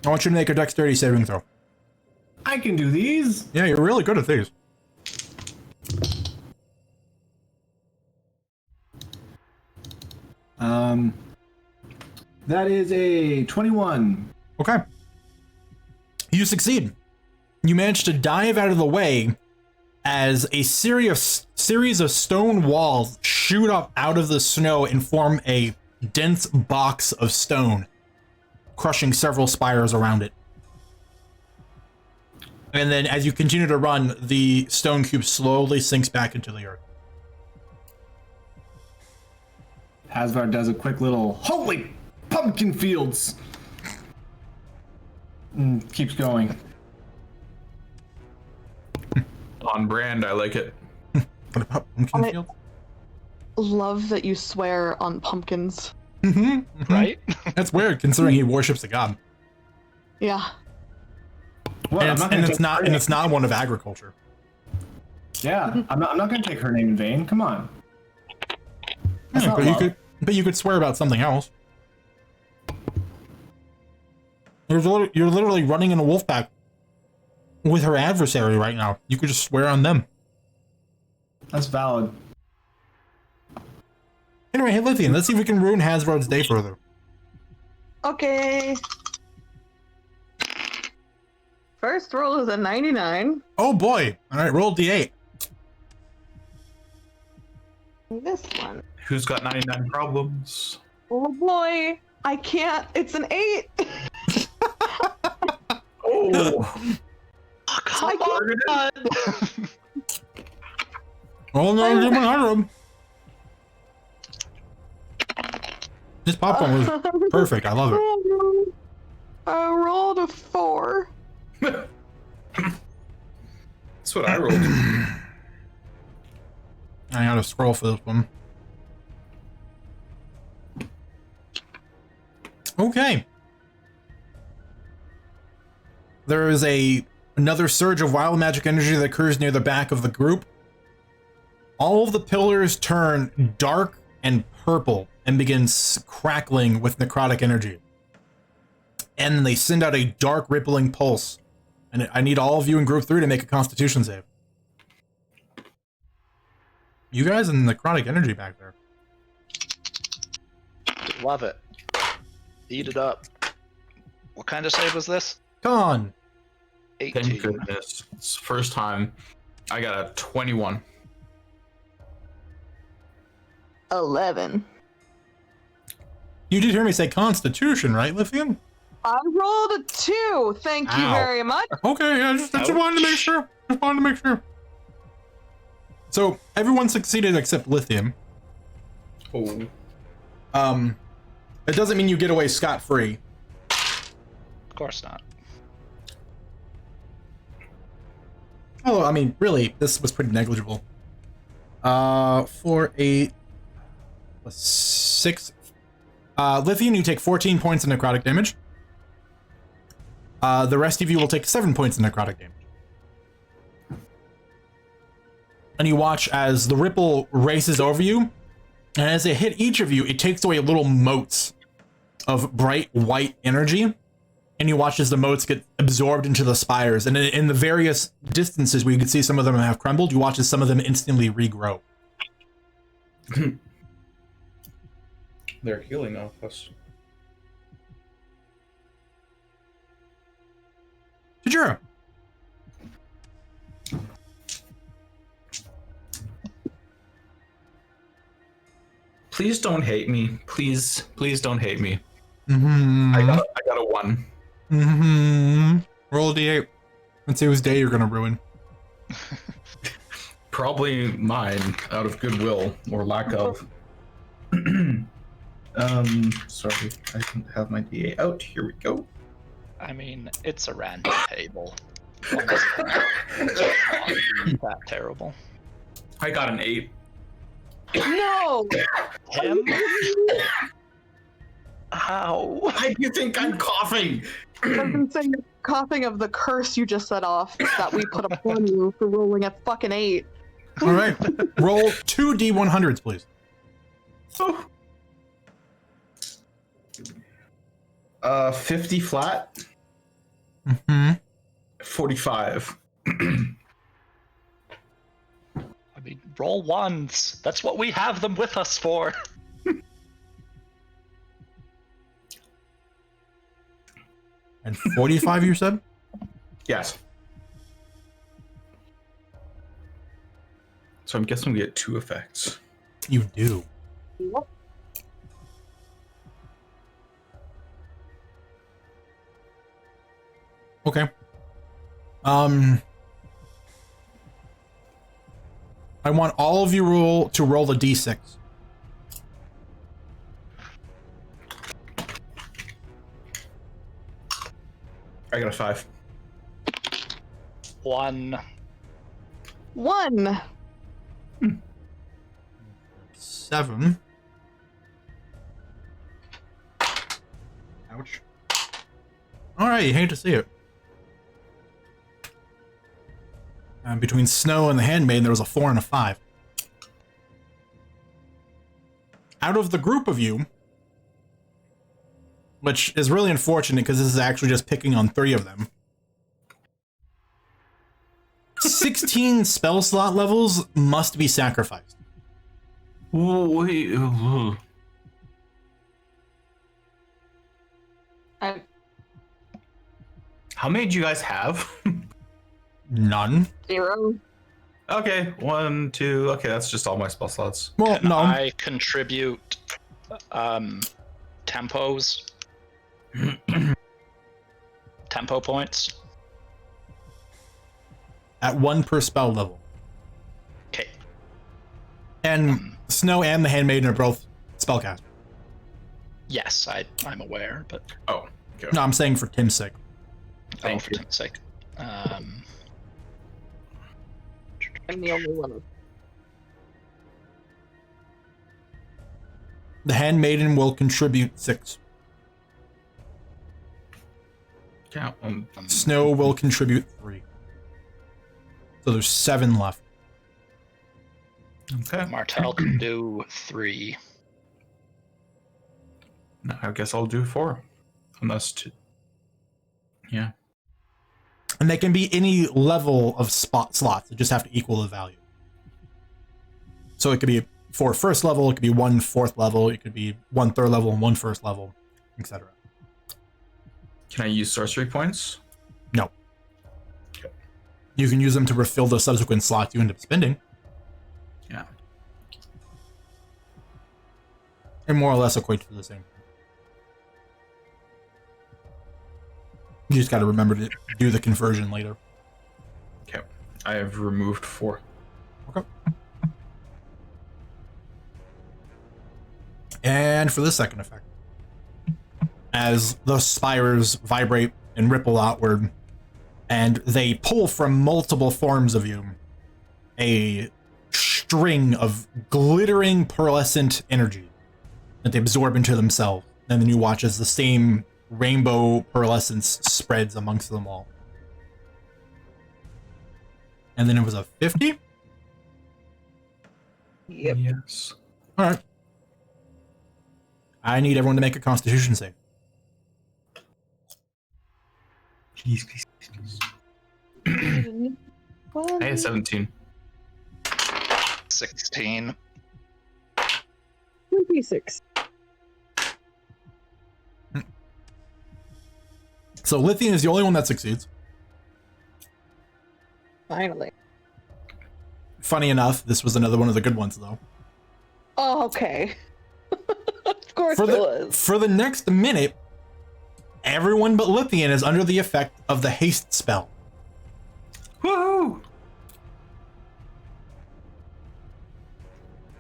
I want you to make a dexterity saving throw. I can do these. Yeah, you're really good at these. That is a 21. Okay. You succeed. You manage to dive out of the way as a series of stone walls shoot up out of the snow and form a dense box of stone, crushing several spires around it. And then as you continue to run, the stone cube slowly sinks back into the earth. Hasvard does a quick little, holy pumpkin fields! And keeps going. On brand, I like it. What about pumpkin fields? Love that you swear on pumpkins. Right? That's weird considering he worships a god. Yeah. What? And it's not one of agriculture. Yeah, I'm not gonna take her name in vain. Come on. Yeah, but you could swear about something else. You're literally running in a wolf pack. with her adversary right now. You could just swear on them. That's valid. Anyway, hey, Lithian, let's see if we can ruin Hasbrod's day further. Okay. First roll is a 99. Oh boy! All right, roll D8. This one. Who's got 99 problems? Oh boy, I can't. It's an 8. Oh, Come on! Oh no, 100. This popcorn was perfect. I love it. I rolled a 4. That's what I rolled. I gotta scroll for this one. Okay. There is another surge of wild magic energy that occurs near the back of the group. All of the pillars turn dark and purple and begin crackling with necrotic energy. And they send out a dark rippling pulse. And I need all of you in group 3 to make a constitution save. You guys and necrotic energy back there. Love it. Eat it up. What kind of save was this? Con. 18. thank goodness. It's the first time I got a 21. 11. You did hear me say constitution, right, Lithium? I rolled a 2. Thank you Ow. very much. Okay, I just wanted to make sure. Just wanted to make sure. So everyone succeeded except Lithium. Oh. It doesn't mean you get away scot-free. Of course not. Oh, I mean, really, this was pretty negligible. For a 6. Lithium, you take 14 points of necrotic damage. The rest of you will take 7 points of necrotic damage. And you watch as the ripple races over you, and as it hit each of you, it takes away little motes of bright white energy, and you watch as the motes get absorbed into the spires, and in the various distances where you can see some of them have crumbled, you watch as some of them instantly regrow. They're healing off us. Tajira. Please don't hate me. Please don't hate me. Mm-hmm. I got a 1. Mm-hmm. Roll a d8. Let's see whose day you're gonna ruin. Probably mine, out of goodwill or lack of. Sorry, I didn't have my DA out. Here we go. I mean, it's a random table. Honestly, it's not that terrible. I got an 8. No! Him? How? Why do you think I'm coughing? I've been saying coughing of the curse you just set off that we put upon you for rolling a fucking 8. All right, roll 2 d100s, please. Oh. 50 flat. Mm-hmm. 45. I mean, roll ones. That's what we have them with us for. And 45, you said? Yes. So I'm guessing we get 2 effects. You do. Okay. I want all of you to roll a d6. I got a 5. 1. 1. 7. Ouch. Alright, you hate to see it. Between Snow and the Handmaiden, there was a 4 and a 5. Out of the group of you, which is really unfortunate because this is actually just picking on 3 of them, 16 spell slot levels must be sacrificed. Wait. How many do you guys have? None. 0. Okay, 1, 2. Okay, that's just all my spell slots. Well, Can no. I contribute tempos? Tempo points? At 1 per spell level. Okay. And Snow and the Handmaiden are both spellcasters. Yes, I'm aware, but Oh, okay. No, I'm saying for Tim's sake. Thank for you. Tim's sake. I'm the only one of The Handmaiden will contribute 6. Yeah. Snow will contribute 3. So there's 7 left. Okay. Martel can do 3. No, I guess I'll do 4. Unless 2. Yeah. And they can be any level of spot slots. They just have to equal the value. So it could be 4 first level, it could be 1 fourth level, it could be 1 third level and 1 first level, etc. Can I use sorcery points? No. Okay. You can use them to refill the subsequent slots you end up spending. Yeah. And more or less equate to the same. You just got to remember to do the conversion later. Okay. I have removed 4. Okay. And for the second effect, as the spires vibrate and ripple outward, and they pull from multiple forms of you, a string of glittering pearlescent energy that they absorb into themselves. And then you watch as the same rainbow pearlescence spreads amongst them all. And then it was a 50? Yep. Yes. All right. I need everyone to make a Constitution save. Please. I had 17. 16. 26. So Lithian is the only one that succeeds. Finally. Funny enough, this was another one of the good ones, though. Oh, okay. Of course For it the, was. for the next minute, everyone but Lithian is under the effect of the haste spell. Woohoo!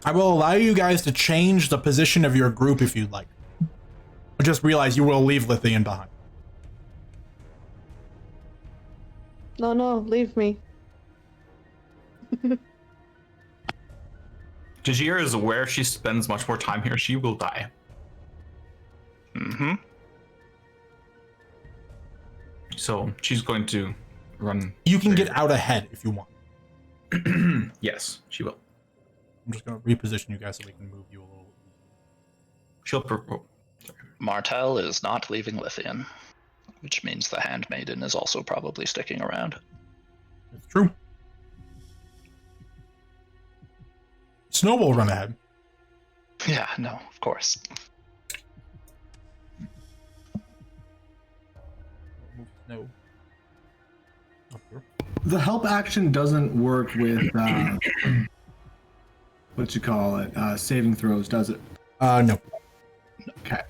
I will allow you guys to change the position of your group if you'd like. But just realize you will leave Lithian behind. No, leave me. Jajir is aware if she spends much more time here, she will die. Mm-hmm. So she's going to run. You can get out ahead if you want. Yes, she will. I'm just going to reposition you guys so we can move you a little. She'll. Martel is not leaving Lithian, which means the Handmaiden is also probably sticking around. It's true. Snow will run ahead. Yeah, no, of course. Move Snow up here. The help action doesn't work with what you call it, saving throws, does it? No. Okay.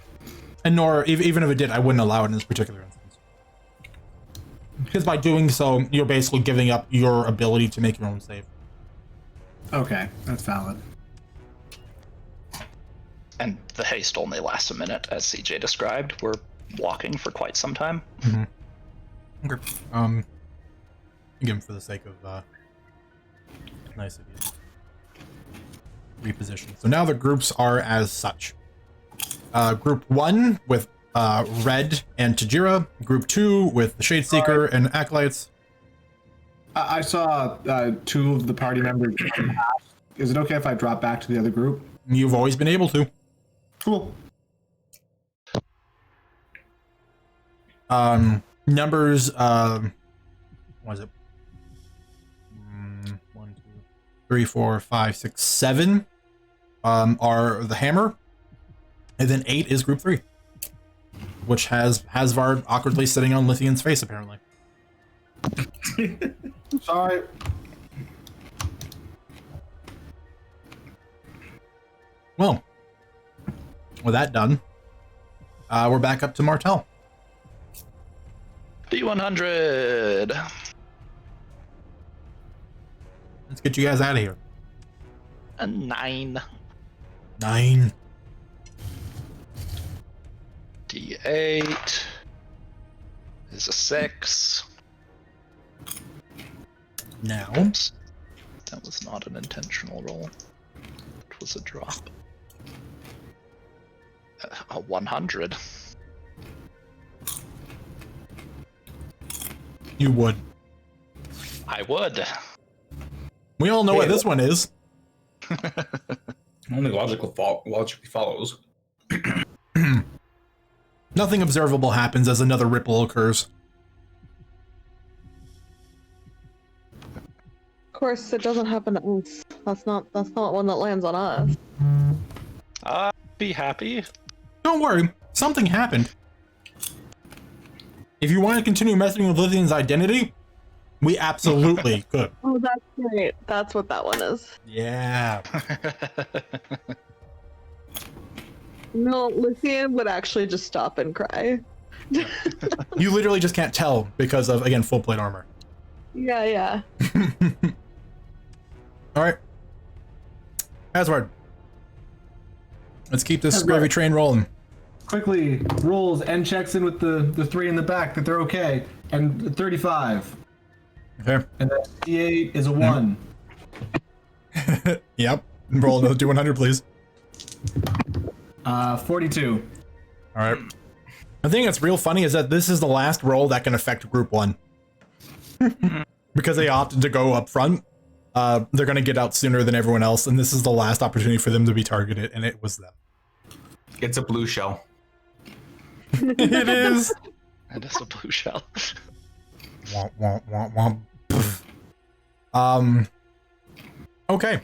And nor, even if it did, I wouldn't allow it in this particular instance. Because by doing so, you're basically giving up your ability to make your own save. Okay, that's valid. And the haste only lasts a minute, as CJ described. We're walking for quite some time. Mm-hmm. Okay. Again, for the sake of nice of you. Reposition. So now the groups are as such. Group 1 with Red and Tajira. Group 2 with the Shadeseeker and Acolytes. I saw 2 of the party members. Is it okay if I drop back to the other group? You've always been able to. Cool. Numbers, what is it? 3, 4, 5, 6, 7 are the hammer, and then 8 is group 3, which has Hasvard awkwardly sitting on Lithian's face apparently. Sorry. Well, with that done, we're back up to Martel. D100. Let's get you guys out of here. A 9. 9. D8 is a 6. Now, Oops. That was not an intentional roll. It was a drop. A 100. you would. I would. We all know what this one is. Only logically follows. Nothing observable happens as another ripple occurs. Of course, it doesn't happen to us. That's not one that lands on us. Be happy. Don't worry, something happened. If you want to continue messing with Lithian's identity, we absolutely could. Oh, that's great. That's what that one is. Yeah. No, Lithian would actually just stop and cry. You literally just can't tell because of, again, full plate armor. Yeah. All right. Hasward. Let's keep this gravy train rolling. Quickly rolls and checks in with the 3 in the back that they're okay. And 35. Okay. And that D8 is a 1. Yep. Roll another D100, please. 42. All right. The thing that's real funny is that this is the last roll that can affect group 1. Because they opted to go up front. They're going to get out sooner than everyone else, and this is the last opportunity for them to be targeted, and it was them. It's a blue shell. It is. It is a blue shell. Womp, womp, womp, womp. Okay.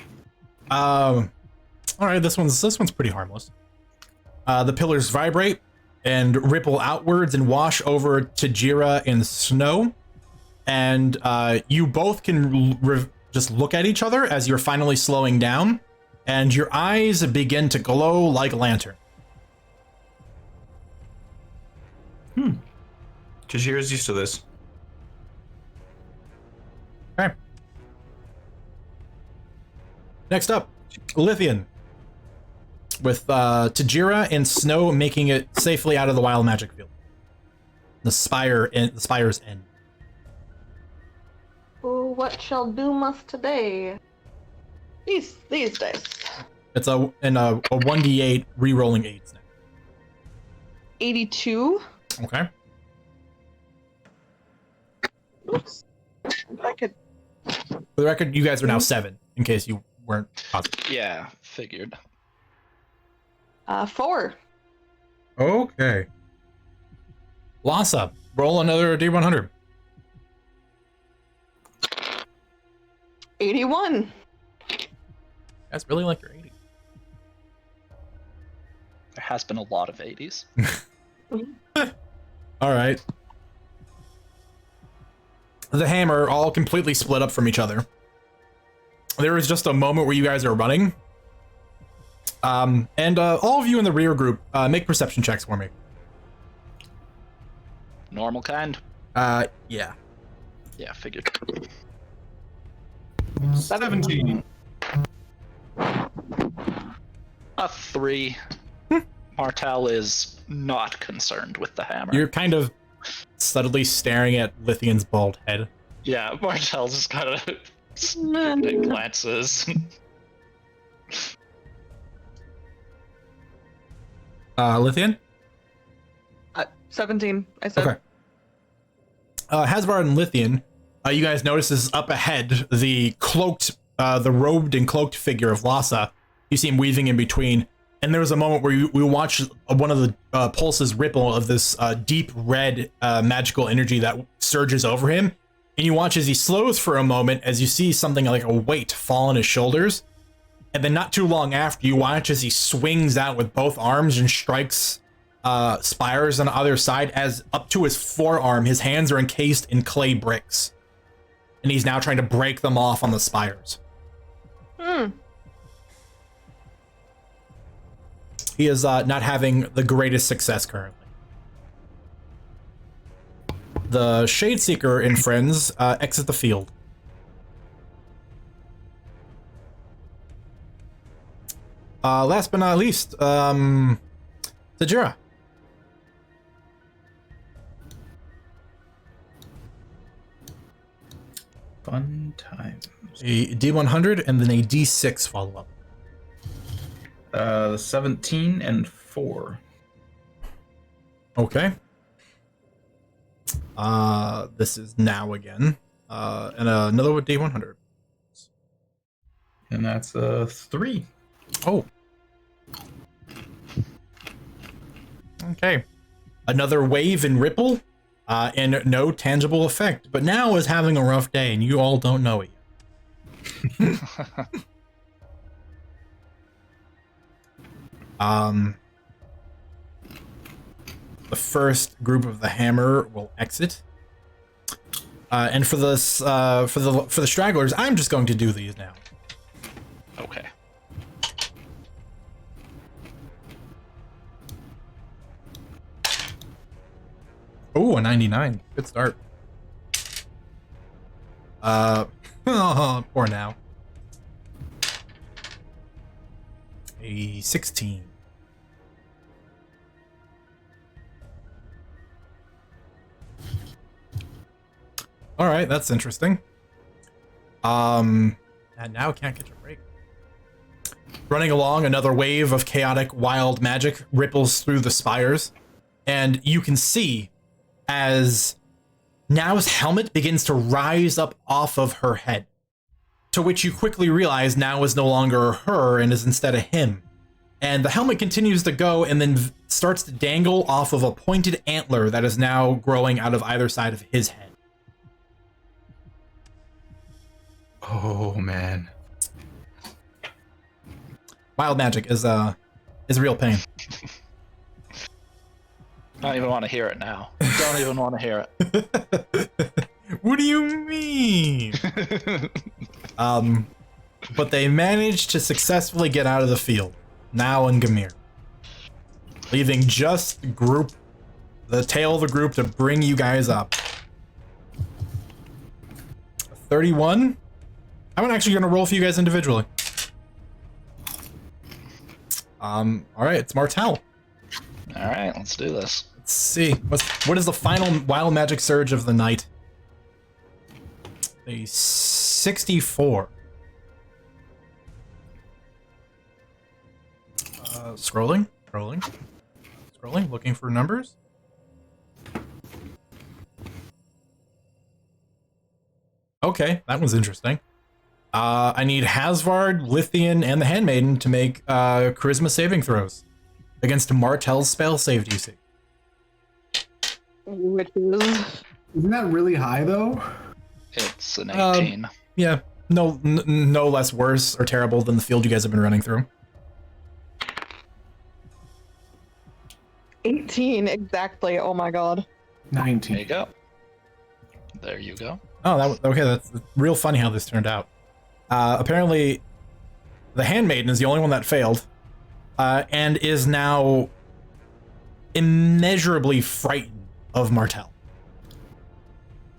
All right. This one's pretty harmless. The pillars vibrate and ripple outwards and wash over Tajira in snow, and you both can just look at each other as you're finally slowing down, and your eyes begin to glow like a lantern. Tajira's used to this. Okay. Next up, Lithian. With Tajira and Snow making it safely out of the wild magic field. The spire's end. Oh, what shall doom us today? These dice. It's a 1d8 re-rolling 8s now. 82. Okay. Oops. If I could. For the record, you guys are now 7, in case you weren't positive. Yeah, figured. 4. Okay. Lhasa, roll another D100. 81. That's really like your 80. There has been a lot of 80s. All right. The hammer all completely split up from each other. There was just a moment where you guys are running. And all of you in the rear group, make perception checks for me. Normal kind? Yeah. Yeah, figured. 17. A 3. Martel is not concerned with the hammer. You're kind of subtly staring at Lithian's bald head. Yeah, Martel's just kind of glances. Lithian? 17, I said. Okay. Hasvar and Lithian, you guys notice is up ahead, the robed and cloaked figure of Lhasa. You see him weaving in between, and there was a moment where we watch one of the pulses ripple of this deep red magical energy that surges over him, And you watch as he slows for a moment as you see something like a weight fall on his shoulders. And then not too long after, you watch as he swings out with both arms and strikes spires on the other side, as up to his forearm, his hands are encased in clay bricks. And he's now trying to break them off on the spires. He is not having the greatest success currently. The Shadeseeker and friends exit the field. Last but not least, Tajira. Fun times. A D100 and then a D6 follow-up. 17 and 4. Okay. This is now again. And another D100. And that's 3. Oh. Okay. Another wave and ripple, and no tangible effect. But now is having a rough day, and you all don't know it yet. The first group of the hammer will exit. And for this, for the stragglers, I'm just going to do these now. Okay. Oh, a 99. Good start. Poor now. A 16. All right, that's interesting. And now can't catch a break. Running along, another wave of chaotic wild magic ripples through the spires, and you can see as Now's helmet begins to rise up off of her head, to which you quickly realize Now is no longer her and is instead a him. And the helmet continues to go and then starts to dangle off of a pointed antler that is now growing out of either side of his head. Oh man. Wild magic is real pain. I don't even want to hear it now. Don't even want to hear it. What do you mean? But they managed to successfully get out of the field, Now and Gamir, leaving just the tail of the group to bring you guys up. 31. I'm actually gonna roll for you guys individually. All right, it's Martel. All right, let's do this. Let's see. What is the final wild magic surge of the night? A 64. Scrolling, looking for numbers. Okay, that was interesting. I need Hasvard, Lithian, and the Handmaiden to make charisma saving throws against Martel's spell save DC. Which is... Isn't that really high though? It's an 18. Yeah, no less worse or terrible than the field you guys have been running through. 18 exactly. Oh my god. 19. There you go. There you go. Oh, okay. That's real funny how this turned out. Apparently, the Handmaiden is the only one that failed, and is now immeasurably frightened of Martel.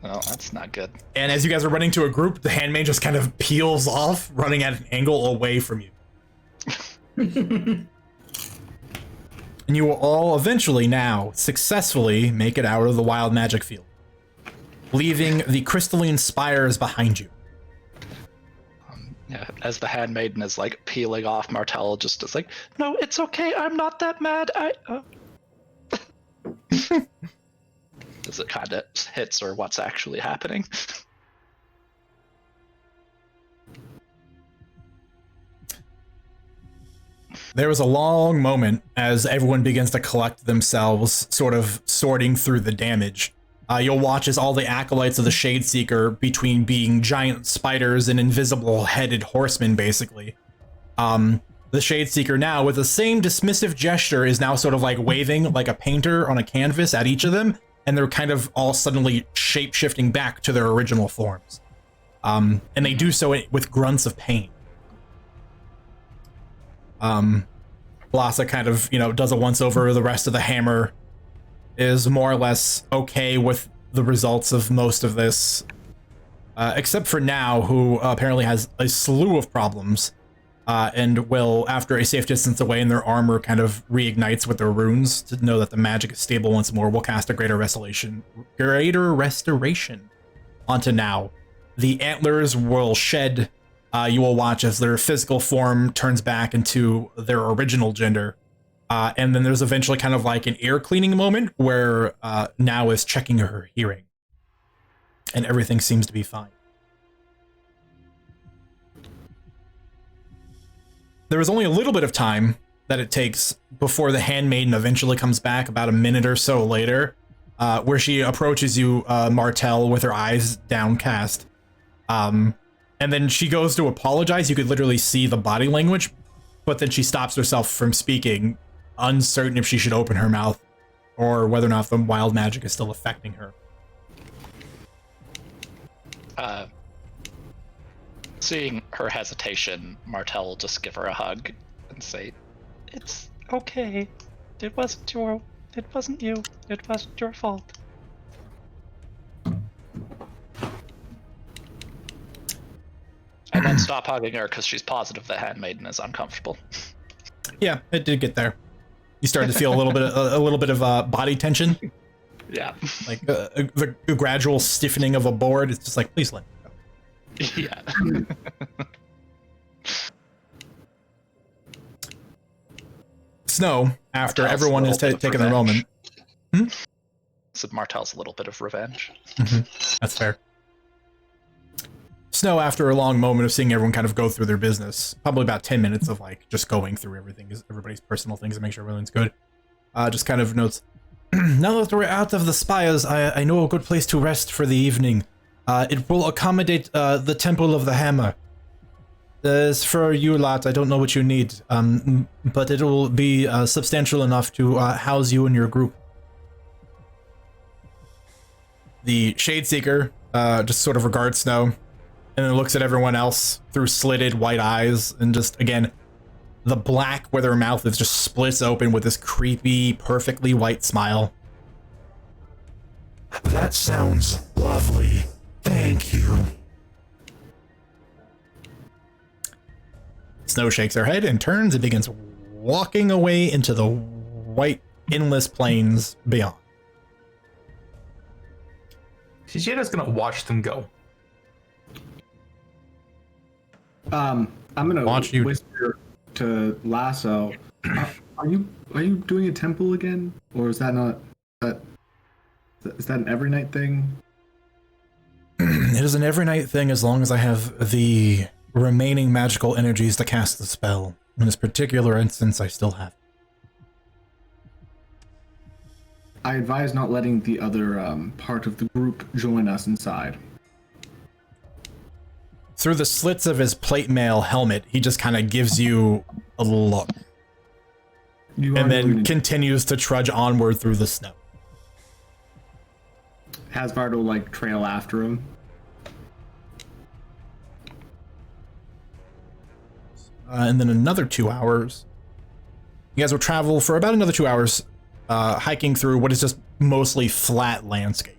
Well, that's not good. And as you guys are running to a group, the Handmaid just kind of peels off, running at an angle away from you. And you will all eventually now successfully make it out of the wild magic field, leaving the crystalline spires behind you. Yeah, as the handmaiden is like peeling off, Martel just is like, "No, it's okay. I'm not that mad. As it kind of hits her what's actually happening. There was a long moment as everyone begins to collect themselves, sort of sorting through the damage. You'll watch as all the acolytes of the Shade Seeker, between being giant spiders and invisible-headed horsemen, basically. The Shade Seeker now, with the same dismissive gesture, is now sort of like waving like a painter on a canvas at each of them, and they're kind of all suddenly shape-shifting back to their original forms. And they do so with grunts of pain. Blasa kind of, does a once-over. The rest of the hammer is more or less okay with the results of most of this. Except for Now, who apparently has a slew of problems. And will, after a safe distance away and their armor kind of reignites with their runes to know that the magic is stable once more, will cast a greater restoration onto Now. The antlers will shed. You will watch as their physical form turns back into their original gender. And then there's eventually kind of like an ear cleaning moment where Now is checking her hearing. And everything seems to be fine. There is only a little bit of time that it takes before the handmaiden eventually comes back, about a minute or so later, where she approaches you, Martel, with her eyes downcast. And then she goes to apologize. You could literally see the body language, but then she stops herself from speaking, uncertain if she should open her mouth or whether or not the wild magic is still affecting her. Seeing her hesitation, Martel will just give her a hug and say, "It's okay. It wasn't you. It wasn't your fault." And then stop hugging her because she's positive the handmaiden is uncomfortable. Yeah, it did get there. You started to feel a little bit of body tension. Yeah, like the gradual stiffening of a board. It's just like, please let me go. Yeah. Snow, after Martel's everyone has taken their moment. So Martel's a little bit of revenge. That's fair. Snow, after a long moment of seeing everyone kind of go through their business, probably about 10 minutes of like just going through everybody's personal things and make sure everyone's good, just kind of notes, now that we're out of the spires, I know a good place to rest for the evening. It will accommodate the Temple of the Hammer. As for you lot, I don't know what you need, but it will be substantial enough to house you and your group. The Shade Seeker just sort of regards Snow, and then looks at everyone else through slitted white eyes, and just, again, the black where their mouth is just splits open with this creepy, perfectly white smile. That sounds lovely. Thank you. Snow shakes her head and turns and begins walking away into the white, endless plains beyond. Shigena's gonna watch them go. I'm gonna whisper to Lasso. Are you doing a temple again, or is that not is that an every night thing? It is an every night thing as long as I have the remaining magical energies to cast the spell. In this particular instance, I still have. I advise not letting the other part of the group join us inside. Through the slits of his plate mail helmet, he just kind of gives you a look. And then continues to trudge onward through the snow. Hasvard will like trail after him. And then another 2 hours. You guys will travel for about another 2 hours, hiking through what is just mostly flat landscape.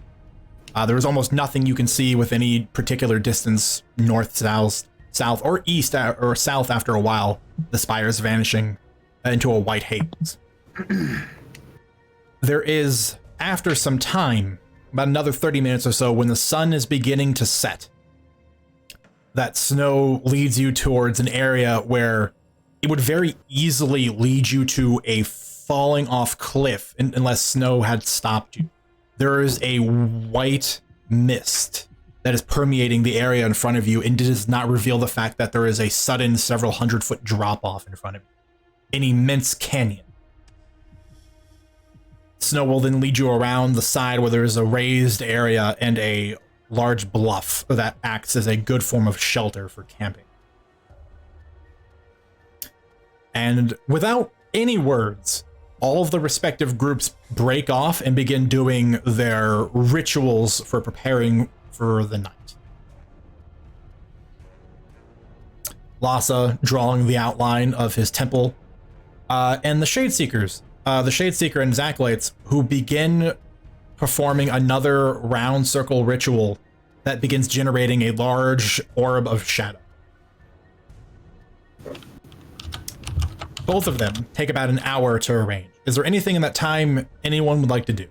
There is almost nothing you can see with any particular distance, north, south, or east or south after a while, the spires vanishing into a white haze. There is, after some time, about another 30 minutes or so, when the sun is beginning to set, that Snow leads you towards an area where it would very easily lead you to a falling off cliff unless Snow had stopped you. There is a white mist that is permeating the area in front of you, and it does not reveal the fact that there is a sudden several 100-foot drop off in front of you. An immense canyon. Snow will then lead you around the side where there is a raised area and a large bluff that acts as a good form of shelter for camping. And without any words, all of the respective groups break off and begin doing their rituals for preparing for the night. Lhasa drawing the outline of his temple, and the Shadeseekers, the Shadeseeker and his acolytes, who begin performing another round circle ritual that begins generating a large orb of shadow. Both of them take about an hour to arrange. Is there anything in that time anyone would like to do?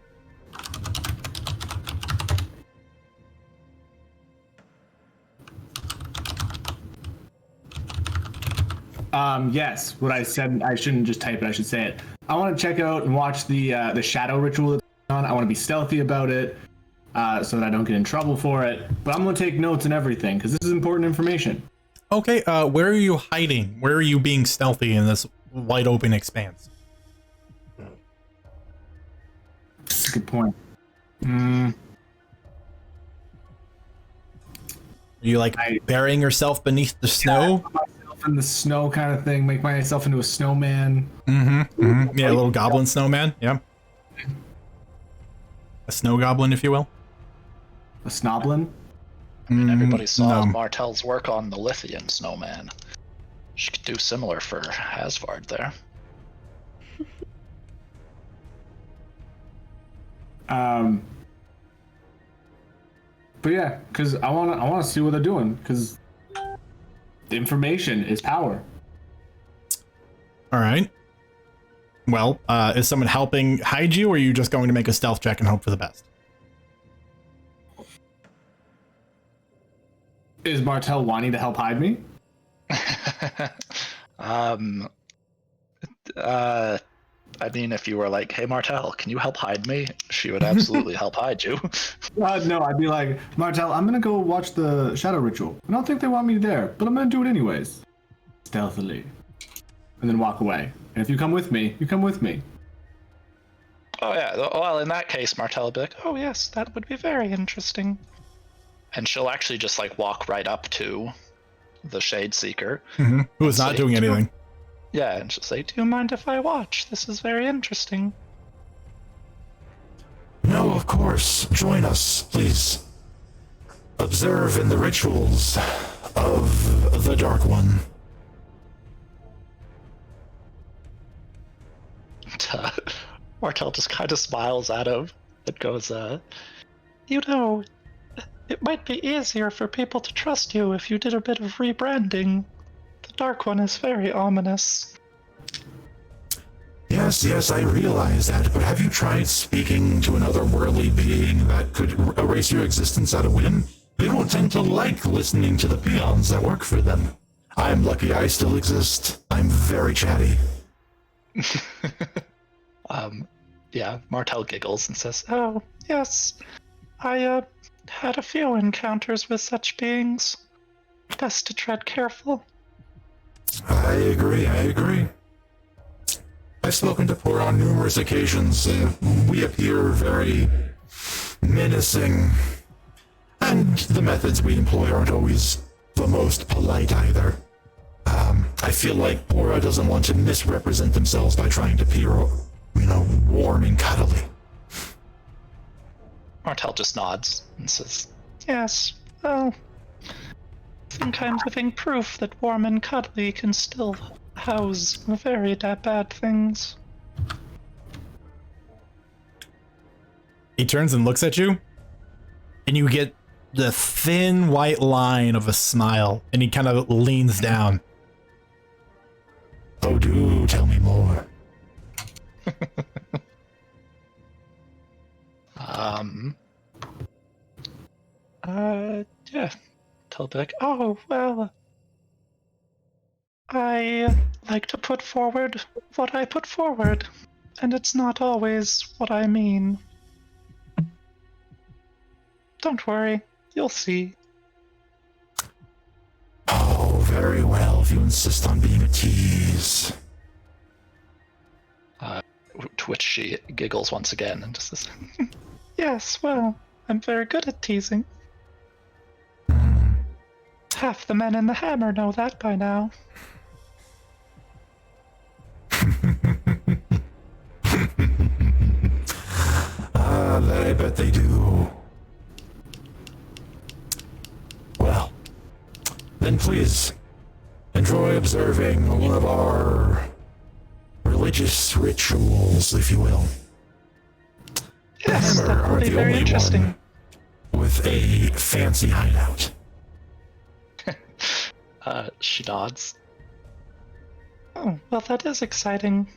Yes. What I said, I shouldn't just type it. I should say it. I want to check out and watch the shadow ritual that's going on. I want to be stealthy about it, so that I don't get in trouble for it. But I'm going to take notes and everything because this is important information. Okay. Where are you hiding? Where are you being stealthy in this wide open expanse? That's a good point. Are you like burying yourself beneath the snow? In the snow kind of thing, make myself into a snowman. Yeah, a little goblin snowman. Yeah, a snow goblin, if you will. A snoblin. Everybody saw no. Martel's work on the Lithian snowman. She could do similar for Asvard there. But yeah, because I wanna see what they're doing because information is power. All right. Well, is someone helping hide you, or are you just going to make a stealth check and hope for the best? Is Martel wanting to help hide me? I mean, if you were like, "Hey, Martel, can you help hide me?" She would absolutely help hide you. No, I'd be like, Martel, I'm gonna go watch the shadow ritual. I don't think they want me there, but I'm gonna do it anyways, stealthily, and then walk away. And if you come with me, you come with me. Oh yeah. Well, in that case, Martel would be like, "Oh yes, that would be very interesting," and she'll actually just like walk right up to the Shadeseeker, who is not doing anything. Yeah, and she'll say, "Do you mind if I watch? This is very interesting." No, of course. Join us, please. Observe in the rituals of the Dark One. Martel just kind of smiles at him and goes, "You know, it might be easier for people to trust you if you did a bit of rebranding. The Dark One is very ominous." Yes, I realize that, but have you tried speaking to another worldly being that could erase your existence at a whim? They don't tend to like listening to the peons that work for them. I'm lucky I still exist. I'm very chatty. Yeah, Martel giggles and says, "Oh, yes, I, had a few encounters with such beings. Best to tread careful." I agree. I've spoken to Poor on numerous occasions. We appear very menacing, and the methods we employ aren't always the most polite either. I feel like Pora doesn't want to misrepresent themselves by trying to appear, warm and cuddly. Martel just nods and says, "Yes, well, I think I'm living proof that warm and cuddly can still house very bad things." He turns and looks at you, and you get the thin white line of a smile, and he kind of leans down. Oh, do tell me more. Yeah. Tell be like, "Oh, well, I like to put forward what I put forward, and it's not always what I mean. Don't worry, you'll see." Oh, very well, if you insist on being a tease. to which she giggles once again and just says, "Yes, well, I'm very good at teasing. Half the men in the Hammer know that by now." I bet they do. Well, then please enjoy observing one of our religious rituals, if you will. Yes, the Hammer that will are be the very only interesting. one with a fancy hideout. She nods. Oh, well, that is exciting.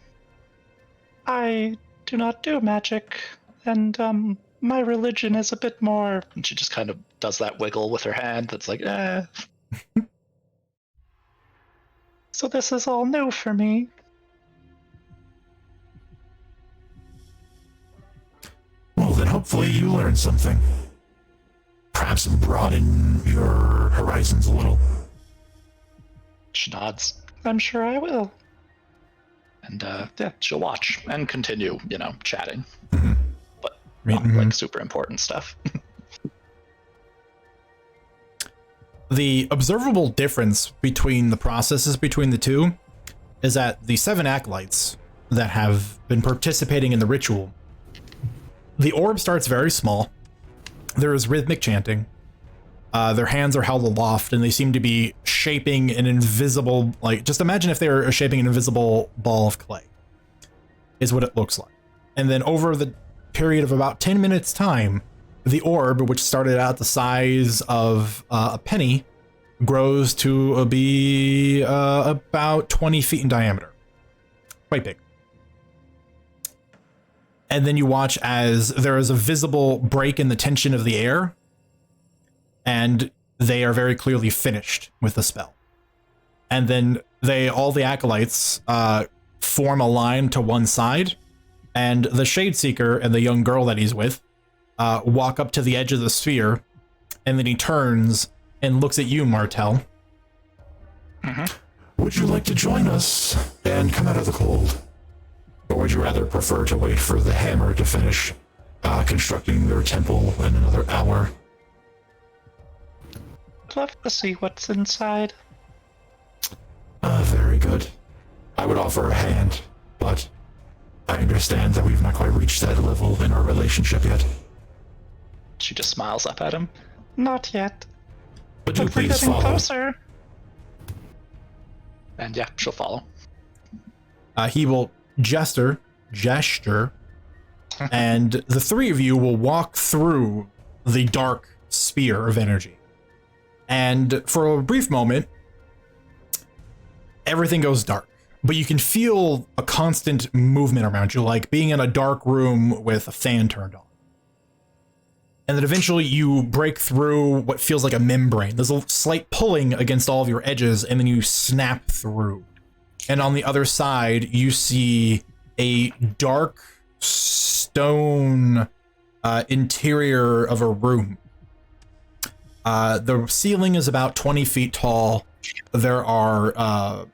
I do not do magic, and my religion is a bit more. And she just kind of does that wiggle with her hand that's like, eh. So this is all new for me. Well, then hopefully you learn something. Perhaps broaden your horizons a little. She nods. I'm sure I will. And yeah, she'll watch and continue, chatting. Mm-hmm. But not like super important stuff. The observable difference between the processes between the two is that the 7 acolytes that have been participating in the ritual, the orb starts very small. There is rhythmic chanting. Their hands are held aloft, and they seem to be shaping an invisible, just imagine if they were shaping an invisible ball of clay, is what it looks like. And then over the period of about 10 minutes time, the orb, which started out the size of a penny, grows to be about 20 feet in diameter. Quite big. And then you watch as there is a visible break in the tension of the air, and they are very clearly finished with the spell. And then all the acolytes form a line to one side, and the Shadeseeker and the young girl that he's with walk up to the edge of the sphere, and then he turns and looks at you, Martel. Would you like to join us and come out of the cold? Or would you rather prefer to wait for the Hammer to finish constructing their temple in another hour? I'd love to see what's inside. Very good. I would offer a hand, but I understand that we've not quite reached that level in our relationship yet. She just smiles up at him. Not yet. But do But we're please getting follow. closer. And yeah, she'll follow. He will gesture, and the three of you will walk through the dark sphere of energy. And for a brief moment, everything goes dark, but you can feel a constant movement around you, like being in a dark room with a fan turned on. And then eventually you break through what feels like a membrane. There's a slight pulling against all of your edges, and then you snap through. And on the other side, you see a dark stone interior of a room. The ceiling is about 20 feet tall. There are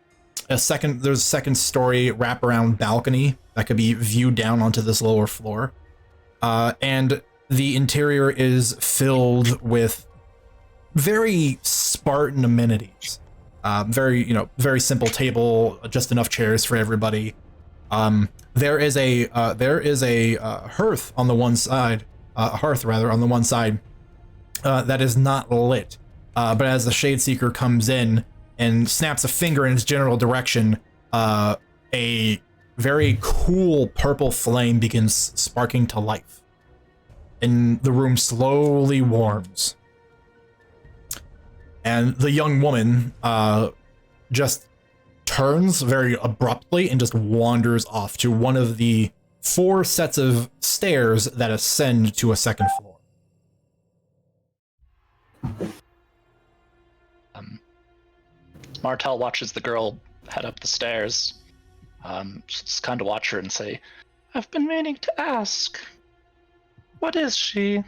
there's a second story wraparound balcony that could be viewed down onto this lower floor. And the interior is filled with very Spartan amenities. Very simple table, just enough chairs for everybody. There is a hearth on the one side, on the one side that is not lit. But as the Shadeseeker comes in and snaps a finger in its general direction, a very cool purple flame begins sparking to life, and the room slowly warms. And the young woman just turns very abruptly and just wanders off to one of the 4 sets of stairs that ascend to a second floor. Martel watches the girl head up the stairs. Just kind of watch her and say, I've been meaning to ask. What is she?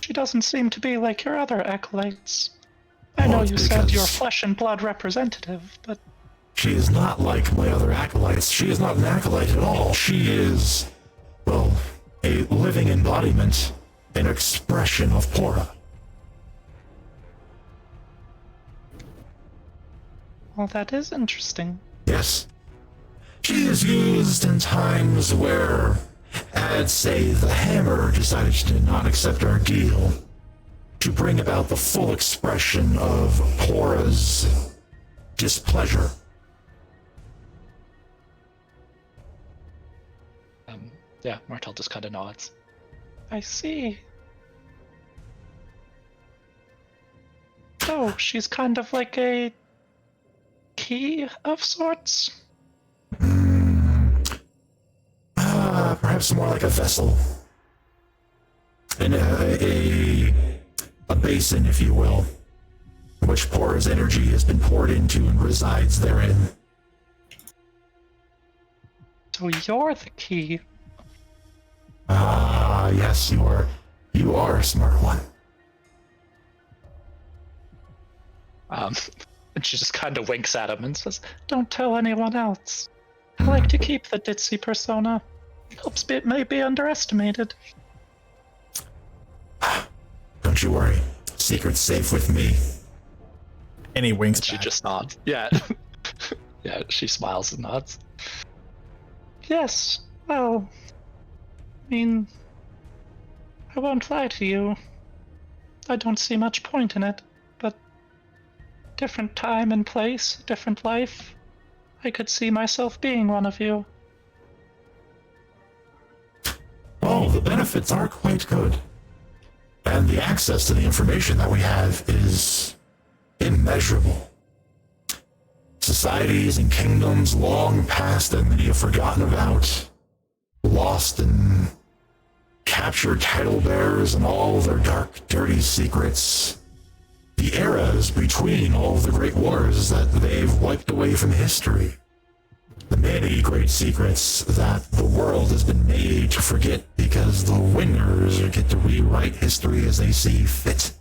She doesn't seem to be like your other acolytes. I know you said you're flesh and blood representative, but She is not like my other acolytes. She is not an acolyte at all. She is, well, a living embodiment, an expression of Pora. Well, that is interesting. Yes. She is used in times where, I'd say, the Hammer decided to not accept our deal, to bring about the full expression of Pora's displeasure. Yeah, Martel just kind of nods. I see. So, she's kind of like a key of sorts? Perhaps more like a vessel. And a basin, if you will, which Pora's energy has been poured into and resides therein. So you're the key. Ah, yes, you are a smart one. And she just kind of winks at him and says, Don't tell anyone else. I like to keep the ditzy persona. Helps it may be underestimated. Don't you worry. Secret's safe with me. And he winks She back. just nods. Yeah. Yeah, she smiles and nods. Yes, well, I mean, I won't lie to you. I don't see much point in it, but different time and place, different life. I could see myself being one of you. Well, the benefits are quite good. And the access to the information that we have is immeasurable. Societies and kingdoms long past that many have forgotten about, lost and captured title bearers and all their dark, dirty secrets. The eras between all of the great wars that they've wiped away from history. The many great secrets that the world has been made to forget because the winners get to rewrite history as they see fit.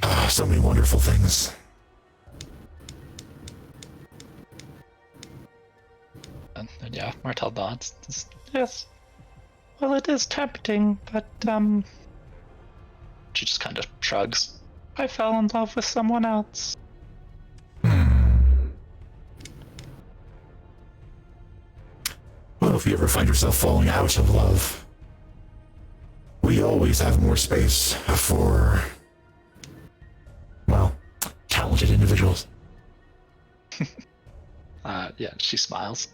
Ah, so many wonderful things. And yeah, Martel nods. Yes. Well, it is tempting, but, She just kind of shrugs. I fell in love with someone else. Well, if you ever find yourself falling out of love, we always have more space for, well, talented individuals. Yeah, she smiles.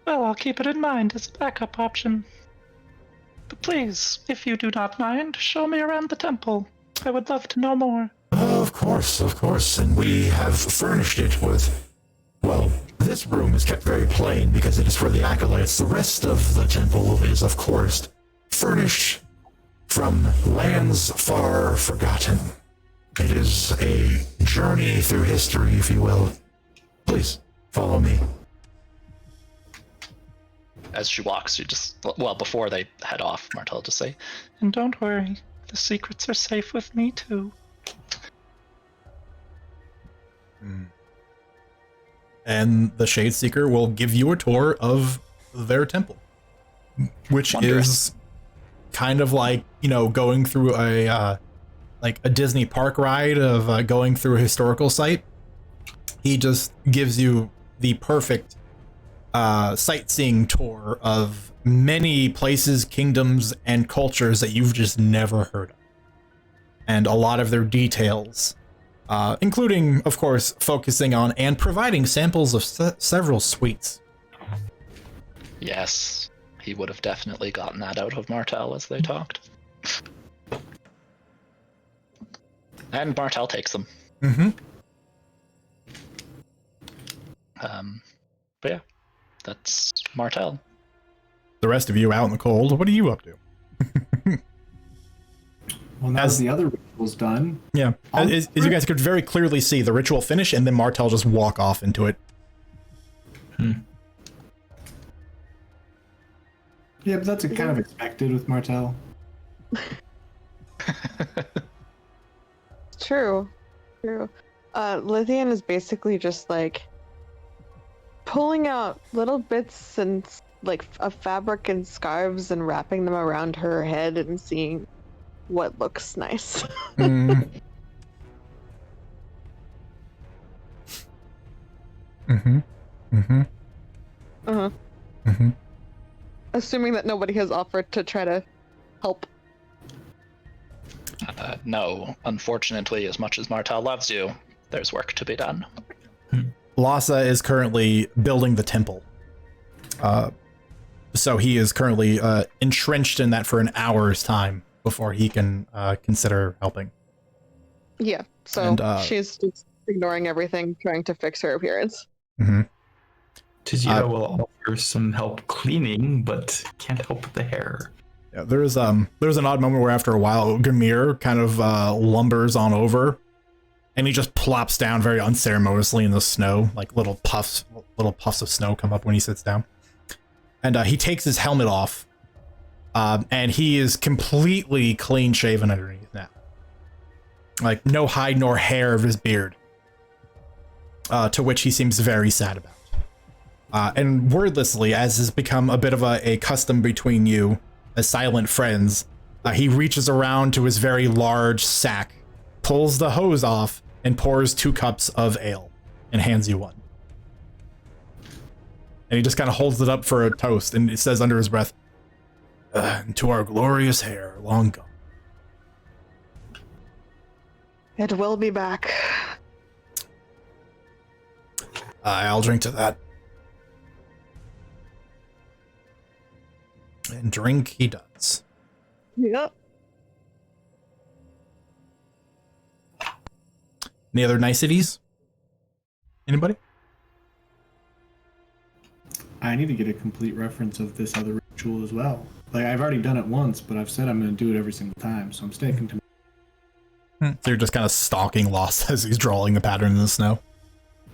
Well, I'll keep it in mind as a backup option. But please, if you do not mind, show me around the temple. I would love to know more. Of course, and we have furnished it with, well, this room is kept very plain because it is for the acolytes. The rest of the temple is, of course, furnished from lands far forgotten. It is a journey through history, if you will. Please, follow me. As she walks, she just, well, before they head off, Martel just say, And don't worry, the secrets are safe with me too. And the Shade Seeker will give you a tour of their temple, which Wondrous. is kind of like, you know, going through a Disney park ride of going through a historical site. He just gives you the perfect sightseeing tour of many places, kingdoms, and cultures that you've just never heard of, and a lot of their details. Including, of course, focusing on and providing samples of several sweets. yes, he would have definitely gotten that out of Martel as they talked. And Martel takes them. Mm-hmm. But yeah, that's Martel. The rest of you out in the cold, what are you up to? Well, now the other ritual's done. Yeah, as you guys could very clearly see, the ritual finish, and then Martel just walk off into it. Yeah, but that's kind of expected with Martel. True. Lithian is basically just like pulling out little bits and of fabric and scarves and wrapping them around her head and seeing what looks nice. Mm. Mm-hmm. Mm-hmm. Uh-huh. Mm-hmm. Assuming that nobody has offered to try to help. No, unfortunately, as much as Martel loves you, there's work to be done. Lhasa is currently building the temple. So he is currently entrenched in that for an hour's time before he can consider helping. Yeah, so And, she's just ignoring everything, trying to fix her appearance. Mm-hmm. Tizia will offer some help cleaning, but can't help with the hair. Yeah, there's an odd moment where after a while, Gamir kind of lumbers on over, and he just plops down very unceremoniously in the snow, like little puffs of snow come up when he sits down. And he takes his helmet off, and he is completely clean shaven underneath now. Like no hide nor hair of his beard, to which he seems very sad about. And wordlessly, as has become a bit of a custom between you as silent friends, he reaches around to his very large sack, pulls the hose off, and pours 2 cups of ale and hands you one. And he just kind of holds it up for a toast, and it says under his breath, "To our glorious hair, long gone." It will be back. I'll drink to that. And drink he does. Yep. Any other niceties? Anybody? I need to get a complete reference of this other ritual as well. Like, I've already done it once, but I've said I'm going to do it every single time, so I'm sticking to. So you're just kind of stalking Lost as he's drawing the pattern in the snow?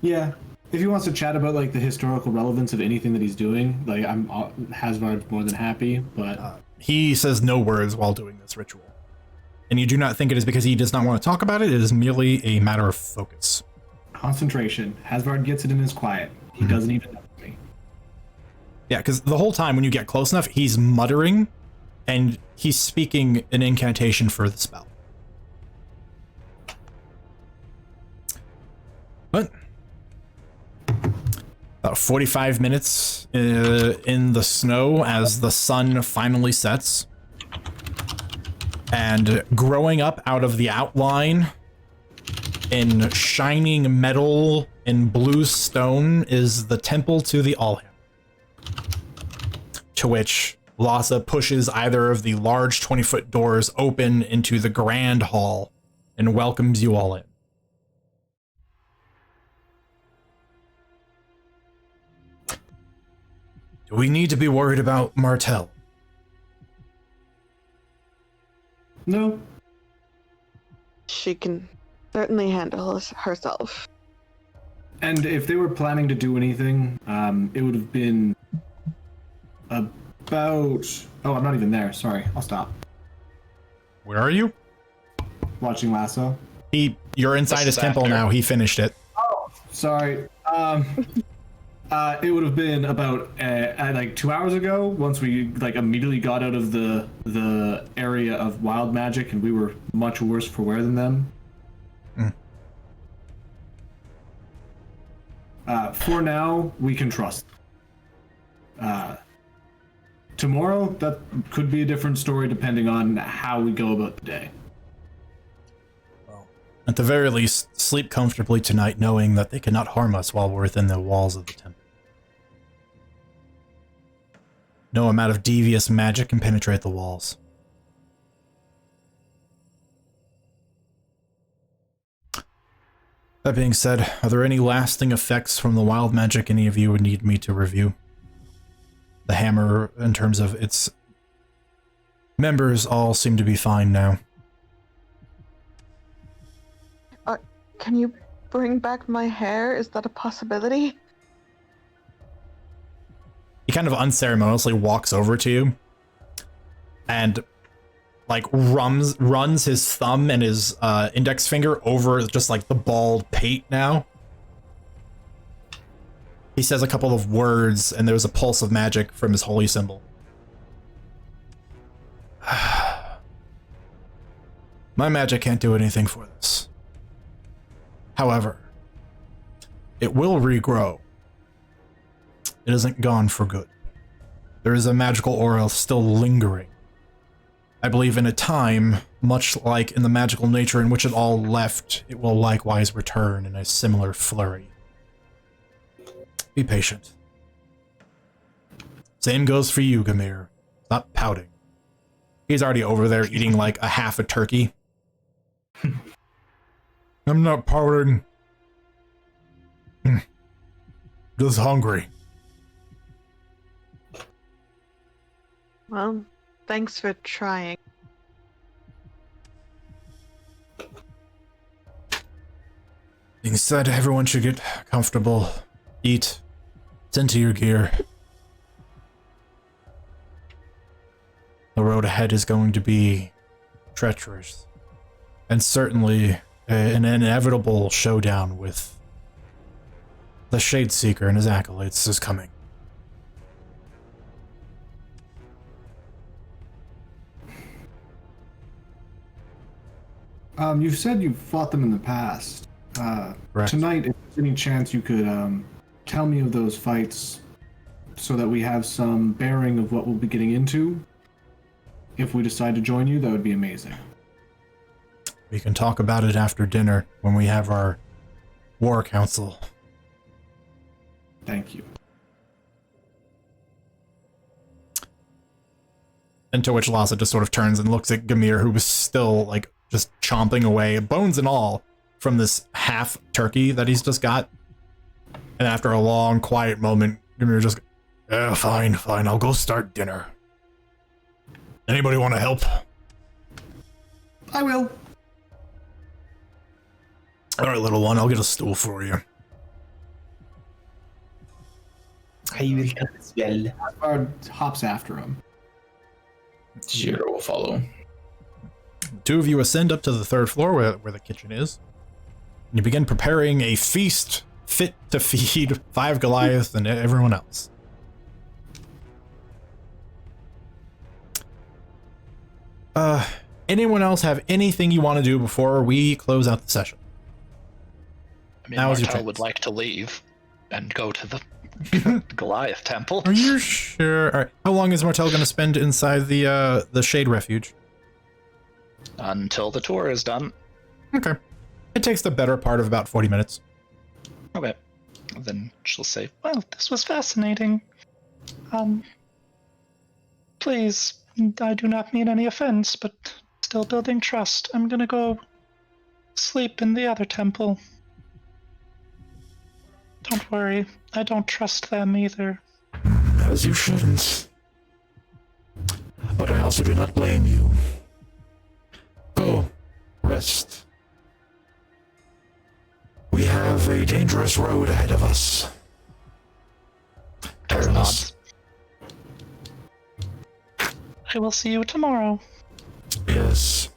Yeah. If he wants to chat about like the historical relevance of anything that he's doing, like Hasvard's more than happy, but he says no words while doing this ritual. And you do not think it is because he does not want to talk about it. It is merely a matter of focus. Concentration. Hasvard gets it in his quiet. He doesn't even know me. Yeah, because the whole time when you get close enough, he's muttering and he's speaking an incantation for the spell. But about 45 minutes in the snow as the sun finally sets. And growing up out of the outline in shining metal and blue stone is the temple to the Allhammer. To which Lhasa pushes either of the large 20-foot doors open into the grand hall and welcomes you all in. Do we need to be worried about Martel? No. She can certainly handle herself. And if they were planning to do anything, it would have been about... Oh, I'm not even there. Sorry. I'll stop. Where are you? Watching Lasso. You're inside his temple now. He finished it. Oh, sorry. It would have been about like 2 hours ago. Once we like immediately got out of the area of wild magic, and we were much worse for wear than them. For now, we can trust. Tomorrow, that could be a different story depending on how we go about the day. Well, at the very least, sleep comfortably tonight knowing that they cannot harm us while we're within the walls of the temple. No amount of devious magic can penetrate the walls. That being said, are there any lasting effects from the wild magic any of you would need me to review? The hammer, in terms of its members, all seem to be fine now. Can you bring back my hair? Is that a possibility? He kind of unceremoniously walks over to you and like runs his thumb and his index finger over just like the bald pate now. He says a couple of words, and there's a pulse of magic from his holy symbol. My magic can't do anything for this. However, it will regrow. It isn't gone for good. There is a magical aura still lingering. I believe in a time, much like in the magical nature in which it all left, it will likewise return in a similar flurry. Be patient. Same goes for you, Gamir. Stop pouting. He's already over there eating like a half a turkey. I'm not pouting. Just hungry. Well, thanks for trying. Being said, everyone should get comfortable, eat, tend to your gear. The road ahead is going to be treacherous, and certainly an inevitable showdown with the Shadeseeker and his acolytes is coming. You've said you've fought them in the past. Tonight, if there's any chance you could tell me of those fights so that we have some bearing of what we'll be getting into. If we decide to join you, that would be amazing. We can talk about it after dinner when we have our war council. Thank you. And to which Lhasa just sort of turns and looks at Gamir, who was still, like, just chomping away, bones and all, from this half turkey that he's just got. And after a long, quiet moment, Gamir just, fine, I'll go start dinner. Anybody want to help? I will. All right, little one, I'll get a stool for you. I will come as well. Or hops after him. Jiro will follow. Two of you ascend up to the third floor where the kitchen is. And you begin preparing a feast fit to feed 5 Goliath and everyone else. Anyone else have anything you want to do before we close out the session? I mean, Now's your Martel chance. would like to leave and go to the Goliath temple. Are you sure? All right. How long is Martel going to spend inside the Shade Refuge? Until the tour is done. Okay. It takes the better part of about 40 minutes. Okay. Then she'll say, Well, this was fascinating. Please, I do not mean any offense, but still building trust. I'm gonna go sleep in the other temple. Don't worry, I don't trust them either. As you shouldn't. But I also do not blame you. Go, rest. We have a dangerous road ahead of us. Perilous. I will see you tomorrow. Yes.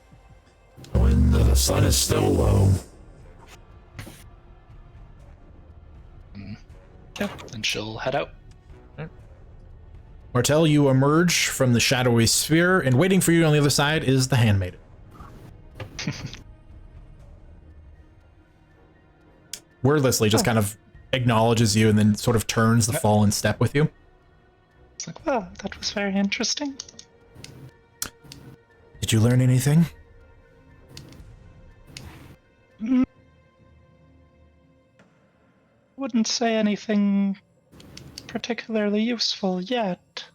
When the sun is still low. Yep, then she'll head out. Martel, you emerge from the shadowy sphere, and waiting for you on the other side is the handmaiden. Wordlessly just kind of acknowledges you and then sort of turns the fall in step with you. It's like, well, that was very interesting. Did you learn anything? Wouldn't say anything particularly useful yet.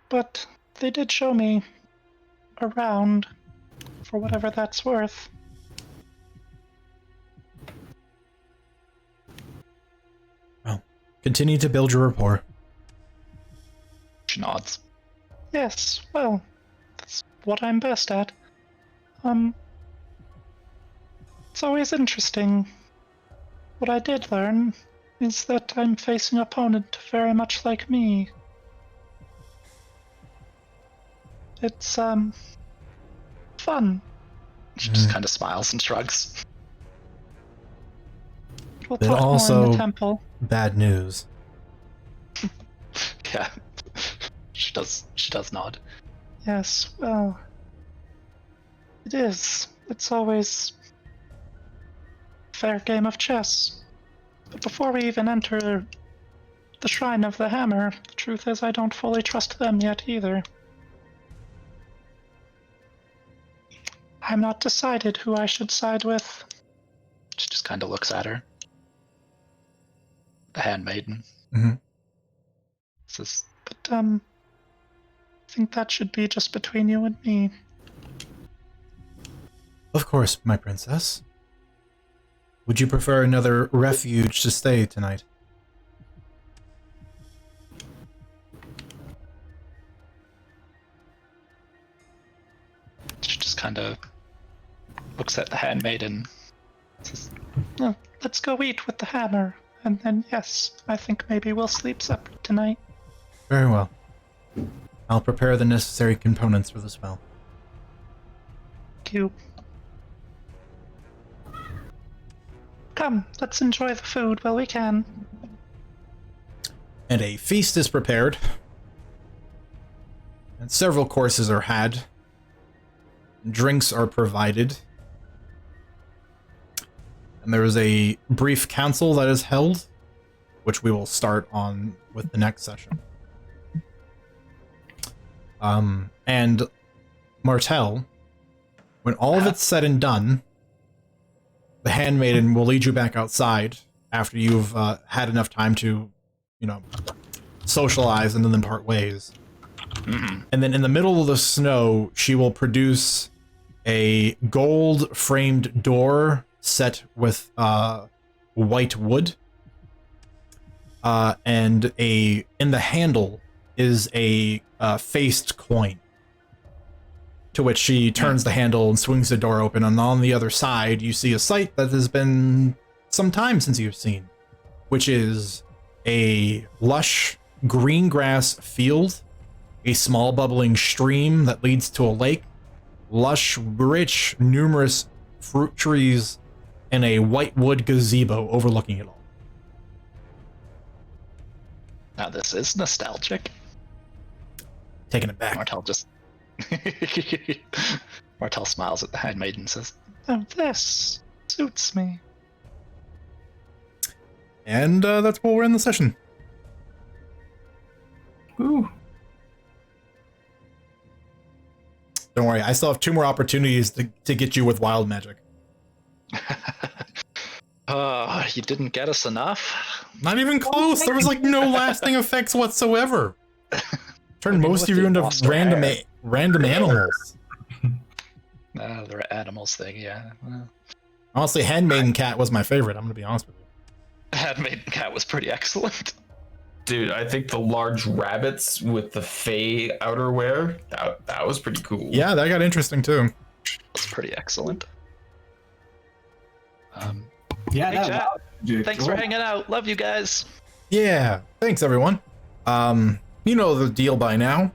But they did show me around, for whatever that's worth. Well, continue to build your rapport. She nods. Yes, well, that's what I'm best at. It's always interesting. What I did learn is that I'm facing an opponent very much like me. It's, fun. She just kind of smiles and shrugs. We'll Then talk more in also the temple. bad news. Yeah. She does nod. Yes, well, it is. It's always a fair game of chess. But before we even enter the Shrine of the Hammer, the truth is I don't fully trust them yet either. I'm not decided who I should side with. She just kind of looks at her. The handmaiden. Mhm. Says, But, I think that should be just between you and me. Of course, my princess. Would you prefer another refuge to stay tonight? she just kind of looks at the handmaiden. Says, No, let's go eat with the hammer, and then yes, I think maybe we'll sleep separate tonight. Very well. I'll prepare the necessary components for the spell. Thank you. Come, let's enjoy the food while we can. And a feast is prepared. And several courses are had. Drinks are provided. And there is a brief council that is held, which we will start on with the next session. And Martel, when all of it's said and done, the handmaiden will lead you back outside after you've had enough time to, socialize and then part ways. Mm-hmm. And then in the middle of the snow, she will produce a gold-framed door set with white wood. And in the handle is a faced coin. To which she turns the handle and swings the door open, and on the other side you see a sight that has been some time since you've seen, which is a lush green grass field, a small bubbling stream that leads to a lake, lush, rich, numerous fruit trees, and a white wood gazebo overlooking it all. Now this is nostalgic. Taking it back. Martel just... Martel smiles at the handmaiden and says, Oh, this suits me. And that's where we're in the session. Ooh. Don't worry, I still have 2 more opportunities to get you with wild magic. You didn't get us enough? Not even close. There was like no lasting effects whatsoever. Turned most of you into random animals. The animals thing, yeah. Well, Honestly, Handmaiden Cat was my favorite. I'm gonna be honest with you. handmaiden cat was pretty excellent. Dude, I think the large rabbits with the Fey outerwear, that was pretty cool. Yeah, that got interesting too. That's pretty excellent. Yeah, hey, that chat. Thanks for hanging out. Love you guys. Yeah, thanks everyone. You know the deal by now.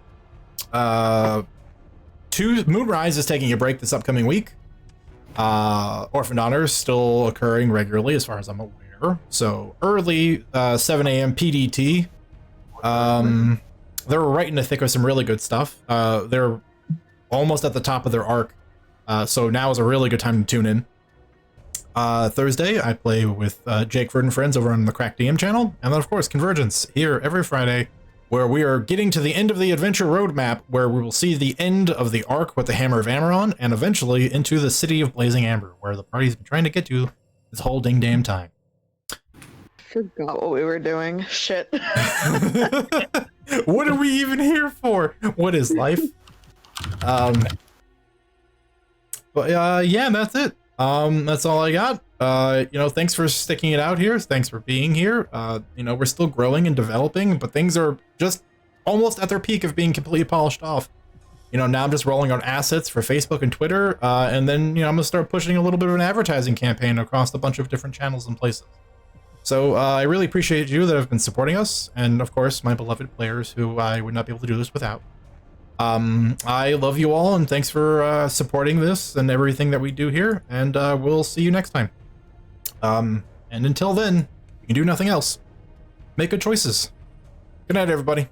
Moonrise is taking a break this upcoming week. Orphan Honors still occurring regularly as far as I'm aware. So early 7 a.m. PDT. They're right in the thick of some really good stuff. They're almost at the top of their arc. So now is a really good time to tune in. Thursday, I play with Jake Ford and friends over on the Crack DM channel. And then, of course, Convergence here every Friday, where we are getting to the end of the adventure roadmap, where we will see the end of the arc with the Hammer of Amaron, and eventually into the City of Blazing Amber, where the party's been trying to get to this whole ding damn time. Forgot what we were doing. Shit. What are we even here for? What is life? But yeah, that's it. That's all I got. Thanks for sticking it out here. Thanks for being here. We're still growing and developing, but things are just almost at their peak of being completely polished off. Now I'm just rolling on assets for Facebook and Twitter, and then, I'm gonna start pushing a little bit of an advertising campaign across a bunch of different channels and places. So I really appreciate you that have been supporting us, and of course my beloved players who I would not be able to do this without. I love you all, and thanks for supporting this and everything that we do here, and we'll see you next time. And until then, you can do nothing else. Make good choices. Good night, everybody.